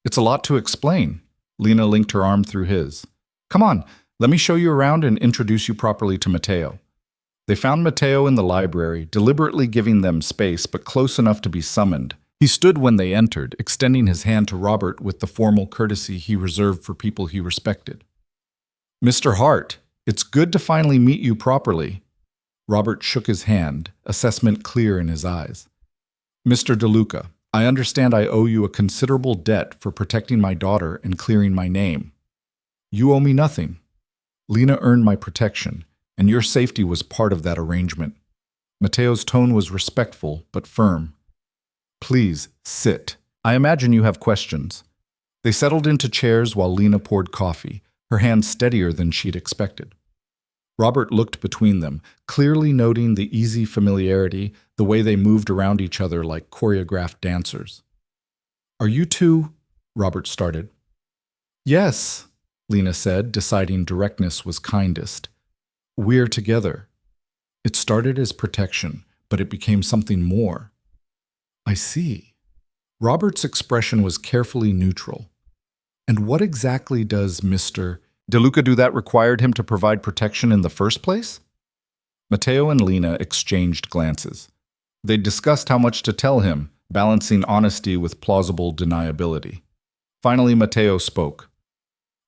"It's a lot to explain." Lena linked her arm through his. "Come on, let me show you around and introduce you properly to Matteo." They found Matteo in the library, deliberately giving them space but close enough to be summoned. He stood when they entered, extending his hand to Robert with the formal courtesy he reserved for people he respected. "Mr. Hart, it's good to finally meet you properly." Robert shook his hand, assessment clear in his eyes. "Mr. DeLuca, I understand I owe you a considerable debt for protecting my daughter and clearing my name. You owe me nothing. Lena earned my protection, and your safety was part of that arrangement. Matteo's tone was respectful but firm. Please, sit. I imagine you have questions. They settled into chairs while Lena poured coffee, her hand steadier than she'd expected. Robert looked between them, clearly noting the easy familiarity, the way they moved around each other like choreographed dancers. Are you two? Robert started. Yes, Lena said, deciding directness was kindest. We're together. It started as protection, but it became something more. I see. Robert's expression was carefully neutral. And what exactly does Mr. DeLuca do that required him to provide protection in the first place? Matteo and Lena exchanged glances. They discussed how much to tell him, balancing honesty with plausible deniability. Finally, Matteo spoke.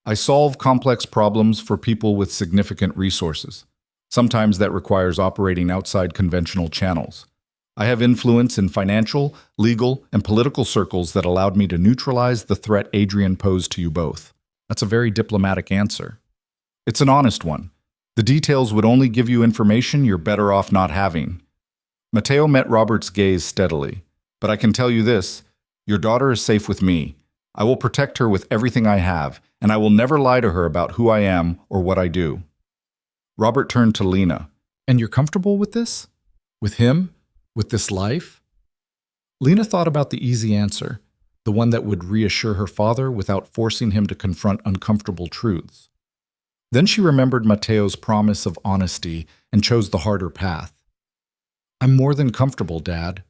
I solve complex problems for people with significant resources. Sometimes that requires operating outside conventional channels. I have influence in financial, legal, and political circles that allowed me to neutralize the threat Adrian posed to you both. That's a very diplomatic answer. It's an honest one. The details would only give you information you're better off not having. Matteo met Robert's gaze steadily. But I can tell you this, your daughter is safe with me. I will protect her with everything I have, and I will never lie to her about who I am or what I do. Robert turned to Lena. And you're comfortable with this? With him? With this life? Lena thought about the easy answer, the one that would reassure her father without forcing him to confront uncomfortable truths. Then she remembered Matteo's promise of honesty and chose the harder path. I'm more than comfortable, Dad.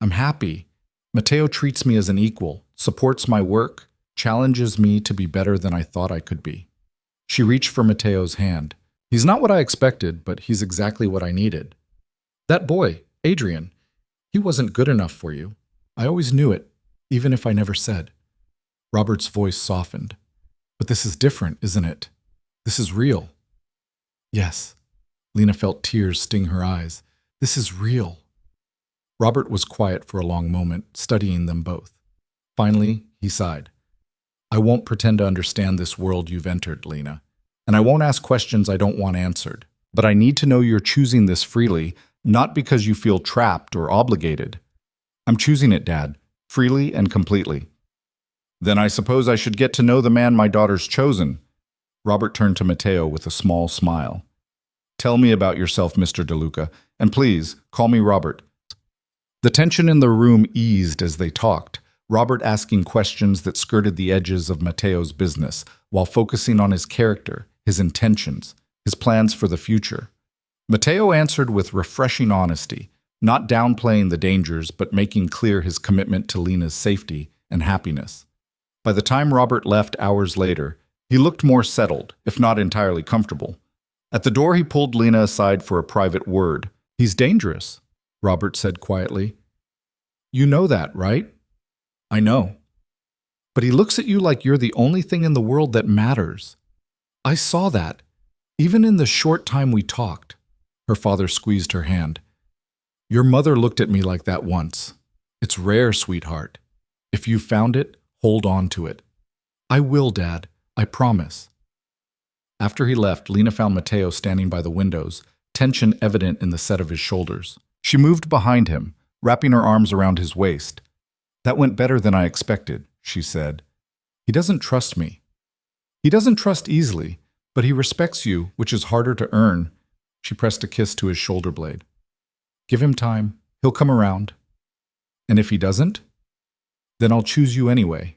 I'm happy. Matteo treats me as an equal, supports my work, challenges me to be better than I thought I could be. She reached for Matteo's hand. He's not what I expected, but he's exactly what I needed. That boy, Adrian, he wasn't good enough for you. I always knew it, even if I never said. Robert's voice softened. But this is different, isn't it? This is real. Yes. Lena felt tears sting her eyes. This is real. Robert was quiet for a long moment, studying them both. Finally, he sighed. I won't pretend to understand this world you've entered, Lena. And I won't ask questions I don't want answered. But I need to know you're choosing this freely, not because you feel trapped or obligated. I'm choosing it, Dad, freely and completely. Then I suppose I should get to know the man my daughter's chosen. Robert turned to Matteo with a small smile. Tell me about yourself, Mr. DeLuca, and please, call me Robert. The tension in the room eased as they talked, Robert asking questions that skirted the edges of Matteo's business, while focusing on his character, his intentions, his plans for the future. Matteo answered with refreshing honesty, not downplaying the dangers but making clear his commitment to Lena's safety and happiness. By the time Robert left hours later, he looked more settled, if not entirely comfortable. At the door, he pulled Lena aside for a private word. He's dangerous, Robert said quietly. You know that, right? I know. But he looks at you like you're the only thing in the world that matters. I saw that, even in the short time we talked. Her father squeezed her hand. Your mother looked at me like that once. It's rare, sweetheart. If you found it, hold on to it. I will, Dad. I promise. After he left, Lena found Matteo standing by the windows, tension evident in the set of his shoulders. She moved behind him, wrapping her arms around his waist. That went better than I expected, she said. He doesn't trust me. He doesn't trust easily, but he respects you, which is harder to earn. She pressed a kiss to his shoulder blade. Give him time. He'll come around. And if he doesn't, then I'll choose you anyway.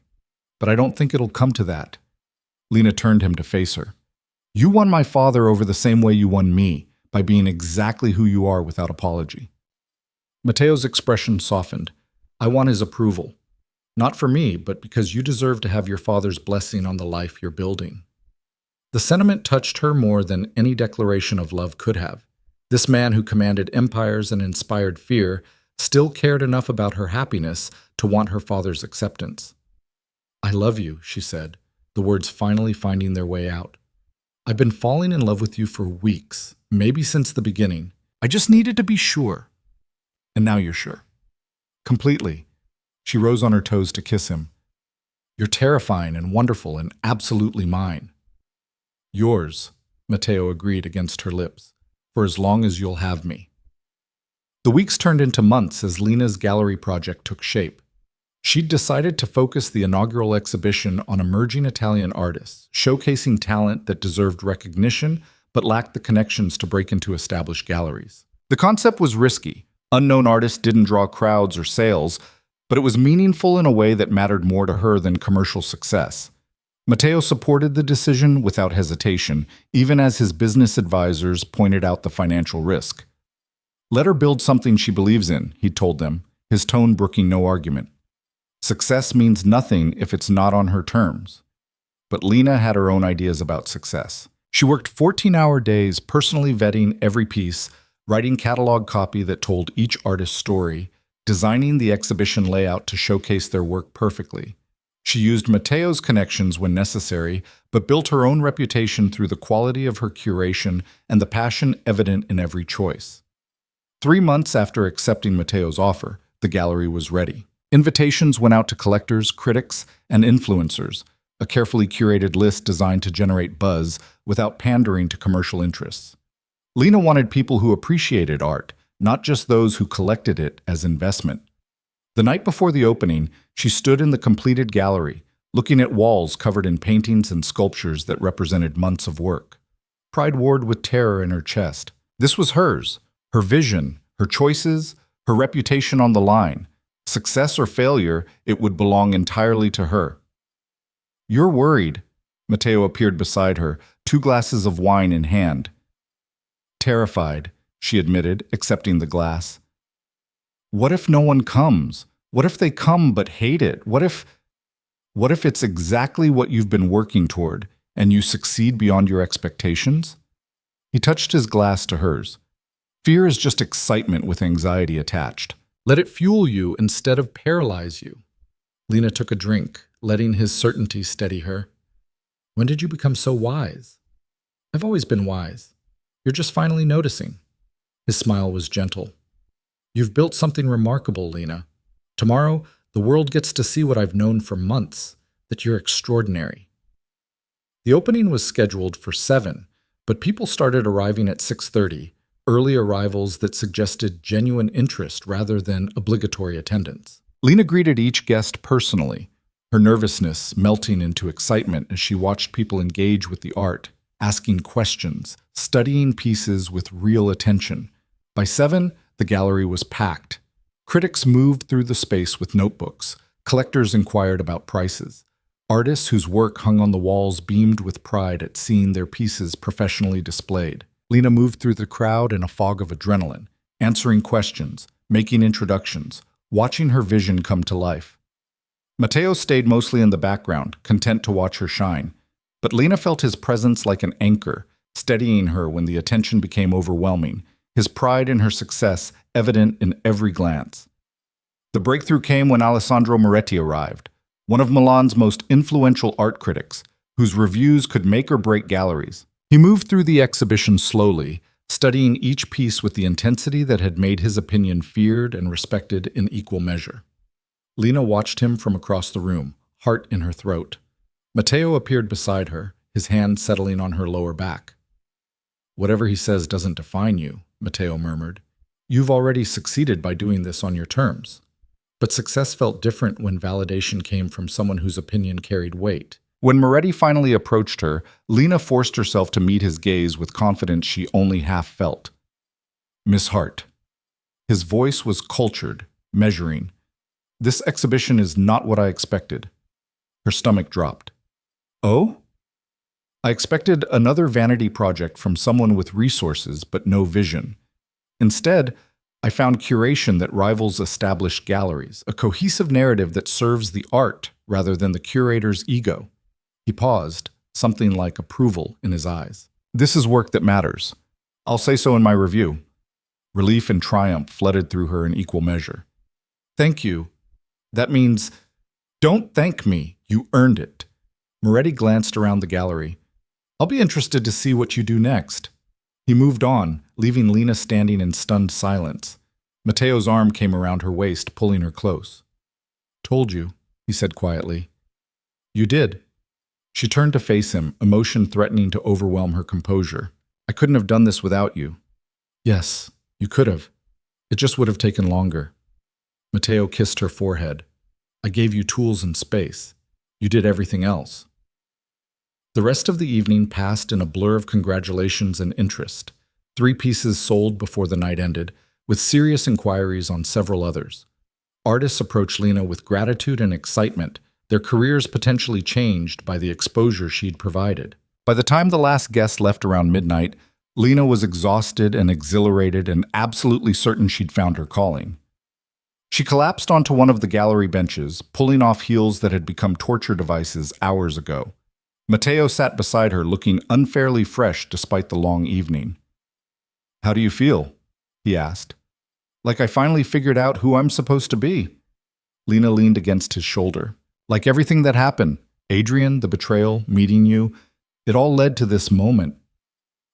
But I don't think it'll come to that. Lena turned him to face her. You won my father over the same way you won me, by being exactly who you are without apology. Matteo's expression softened. I want his approval. Not for me, but because you deserve to have your father's blessing on the life you're building. The sentiment touched her more than any declaration of love could have. This man who commanded empires and inspired fear still cared enough about her happiness to want her father's acceptance. I love you, she said, the words finally finding their way out. I've been falling in love with you for weeks, maybe since the beginning. I just needed to be sure. And now you're sure. Completely. She rose on her toes to kiss him. "You're terrifying and wonderful and absolutely mine." "Yours," Matteo agreed against her lips, "for as long as you'll have me." The weeks turned into months as Lena's gallery project took shape. She'd decided to focus the inaugural exhibition on emerging Italian artists, showcasing talent that deserved recognition but lacked the connections to break into established galleries. The concept was risky. Unknown artists didn't draw crowds or sales, but it was meaningful in a way that mattered more to her than commercial success. Matteo supported the decision without hesitation, even as his business advisors pointed out the financial risk. "Let her build something she believes in," he told them, his tone brooking no argument. "Success means nothing if it's not on her terms." But Lena had her own ideas about success. She worked 14-hour days personally vetting every piece, writing catalog copy that told each artist's story, designing the exhibition layout to showcase their work perfectly. She used Matteo's connections when necessary, but built her own reputation through the quality of her curation and the passion evident in every choice. 3 months after accepting Matteo's offer, the gallery was ready. Invitations went out to collectors, critics, and influencers, a carefully curated list designed to generate buzz without pandering to commercial interests. Lena wanted people who appreciated art, not just those who collected it as investment. The night before the opening, she stood in the completed gallery, looking at walls covered in paintings and sculptures that represented months of work. Pride warred with terror in her chest. This was hers, her vision, her choices, her reputation on the line. Success or failure, it would belong entirely to her. "You're worried." Matteo appeared beside her, 2 glasses of wine in hand. "Terrified," she admitted, accepting the glass. "What if no one comes? What if they come but hate it? What if it's exactly what you've been working toward, and you succeed beyond your expectations?" He touched his glass to hers. "Fear is just excitement with anxiety attached. Let it fuel you instead of paralyze you." Lena took a drink, letting his certainty steady her. "When did you become so wise?" "I've always been wise. You're just finally noticing." His smile was gentle. "You've built something remarkable, Lena. Tomorrow, the world gets to see what I've known for months, that you're extraordinary." The opening was scheduled for 7, but people started arriving at 6:30, early arrivals that suggested genuine interest rather than obligatory attendance. Lena greeted each guest personally, her nervousness melting into excitement as she watched people engage with the art, asking questions, studying pieces with real attention. By 7, the gallery was packed. Critics moved through the space with notebooks. Collectors inquired about prices. Artists whose work hung on the walls beamed with pride at seeing their pieces professionally displayed. Lena moved through the crowd in a fog of adrenaline, answering questions, making introductions, watching her vision come to life. Matteo stayed mostly in the background, content to watch her shine. But Lena felt his presence like an anchor, steadying her when the attention became overwhelming, his pride in her success evident in every glance. The breakthrough came when Alessandro Moretti arrived, one of Milan's most influential art critics, whose reviews could make or break galleries. He moved through the exhibition slowly, studying each piece with the intensity that had made his opinion feared and respected in equal measure. Lena watched him from across the room, heart in her throat. Matteo appeared beside her, his hand settling on her lower back. "Whatever he says doesn't define you," Matteo murmured. "You've already succeeded by doing this on your terms." But success felt different when validation came from someone whose opinion carried weight. When Moretti finally approached her, Lena forced herself to meet his gaze with confidence she only half felt. "Miss Hart." His voice was cultured, measuring. "This exhibition is not what I expected." Her stomach dropped. "Oh?" "I expected another vanity project from someone with resources but no vision. Instead, I found curation that rivals established galleries, a cohesive narrative that serves the art rather than the curator's ego." He paused, something like approval in his eyes. "This is work that matters. I'll say so in my review." Relief and triumph flooded through her in equal measure. "Thank you. That means—" "Don't thank me. You earned it." Moretti glanced around the gallery. "I'll be interested to see what you do next." He moved on, leaving Lena standing in stunned silence. Matteo's arm came around her waist, pulling her close. Told you, he said quietly. You did. She turned to face him, emotion threatening to overwhelm her composure. I couldn't have done this without you. Yes, you could have. It just would have taken longer. Matteo kissed her forehead. I gave you tools and space. You did everything else. The rest of the evening passed in a blur of congratulations and interest. 3 pieces sold before the night ended, with serious inquiries on several others. Artists approached Lena with gratitude and excitement, their careers potentially changed by the exposure she'd provided. By the time the last guest left around midnight, Lena was exhausted and exhilarated and absolutely certain she'd found her calling. She collapsed onto one of the gallery benches, pulling off heels that had become torture devices hours ago. Matteo sat beside her, looking unfairly fresh despite the long evening. How do you feel? He asked. Like I finally figured out who I'm supposed to be. Lena leaned against his shoulder. Like everything that happened, Adrian, the betrayal, meeting you, it all led to this moment.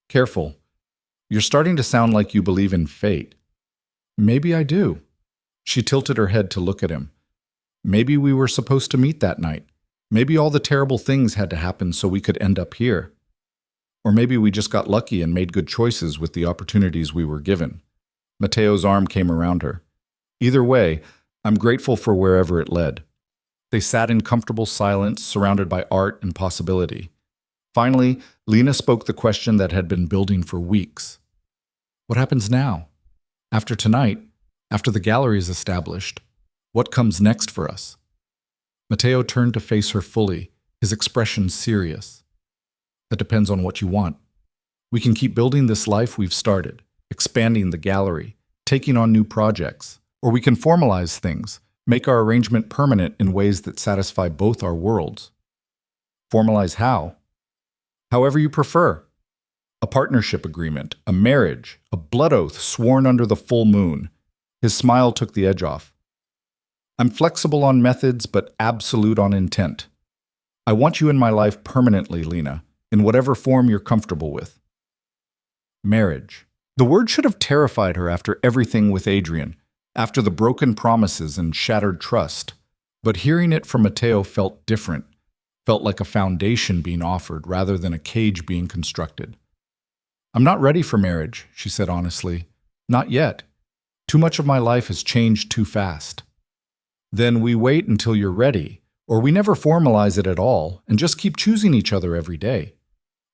Careful. You're starting to sound like you believe in fate. Maybe I do. She tilted her head to look at him. Maybe we were supposed to meet that night. Maybe all the terrible things had to happen so we could end up here. Or maybe we just got lucky and made good choices with the opportunities we were given. Matteo's arm came around her. Either way, I'm grateful for wherever it led. They sat in comfortable silence, surrounded by art and possibility. Finally, Lena spoke the question that had been building for weeks. What happens now? After tonight, after the gallery is established, what comes next for us? Matteo turned to face her fully, his expression serious. That depends on what you want. We can keep building this life we've started, expanding the gallery, taking on new projects, or we can formalize things, make our arrangement permanent in ways that satisfy both our worlds. Formalize how? However you prefer. A partnership agreement, a marriage, a blood oath sworn under the full moon. His smile took the edge off. I'm flexible on methods, but absolute on intent. I want you in my life permanently, Lena, in whatever form you're comfortable with. Marriage. The word should have terrified her after everything with Adrian, after the broken promises and shattered trust. But hearing it from Matteo felt different, felt like a foundation being offered rather than a cage being constructed. I'm not ready for marriage, she said honestly. Not yet. Too much of my life has changed too fast. Then we wait until you're ready, or we never formalize it at all and just keep choosing each other every day.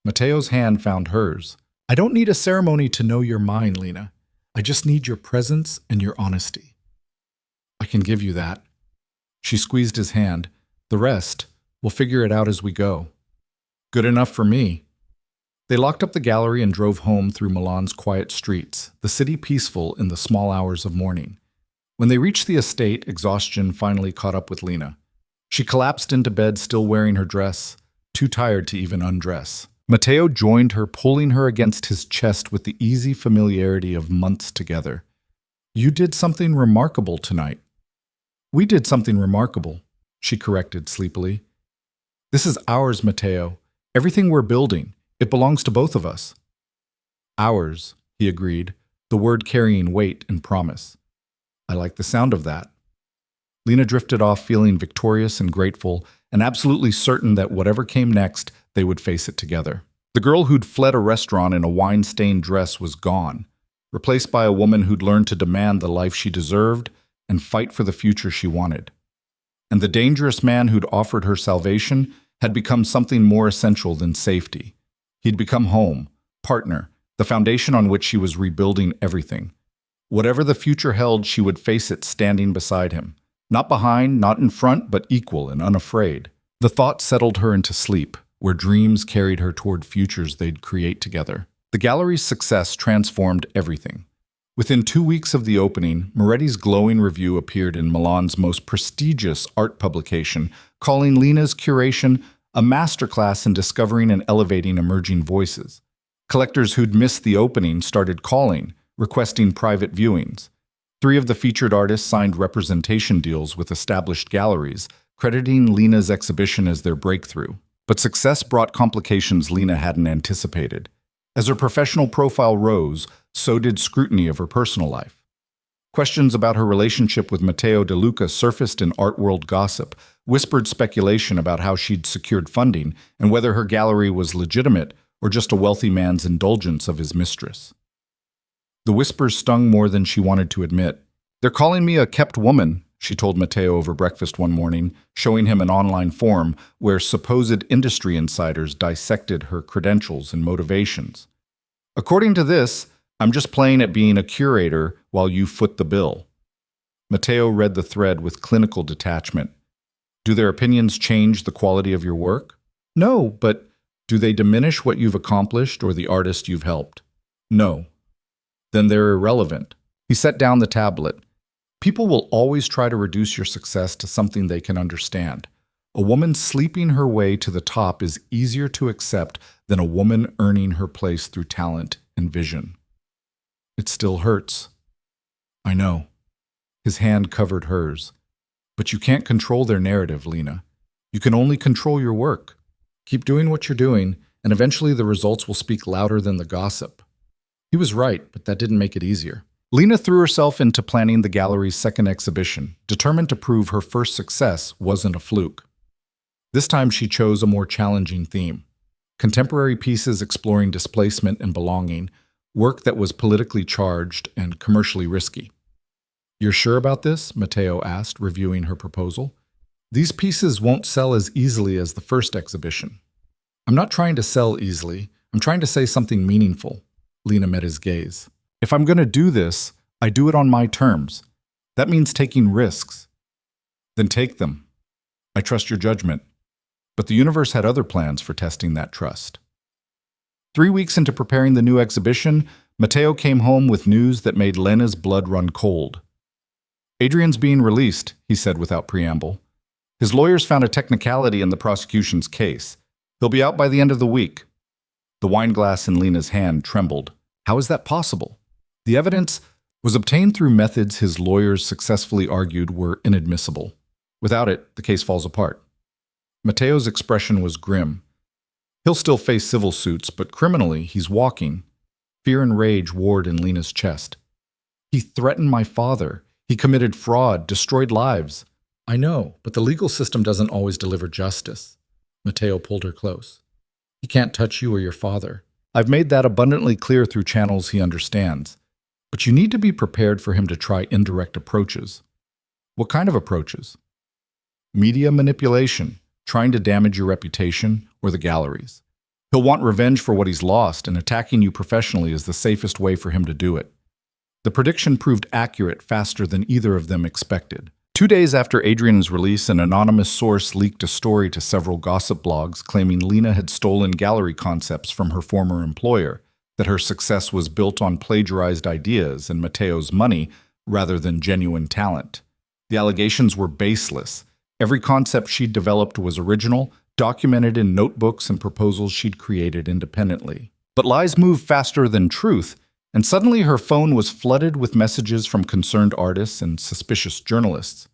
Matteo's hand found hers. I don't need a ceremony to know you're mine, Lena. I just need your presence and your honesty. I can give you that. She squeezed his hand. The rest, we'll figure it out as we go. Good enough for me. They locked up the gallery and drove home through Milan's quiet streets, the city peaceful in the small hours of morning. When they reached the estate, exhaustion finally caught up with Lena. She collapsed into bed, still wearing her dress, too tired to even undress. Matteo joined her, pulling her against his chest with the easy familiarity of months together. You did something remarkable tonight. We did something remarkable, she corrected sleepily. This is ours, Matteo. Everything we're building. It belongs to both of us. Ours, he agreed, the word carrying weight and promise. I like the sound of that. Lena drifted off feeling victorious and grateful, and absolutely certain that whatever came next, they would face it together. The girl who'd fled a restaurant in a wine-stained dress was gone, replaced by a woman who'd learned to demand the life she deserved and fight for the future she wanted. And the dangerous man who'd offered her salvation had become something more essential than safety. He'd become home, partner, the foundation on which she was rebuilding everything. Whatever the future held, she would face it standing beside him. Not behind, not in front, but equal and unafraid. The thought settled her into sleep, where dreams carried her toward futures they'd create together. The gallery's success transformed everything. Within 2 weeks of the opening, Moretti's glowing review appeared in Milan's most prestigious art publication, calling Lena's curation a masterclass in discovering and elevating emerging voices. Collectors who'd missed the opening started calling, requesting private viewings. 3 of the featured artists signed representation deals with established galleries, crediting Lena's exhibition as their breakthrough. But success brought complications Lena hadn't anticipated. As her professional profile rose, so did scrutiny of her personal life. Questions about her relationship with Matteo De Luca surfaced in art world gossip, whispered speculation about how she'd secured funding and whether her gallery was legitimate or just a wealthy man's indulgence of his mistress. The whispers stung more than she wanted to admit. "They're calling me a kept woman," she told Matteo over breakfast one morning, showing him an online forum where supposed industry insiders dissected her credentials and motivations. "According to this, I'm just playing at being a curator while you foot the bill." Matteo read the thread with clinical detachment. "Do their opinions change the quality of your work?" "No, but do they diminish what you've accomplished or the artist you've helped?" "No." "Then they're irrelevant." He set down the tablet. "People will always try to reduce your success to something they can understand. A woman sleeping her way to the top is easier to accept than a woman earning her place through talent and vision." "It still hurts." "I know." His hand covered hers. "But you can't control their narrative, Lena. You can only control your work. Keep doing what you're doing, and eventually the results will speak louder than the gossip." He was right, but that didn't make it easier. Lena threw herself into planning the gallery's second exhibition, determined to prove her first success wasn't a fluke. This time she chose a more challenging theme: contemporary pieces exploring displacement and belonging, work that was politically charged and commercially risky. "You're sure about this?" Matteo asked, reviewing her proposal. "These pieces won't sell as easily as the first exhibition." "I'm not trying to sell easily. I'm trying to say something meaningful." Lena met his gaze. "If I'm going to do this, I do it on my terms. That means taking risks." "Then take them. I trust your judgment." But the universe had other plans for testing that trust. 3 weeks into preparing the new exhibition, Matteo came home with news that made Lena's blood run cold. "Adrian's being released," he said without preamble. "His lawyers found a technicality in the prosecution's case. He'll be out by the end of the week." The wine glass in Lena's hand trembled. How is that possible? The evidence was obtained through methods his lawyers successfully argued were inadmissible. Without it, the case falls apart. Matteo's expression was grim. He'll still face civil suits, but criminally, he's walking. Fear and rage warred in Lena's chest. "He threatened my father. He committed fraud, destroyed lives." "I know, but the legal system doesn't always deliver justice." Matteo pulled her close. "He can't touch you or your father. I've made that abundantly clear through channels he understands. But you need to be prepared for him to try indirect approaches." "What kind of approaches?" "Media manipulation, trying to damage your reputation or the galleries. He'll want revenge for what he's lost, and attacking you professionally is the safest way for him to do it." The prediction proved accurate faster than either of them expected. 2 days after Adrian's release, an anonymous source leaked a story to several gossip blogs claiming Lena had stolen gallery concepts from her former employer, that her success was built on plagiarized ideas and Matteo's money rather than genuine talent. The allegations were baseless. Every concept she'd developed was original, documented in notebooks and proposals she'd created independently. But lies move faster than truth, and suddenly her phone was flooded with messages from concerned artists and suspicious journalists.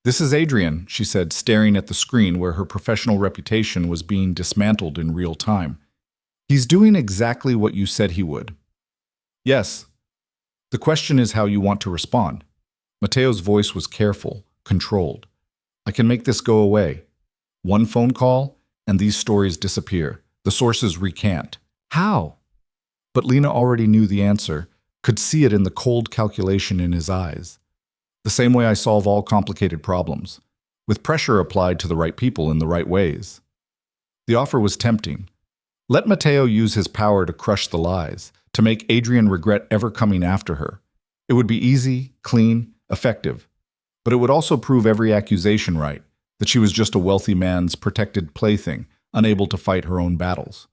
"This is Adrian," she said, staring at the screen where her professional reputation was being dismantled in real time. "He's doing exactly what you said he would." "Yes. The question is how you want to respond." Matteo's voice was careful, controlled. "I can make this go away. One phone call, and these stories disappear. The sources recant." "How?" But Lena already knew the answer, could see it in the cold calculation in his eyes. "The same way I solve all complicated problems, with pressure applied to the right people in the right ways." The offer was tempting. Let Matteo use his power to crush the lies, to make Adrian regret ever coming after her. It would be easy, clean, effective. But it would also prove every accusation right, that she was just a wealthy man's protected plaything, unable to fight her own battles.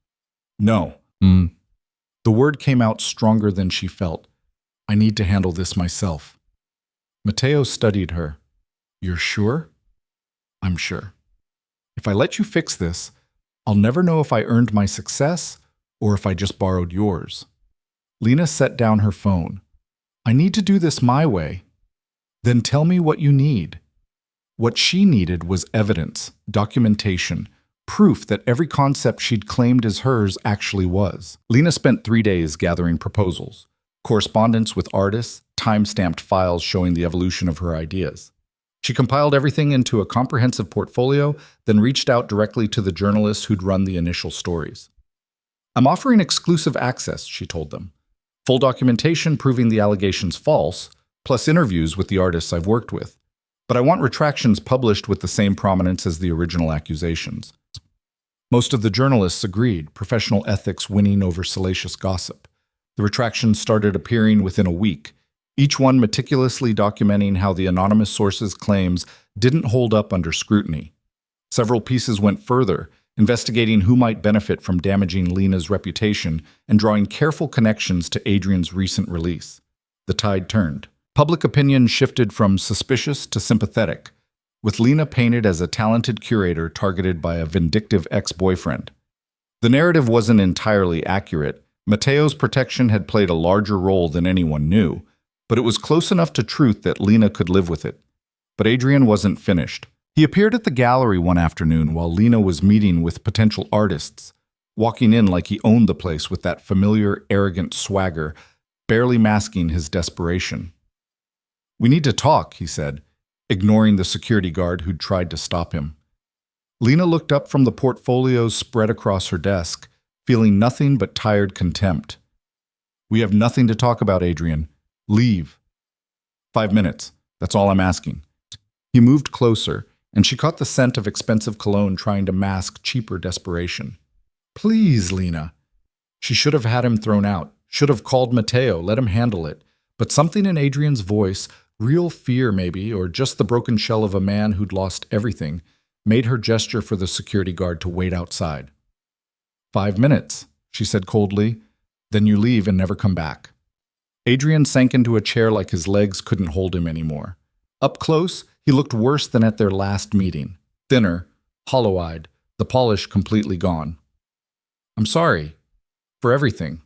"No." The word came out stronger than she felt. "I need to handle this myself." Matteo studied her. "You're sure?" "I'm sure. If I let you fix this, I'll never know if I earned my success or if I just borrowed yours." Lena set down her phone. "I need to do this my way." "Then tell me what you need." What she needed was evidence, documentation, proof that every concept she'd claimed as hers actually was. Lena spent 3 days gathering proposals, correspondence with artists, time-stamped files showing the evolution of her ideas. She compiled everything into a comprehensive portfolio, then reached out directly to the journalists who'd run the initial stories. "I'm offering exclusive access," she told them. "Full documentation proving the allegations false, plus interviews with the artists I've worked with. But I want retractions published with the same prominence as the original accusations." Most of the journalists agreed, professional ethics winning over salacious gossip. The retractions started appearing within a week, each one meticulously documenting how the anonymous source's claims didn't hold up under scrutiny. Several pieces went further, investigating who might benefit from damaging Lena's reputation and drawing careful connections to Adrian's recent release. The tide turned. Public opinion shifted from suspicious to sympathetic, with Lena painted as a talented curator targeted by a vindictive ex-boyfriend. The narrative wasn't entirely accurate. Matteo's protection had played a larger role than anyone knew, but it was close enough to truth that Lena could live with it. But Adrian wasn't finished. He appeared at the gallery one afternoon while Lena was meeting with potential artists, walking in like he owned the place with that familiar, arrogant swagger, barely masking his desperation. "We need to talk," he said, ignoring the security guard who'd tried to stop him. Lena looked up from the portfolios spread across her desk, feeling nothing but tired contempt. "We have nothing to talk about, Adrian. Leave." 5 minutes. That's all I'm asking." He moved closer, and she caught the scent of expensive cologne trying to mask cheaper desperation. "Please, Lena." She should have had him thrown out, should have called Matteo, let him handle it. But something in Adrian's voice, real fear maybe, or just the broken shell of a man who'd lost everything, made her gesture for the security guard to wait outside. 5 minutes, she said coldly. "Then you leave and never come back." Adrian sank into a chair like his legs couldn't hold him anymore. Up close, he looked worse than at their last meeting. Thinner, hollow-eyed, the polish completely gone. "I'm sorry. For everything.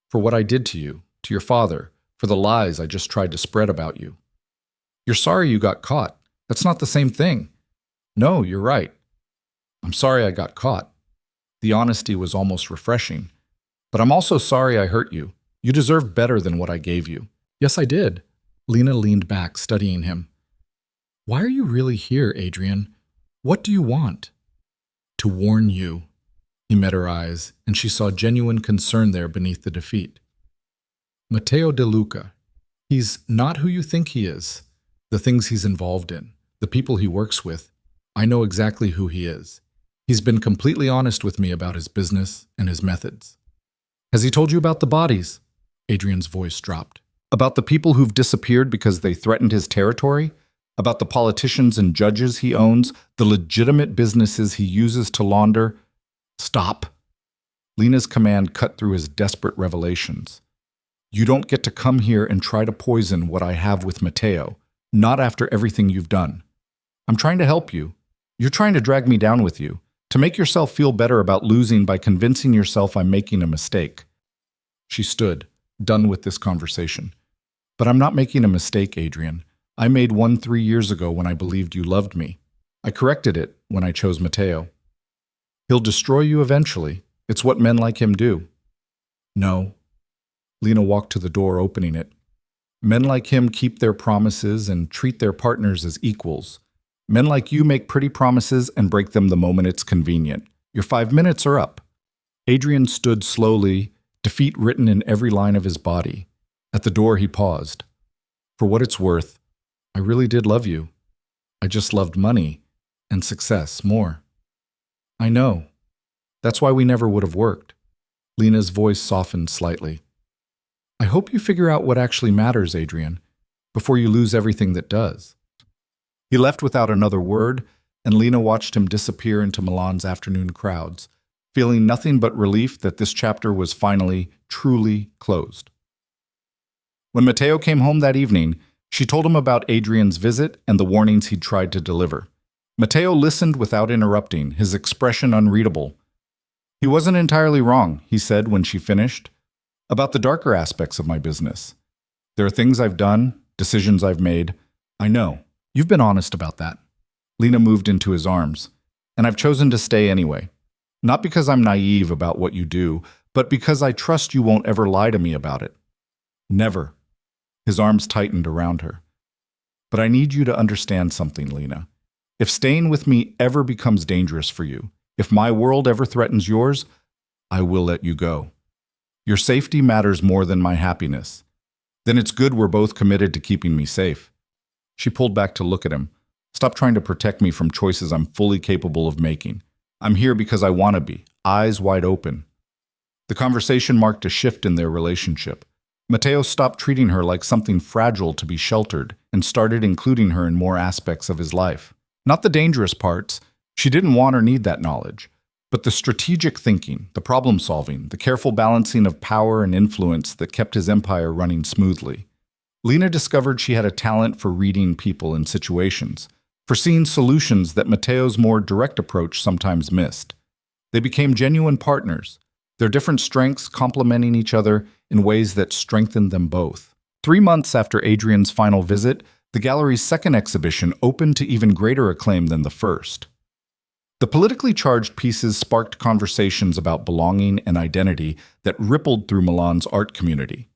For what I did to you, to your father, for the lies I just tried to spread about you." "You're sorry you got caught. That's not the same thing." "No, you're right. I'm sorry I got caught." The honesty was almost refreshing. "But I'm also sorry I hurt you. You deserve better than what I gave you." "Yes, I did." Lena leaned back, studying him. "Why are you really here, Adrian? What do you want?" "To warn you." He met her eyes, and she saw genuine concern there beneath the defeat. "Matteo De Luca. He's not who you think he is. The things he's involved in, the people he works with, I know exactly who he is. He's been completely honest with me about his business and his methods." "Has he told you about the bodies?" Adrian's voice dropped. "About the people who've disappeared because they threatened his territory? About the politicians and judges he owns, the legitimate businesses he uses to launder?" "Stop." Lena's command cut through his desperate revelations. "You don't get to come here and try to poison what I have with Matteo, not after everything you've done. I'm trying to help you. You're trying to drag me down with you, to make yourself feel better about losing by convincing yourself I'm making a mistake." She stood, done with this conversation. "But I'm not making a mistake, Adrian. I made one 3 years ago when I believed you loved me. I corrected it when I chose Matteo. He'll destroy you eventually. It's what men like him do." "No." Lena walked to the door, opening it. "Men like him keep their promises and treat their partners as equals. Men like you make pretty promises and break them the moment it's convenient. Your 5 minutes are up." Adrian stood slowly, defeat written in every line of his body. At the door he paused. "For what it's worth, I really did love you. I just loved money and success more." "I know. That's why we never would have worked." Lena's voice softened slightly. "I hope you figure out what actually matters, Adrian, before you lose everything that does." He left without another word, and Lena watched him disappear into Milan's afternoon crowds, feeling nothing but relief that this chapter was finally, truly closed. When Matteo came home that evening, she told him about Adrian's visit and the warnings he'd tried to deliver. Matteo listened without interrupting, his expression unreadable. "He wasn't entirely wrong," he said when she finished, "about the darker aspects of my business. There are things I've done, decisions I've made. I know. You've been honest about that." Lena moved into his arms. "And I've chosen to stay anyway. Not because I'm naive about what you do, but because I trust you won't ever lie to me about it." "Never." His arms tightened around her. But I need you to understand something, Lena. If staying with me ever becomes dangerous for you, if my world ever threatens yours, I will let you go. Your safety matters more than my happiness. Then it's good we're both committed to keeping me safe. She pulled back to look at him. Stop trying to protect me from choices I'm fully capable of making. I'm here because I want to be, eyes wide open. The conversation marked a shift in their relationship. Matteo stopped treating her like something fragile to be sheltered and started including her in more aspects of his life. Not the dangerous parts. She didn't want or need that knowledge. But the strategic thinking, the problem solving, the careful balancing of power and influence that kept his empire running smoothly. Lena discovered she had a talent for reading people and situations, for seeing solutions that Matteo's more direct approach sometimes missed. They became genuine partners, their different strengths complementing each other in ways that strengthened them both. 3 months after Adrian's final visit, the gallery's second exhibition opened to even greater acclaim than the first. The politically charged pieces sparked conversations about belonging and identity that rippled through Milan's art community.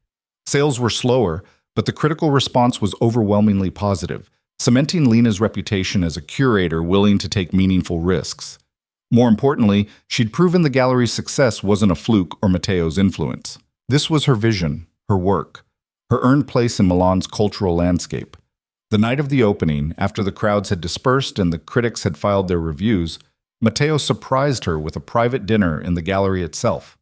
Sales were slower, but the critical response was overwhelmingly positive, cementing Lena's reputation as a curator willing to take meaningful risks. More importantly, she'd proven the gallery's success wasn't a fluke or Matteo's influence. This was her vision, her work, her earned place in Milan's cultural landscape. The night of the opening, after the crowds had dispersed and the critics had filed their reviews, Matteo surprised her with a private dinner in the gallery itself.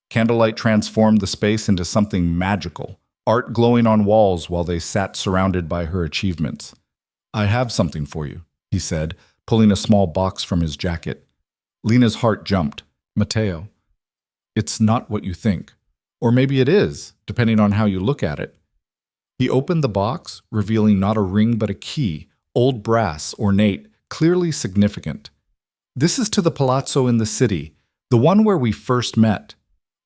Candlelight transformed the space into something magical, art glowing on walls while they sat surrounded by her achievements. "I have something for you," he said, pulling a small box from his jacket. Lena's heart jumped. "Matteo, it's not what you think. Or maybe it is, depending on how you look at it." He opened the box, revealing not a ring but a key, old brass, ornate, clearly significant. "This is to the palazzo in the city, the one where we first met.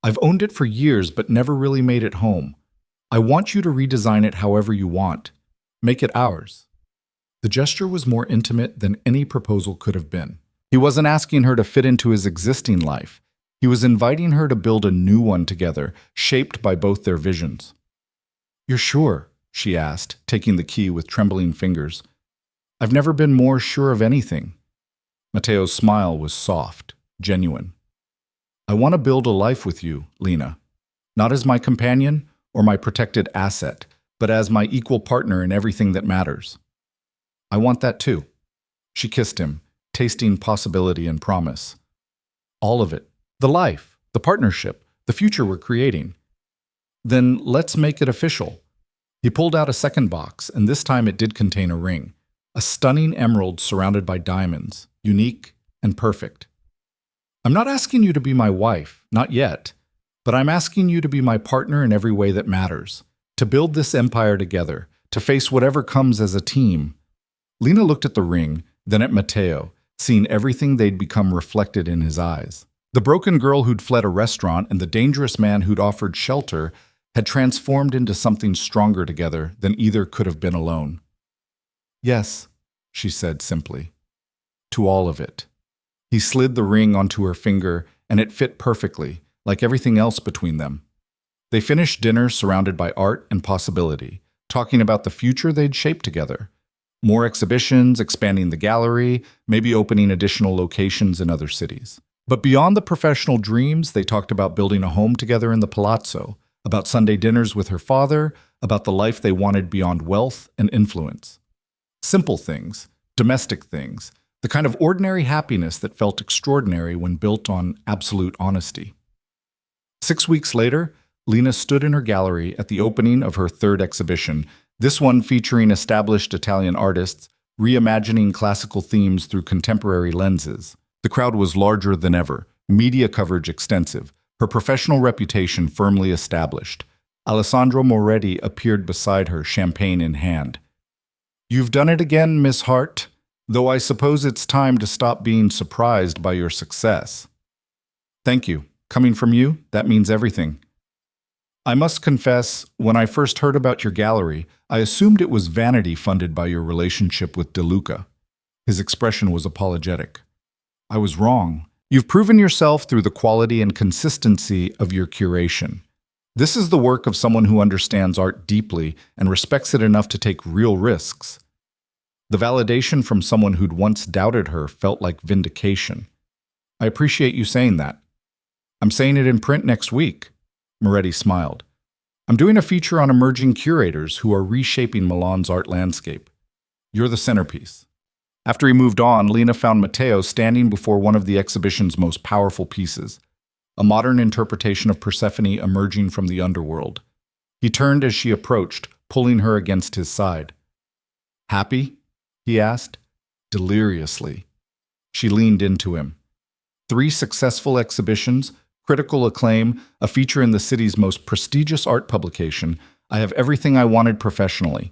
I've owned it for years but never really made it home. I want you to redesign it however you want. Make it ours." The gesture was more intimate than any proposal could have been. He wasn't asking her to fit into his existing life. He was inviting her to build a new one together, shaped by both their visions. "You're sure?" she asked, taking the key with trembling fingers. "I've never been more sure of anything." Matteo's smile was soft, genuine. "I want to build a life with you, Lena. Not as my companion or my protected asset, but as my equal partner in everything that matters." "I want that too." She kissed him, tasting possibility and promise. "All of it. The life, the partnership, the future we're creating." "Then let's make it official." He pulled out a second box, and this time it did contain a ring. A stunning emerald surrounded by diamonds, unique and perfect. "I'm not asking you to be my wife, not yet, but I'm asking you to be my partner in every way that matters, to build this empire together, to face whatever comes as a team." Lena looked at the ring, then at Matteo, seeing everything they'd become reflected in his eyes. The broken girl who'd fled a restaurant and the dangerous man who'd offered shelter had transformed into something stronger together than either could have been alone. "Yes," she said simply. "To all of it." He slid the ring onto her finger, and it fit perfectly, like everything else between them. They finished dinner surrounded by art and possibility, talking about the future they'd shape together. More exhibitions, expanding the gallery, maybe opening additional locations in other cities. But beyond the professional dreams, they talked about building a home together in the palazzo, about Sunday dinners with her father, about the life they wanted beyond wealth and influence. Simple things, domestic things, the kind of ordinary happiness that felt extraordinary when built on absolute honesty. 6 weeks later, Lena stood in her gallery at the opening of her third exhibition, this one featuring established Italian artists, reimagining classical themes through contemporary lenses. The crowd was larger than ever, media coverage extensive, her professional reputation firmly established. Alessandro Moretti appeared beside her, champagne in hand. "You've done it again, Miss Hart, though I suppose it's time to stop being surprised by your success." "Thank you. Coming from you, that means everything." "I must confess, when I first heard about your gallery, I assumed it was vanity funded by your relationship with De Luca." His expression was apologetic. "I was wrong. You've proven yourself through the quality and consistency of your curation. This is the work of someone who understands art deeply and respects it enough to take real risks. The validation from someone who'd once doubted her felt like vindication. I appreciate you saying that. I'm saying it in print next week. Moretti smiled. I'm doing a feature on emerging curators who are reshaping Milan's art landscape. You're the centerpiece. After he moved on, Lena found Matteo standing before one of the exhibition's most powerful pieces, a modern interpretation of Persephone emerging from the underworld. He turned as she approached, pulling her against his side. Happy? He asked. Deliriously. She leaned into him. 3 successful exhibitions, critical acclaim, a feature in the city's most prestigious art publication. I have everything I wanted professionally.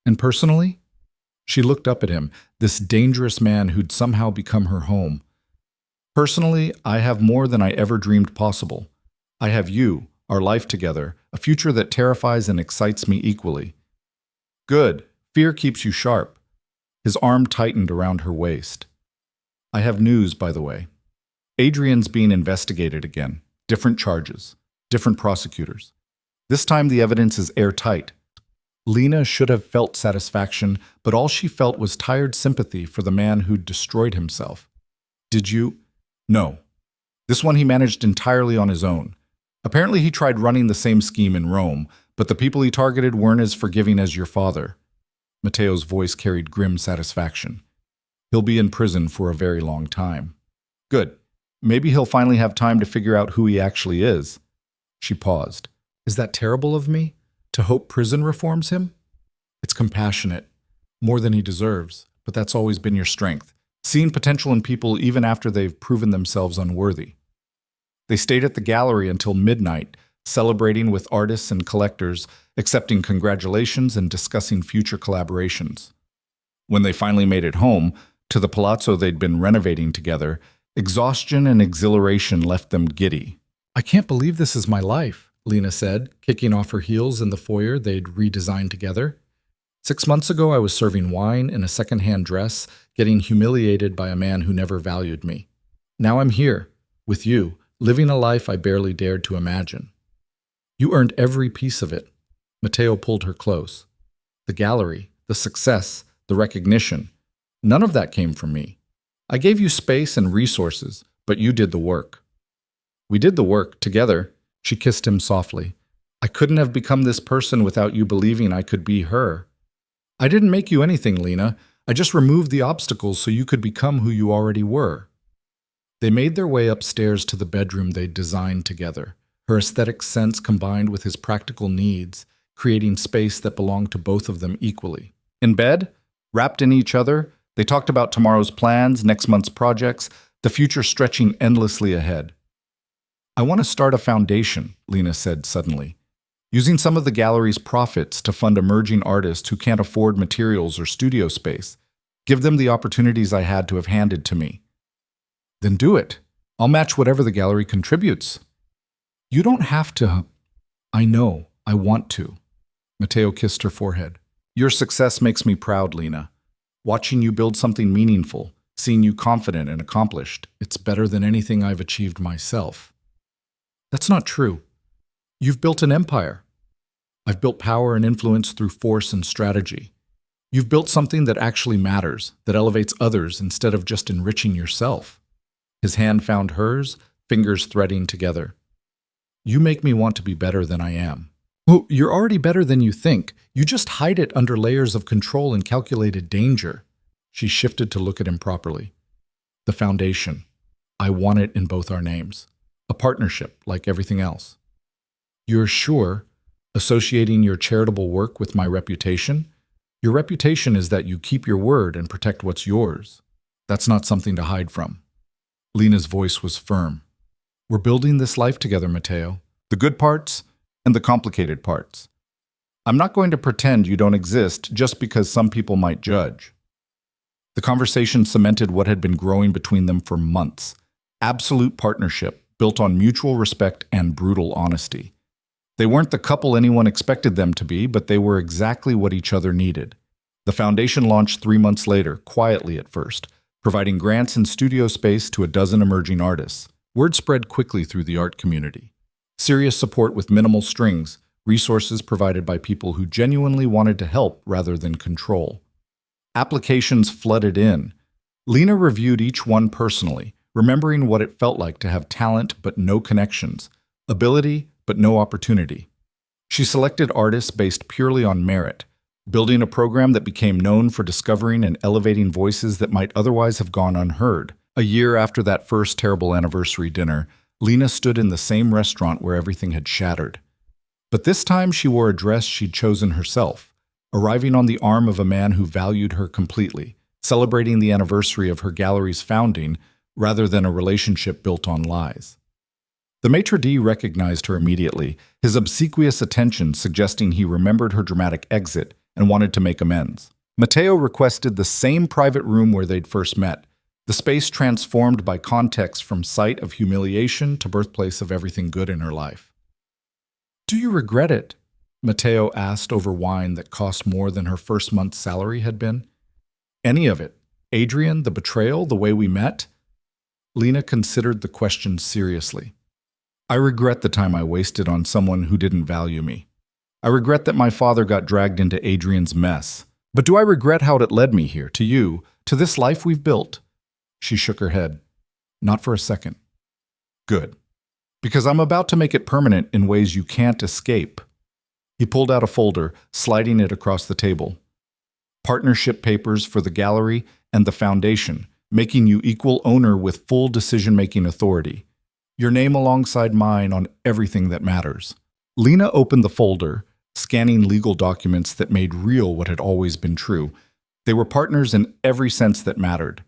And personally? She looked up at him, this dangerous man who'd somehow become her home. Personally, I have more than I ever dreamed possible. I have you, our life together, a future that terrifies and excites me equally. Good. Fear keeps you sharp. His arm tightened around her waist. I have news, by the way. Adrian's being investigated again. Different charges. Different prosecutors. This time the evidence is airtight. Lena should have felt satisfaction, but all she felt was tired sympathy for the man who'd destroyed himself. Did you? No. This one he managed entirely on his own. Apparently he tried running the same scheme in Rome, but the people he targeted weren't as forgiving as your father. Matteo's voice carried grim satisfaction. He'll be in prison for a very long time. Good. Maybe he'll finally have time to figure out who he actually is. She paused. Is that terrible of me? To hope prison reforms him? It's compassionate. More than he deserves, but that's always been your strength. Seeing potential in people even after they've proven themselves unworthy. They stayed at the gallery until midnight, celebrating with artists and collectors, accepting congratulations and discussing future collaborations. When they finally made it home, to the palazzo they'd been renovating together, exhaustion and exhilaration left them giddy. I can't believe this is my life, Lena said, kicking off her heels in the foyer they'd redesigned together. 6 months ago, I was serving wine in a second-hand dress, getting humiliated by a man who never valued me. Now I'm here, with you, living a life I barely dared to imagine. You earned every piece of it. Matteo pulled her close. The gallery, the success, the recognition, none of that came from me. I gave you space and resources, but you did the work. We did the work together. She kissed him softly. I couldn't have become this person without you believing I could be her. I didn't make you anything, Lena. I just removed the obstacles so you could become who you already were. They made their way upstairs to the bedroom they'd designed together, her aesthetic sense combined with his practical needs, creating space that belonged to both of them equally. In bed, wrapped in each other, they talked about tomorrow's plans, next month's projects, the future stretching endlessly ahead. I want to start a foundation, Lena said suddenly, using some of the gallery's profits to fund emerging artists who can't afford materials or studio space. Give them the opportunities I had to have handed to me. Then do it. I'll match whatever the gallery contributes. You don't have to. I know. I want to. Matteo kissed her forehead. Your success makes me proud, Lena. Watching you build something meaningful, seeing you confident and accomplished, it's better than anything I've achieved myself. That's not true. You've built an empire. I've built power and influence through force and strategy. You've built something that actually matters, that elevates others instead of just enriching yourself. His hand found hers, fingers threading together. You make me want to be better than I am. Oh, you're already better than you think. You just hide it under layers of control and calculated danger. She shifted to look at him properly. The foundation. I want it in both our names. A partnership, like everything else. You're sure, associating your charitable work with my reputation? Your reputation is that you keep your word and protect what's yours. That's not something to hide from. Lena's voice was firm. We're building this life together, Matteo. The good parts and the complicated parts. I'm not going to pretend you don't exist just because some people might judge. The conversation cemented what had been growing between them for months. Absolute partnership, built on mutual respect and brutal honesty. They weren't the couple anyone expected them to be, but they were exactly what each other needed. The foundation launched 3 months later, quietly at first, providing grants and studio space to a dozen emerging artists. Word spread quickly through the art community. Serious support with minimal strings, resources provided by people who genuinely wanted to help rather than control. Applications flooded in. Lena reviewed each one personally, remembering what it felt like to have talent but no connections, ability but no opportunity. She selected artists based purely on merit, building a program that became known for discovering and elevating voices that might otherwise have gone unheard. A year after that first terrible anniversary dinner, Lena stood in the same restaurant where everything had shattered. But this time she wore a dress she'd chosen herself, arriving on the arm of a man who valued her completely, celebrating the anniversary of her gallery's founding rather than a relationship built on lies. The maitre d' recognized her immediately, his obsequious attention suggesting he remembered her dramatic exit and wanted to make amends. Matteo requested the same private room where they'd first met, the space transformed by context from site of humiliation to birthplace of everything good in her life. "Do you regret it?" Matteo asked over wine that cost more than her first month's salary had been. "Any of it? Adrian, the betrayal, the way we met?" Lena considered the question seriously. "I regret the time I wasted on someone who didn't value me. I regret that my father got dragged into Adrian's mess. But do I regret how it led me here, to you, to this life we've built?" She shook her head. "Not for a second." "Good. Because I'm about to make it permanent in ways you can't escape." He pulled out a folder, sliding it across the table. "Partnership papers for the gallery and the foundation, making you equal owner with full decision-making authority. Your name alongside mine on everything that matters." Lena opened the folder, scanning legal documents that made real what had always been true. They were partners in every sense that mattered.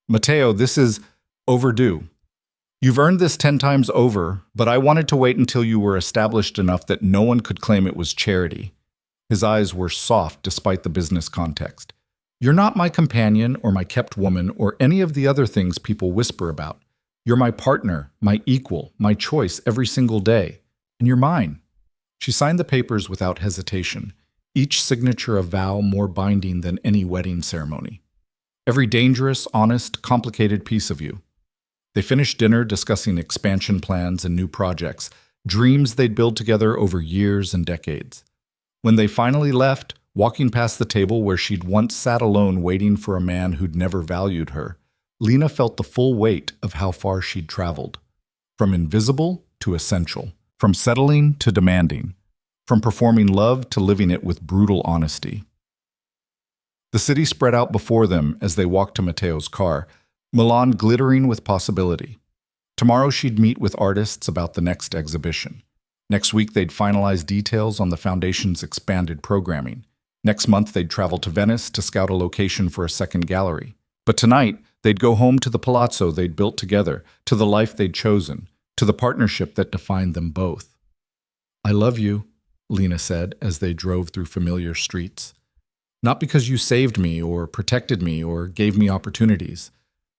"Matteo, this is overdue. You've earned this 10 times over, but I wanted to wait until you were established enough that no one could claim it was charity." His eyes were soft despite the business context. "You're not my companion or my kept woman or any of the other things people whisper about. You're my partner, my equal, my choice every single day. And you're mine." She signed the papers without hesitation, each signature a vow more binding than any wedding ceremony. "Every dangerous, honest, complicated piece of you." They finished dinner discussing expansion plans and new projects, dreams they'd built together over years and decades. When they finally left, walking past the table where she'd once sat alone waiting for a man who'd never valued her, Lena felt the full weight of how far she'd traveled. From invisible to essential. From settling to demanding. From performing love to living it with brutal honesty. The city spread out before them as they walked to Matteo's car, Milan glittering with possibility. Tomorrow she'd meet with artists about the next exhibition. Next week they'd finalize details on the foundation's expanded programming. Next month they'd travel to Venice to scout a location for a second gallery. But tonight they'd go home to the palazzo they'd built together, to the life they'd chosen, to the partnership that defined them both. "I love you," Lena said as they drove through familiar streets. "Not because you saved me or protected me or gave me opportunities.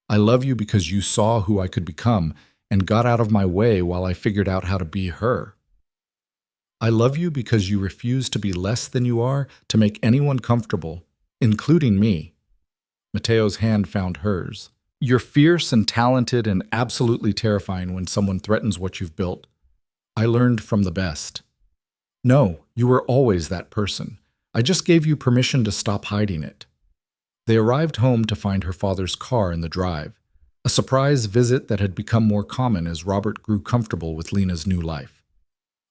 I love you because you saw who I could become and got out of my way while I figured out how to be her. I love you because you refuse to be less than you are to make anyone comfortable, including me." Matteo's hand found hers. "You're fierce and talented and absolutely terrifying when someone threatens what you've built. I learned from the best." "No, you were always that person. I just gave you permission to stop hiding it." They arrived home to find her father's car in the drive, a surprise visit that had become more common as Robert grew comfortable with Lena's new life.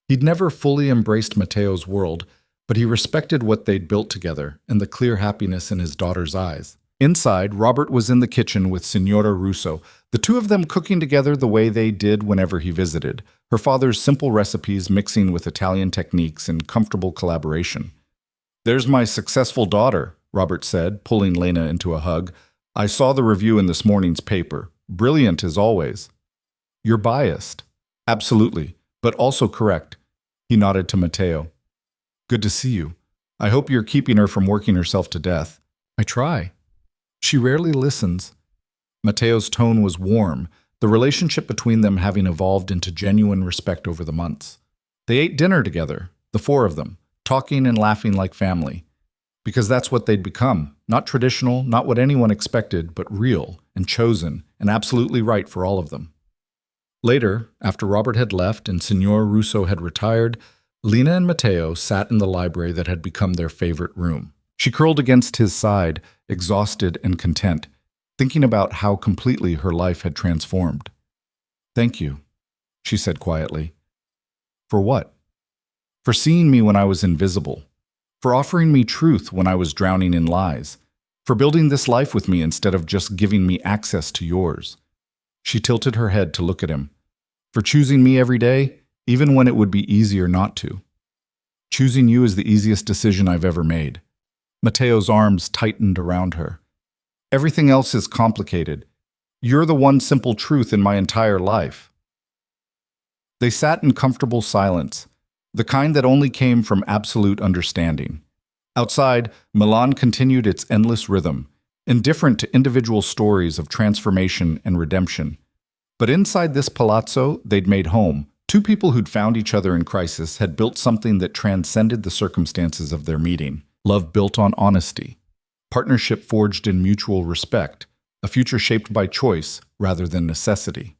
He'd never fully embraced Matteo's world, but he respected what they'd built together and the clear happiness in his daughter's eyes. Inside, Robert was in the kitchen with Signora Russo, the two of them cooking together the way they did whenever he visited, her father's simple recipes mixing with Italian techniques in comfortable collaboration. "There's my successful daughter," Robert said, pulling Lena into a hug. "I saw the review in this morning's paper. Brilliant as always." "You're biased." "Absolutely, but also correct." He nodded to Matteo. "Good to see you. I hope you're keeping her from working herself to death." "I try." "She rarely listens." Matteo's tone was warm, the relationship between them having evolved into genuine respect over the months. They ate dinner together, the four of them, talking and laughing like family. Because that's what they'd become, not traditional, not what anyone expected, but real and chosen and absolutely right for all of them. Later, after Robert had left and Signor Russo had retired, Lena and Matteo sat in the library that had become their favorite room. She curled against his side, exhausted and content, thinking about how completely her life had transformed. "Thank you," she said quietly. "For what?" "For seeing me when I was invisible. For offering me truth when I was drowning in lies. For building this life with me instead of just giving me access to yours." She tilted her head to look at him. "For choosing me every day, even when it would be easier not to. Choosing you is the easiest decision I've ever made." Matteo's arms tightened around her. "Everything else is complicated. You're the one simple truth in my entire life." They sat in comfortable silence, the kind that only came from absolute understanding. Outside, Milan continued its endless rhythm, indifferent to individual stories of transformation and redemption. But inside this palazzo they'd made home, two people who'd found each other in crisis had built something that transcended the circumstances of their meeting. Love built on honesty, partnership forged in mutual respect, a future shaped by choice rather than necessity.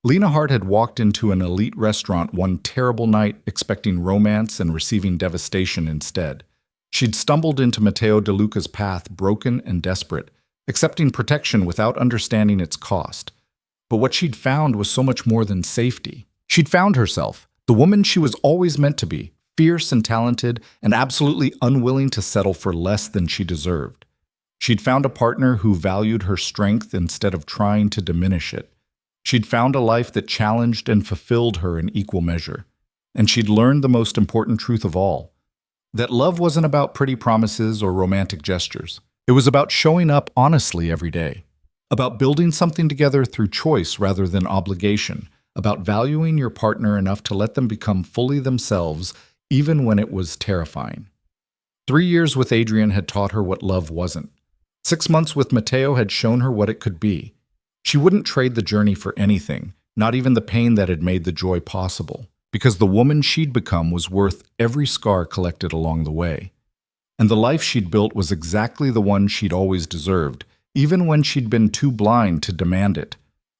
Lena Hart had walked into an elite restaurant one terrible night expecting romance and receiving devastation instead. She'd stumbled into Matteo De Luca's path broken and desperate, accepting protection without understanding its cost. But what she'd found was so much more than safety. She'd found herself, the woman she was always meant to be, fierce and talented, and absolutely unwilling to settle for less than she deserved. She'd found a partner who valued her strength instead of trying to diminish it. She'd found a life that challenged and fulfilled her in equal measure. And she'd learned the most important truth of all, that love wasn't about pretty promises or romantic gestures. It was about showing up honestly every day, about building something together through choice rather than obligation, about valuing your partner enough to let them become fully themselves even when it was terrifying. 3 years with Adrian had taught her what love wasn't. 6 months with Matteo had shown her what it could be. She wouldn't trade the journey for anything, not even the pain that had made the joy possible, because the woman she'd become was worth every scar collected along the way. And the life she'd built was exactly the one she'd always deserved, even when she'd been too blind to demand it.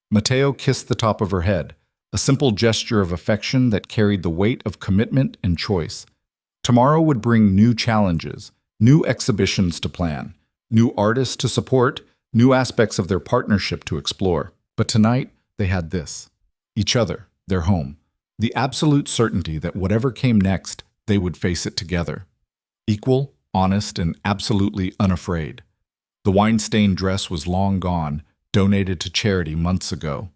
Matteo kissed the top of her head, a simple gesture of affection that carried the weight of commitment and choice. Tomorrow would bring new challenges, new exhibitions to plan, new artists to support, new aspects of their partnership to explore. But tonight, they had this: each other, their home, the absolute certainty that whatever came next, they would face it together. Equal, honest, and absolutely unafraid. The wine-stained dress was long gone, donated to charity months ago.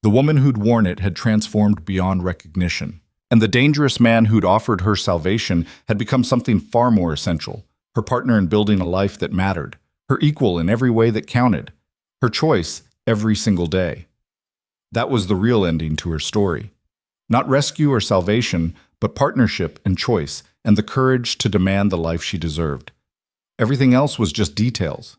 The woman who'd worn it had transformed beyond recognition, and the dangerous man who'd offered her salvation had become something far more essential, her partner in building a life that mattered, her equal in every way that counted, her choice every single day. That was the real ending to her story. Not rescue or salvation, but partnership and choice, and the courage to demand the life she deserved. Everything else was just details.